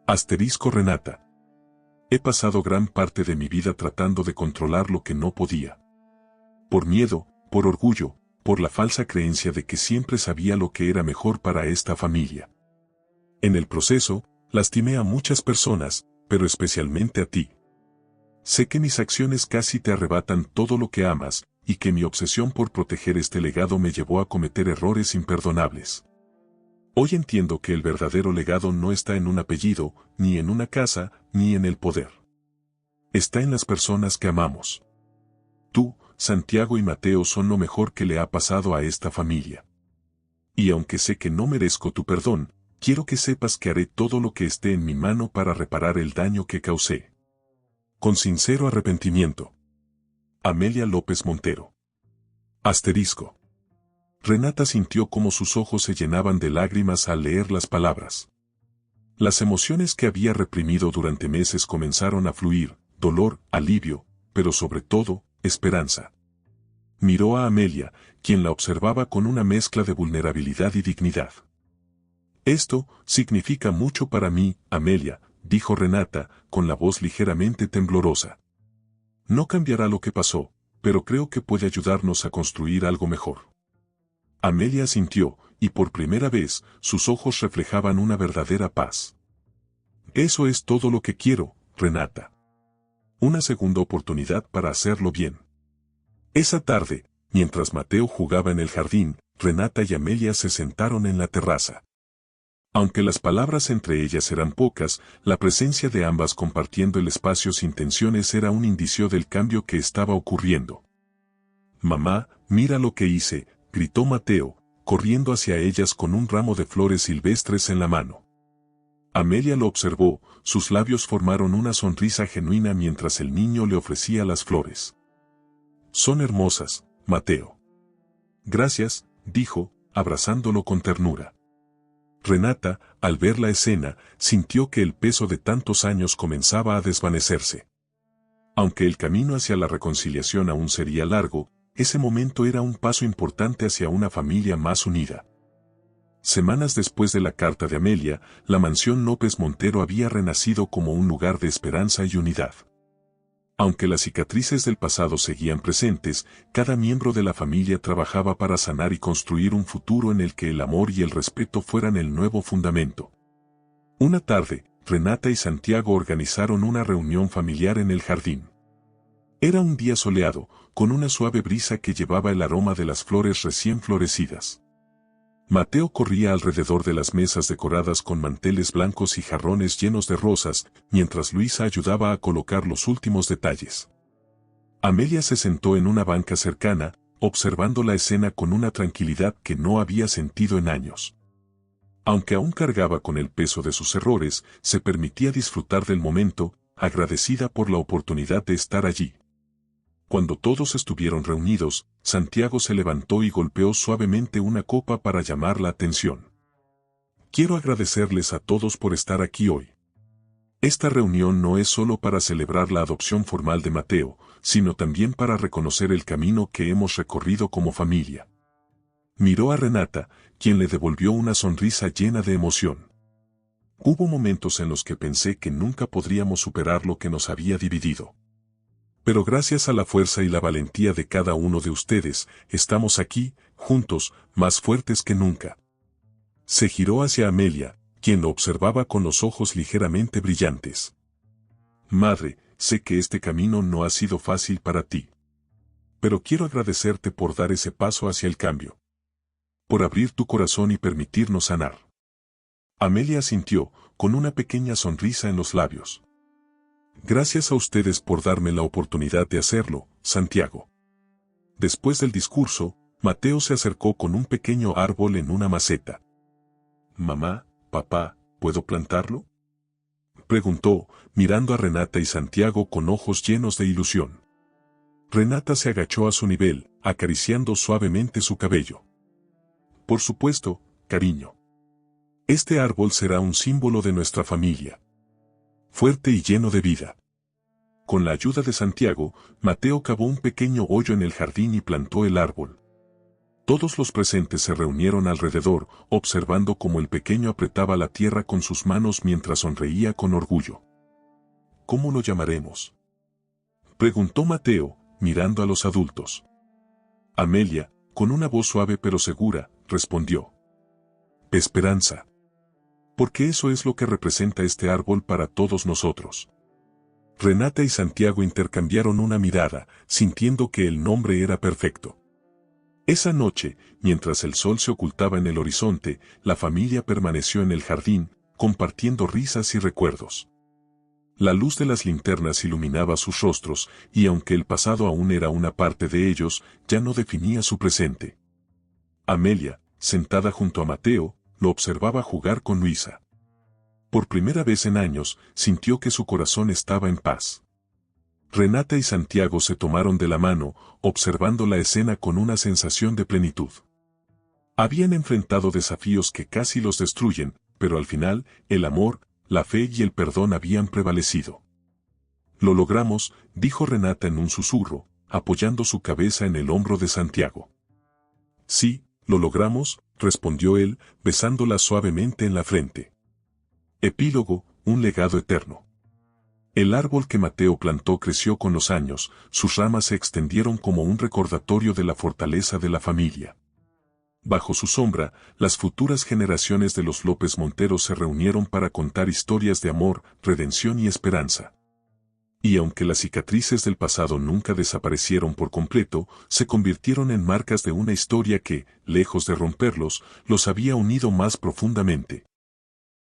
Asterisco Renata. He pasado gran parte de mi vida tratando de controlar lo que no podía. Por miedo, por orgullo, por la falsa creencia de que siempre sabía lo que era mejor para esta familia. En el proceso, lastimé a muchas personas, pero especialmente a ti. Sé que mis acciones casi te arrebatan todo lo que amas, y que mi obsesión por proteger este legado me llevó a cometer errores imperdonables. Hoy entiendo que el verdadero legado no está en un apellido, ni en una casa, ni en el poder. Está en las personas que amamos. Tú, Santiago y Mateo son lo mejor que le ha pasado a esta familia. Y aunque sé que no merezco tu perdón, quiero que sepas que haré todo lo que esté en mi mano para reparar el daño que causé. Con sincero arrepentimiento. Amelia López Montero. Asterisco. Renata sintió como sus ojos se llenaban de lágrimas al leer las palabras. Las emociones que había reprimido durante meses comenzaron a fluir: dolor, alivio, pero sobre todo, esperanza. Miró a Amelia, quien la observaba con una mezcla de vulnerabilidad y dignidad. «Esto significa mucho para mí, Amelia», dijo Renata, con la voz ligeramente temblorosa. «No cambiará lo que pasó, pero creo que puede ayudarnos a construir algo mejor». Amelia asintió, y por primera vez, sus ojos reflejaban una verdadera paz. «Eso es todo lo que quiero, Renata. Una segunda oportunidad para hacerlo bien». Esa tarde, mientras Mateo jugaba en el jardín, Renata y Amelia se sentaron en la terraza. Aunque las palabras entre ellas eran pocas, la presencia de ambas compartiendo el espacio sin tensiones era un indicio del cambio que estaba ocurriendo. «Mamá, mira lo que hice», gritó Mateo, corriendo hacia ellas con un ramo de flores silvestres en la mano. Amelia lo observó, sus labios formaron una sonrisa genuina mientras el niño le ofrecía las flores. Son hermosas, Mateo. Gracias, dijo, abrazándolo con ternura. Renata, al ver la escena, sintió que el peso de tantos años comenzaba a desvanecerse. Aunque el camino hacia la reconciliación aún sería largo, ese momento era un paso importante hacia una familia más unida. Semanas después de la carta de Amelia, la mansión López Montero había renacido como un lugar de esperanza y unidad. Aunque las cicatrices del pasado seguían presentes, cada miembro de la familia trabajaba para sanar y construir un futuro en el que el amor y el respeto fueran el nuevo fundamento. Una tarde, Renata y Santiago organizaron una reunión familiar en el jardín. Era un día soleado, con una suave brisa que llevaba el aroma de las flores recién florecidas. Mateo corría alrededor de las mesas decoradas con manteles blancos y jarrones llenos de rosas, mientras Luisa ayudaba a colocar los últimos detalles. Amelia se sentó en una banca cercana, observando la escena con una tranquilidad que no había sentido en años. Aunque aún cargaba con el peso de sus errores, se permitía disfrutar del momento, agradecida por la oportunidad de estar allí. Cuando todos estuvieron reunidos, Santiago se levantó y golpeó suavemente una copa para llamar la atención. Quiero agradecerles a todos por estar aquí hoy. Esta reunión no es solo para celebrar la adopción formal de Mateo, sino también para reconocer el camino que hemos recorrido como familia. Miró a Renata, quien le devolvió una sonrisa llena de emoción. Hubo momentos en los que pensé que nunca podríamos superar lo que nos había dividido. Pero gracias a la fuerza y la valentía de cada uno de ustedes, estamos aquí, juntos, más fuertes que nunca. Se giró hacia Amelia, quien lo observaba con los ojos ligeramente brillantes. Madre, sé que este camino no ha sido fácil para ti. Pero quiero agradecerte por dar ese paso hacia el cambio. Por abrir tu corazón y permitirnos sanar. Amelia asintió, con una pequeña sonrisa en los labios. Gracias a ustedes por darme la oportunidad de hacerlo, Santiago. Después del discurso, Mateo se acercó con un pequeño árbol en una maceta. Mamá, papá, ¿puedo plantarlo? Preguntó, mirando a Renata y Santiago con ojos llenos de ilusión. Renata se agachó a su nivel, acariciando suavemente su cabello. Por supuesto, cariño. Este árbol será un símbolo de nuestra familia. Fuerte y lleno de vida. Con la ayuda de Santiago, Mateo cavó un pequeño hoyo en el jardín y plantó el árbol. Todos los presentes se reunieron alrededor, observando cómo el pequeño apretaba la tierra con sus manos mientras sonreía con orgullo. ¿Cómo lo llamaremos?, preguntó Mateo, mirando a los adultos. Amelia, con una voz suave pero segura, respondió. Esperanza. Porque eso es lo que representa este árbol para todos nosotros. Renata y Santiago intercambiaron una mirada, sintiendo que el nombre era perfecto. Esa noche, mientras el sol se ocultaba en el horizonte, la familia permaneció en el jardín, compartiendo risas y recuerdos. La luz de las linternas iluminaba sus rostros, y aunque el pasado aún era una parte de ellos, ya no definía su presente. Amelia, sentada junto a Mateo, lo observaba jugar con Luisa. Por primera vez en años, sintió que su corazón estaba en paz. Renata y Santiago se tomaron de la mano, observando la escena con una sensación de plenitud. Habían enfrentado desafíos que casi los destruyen, pero al final, el amor, la fe y el perdón habían prevalecido. Lo logramos, dijo Renata en un susurro, apoyando su cabeza en el hombro de Santiago. Sí, lo logramos, respondió él, besándola suavemente en la frente. Epílogo, un legado eterno. El árbol que Mateo plantó creció con los años, sus ramas se extendieron como un recordatorio de la fortaleza de la familia. Bajo su sombra, las futuras generaciones de los López Montero se reunieron para contar historias de amor, redención y esperanza. Y aunque las cicatrices del pasado nunca desaparecieron por completo, se convirtieron en marcas de una historia que, lejos de romperlos, los había unido más profundamente.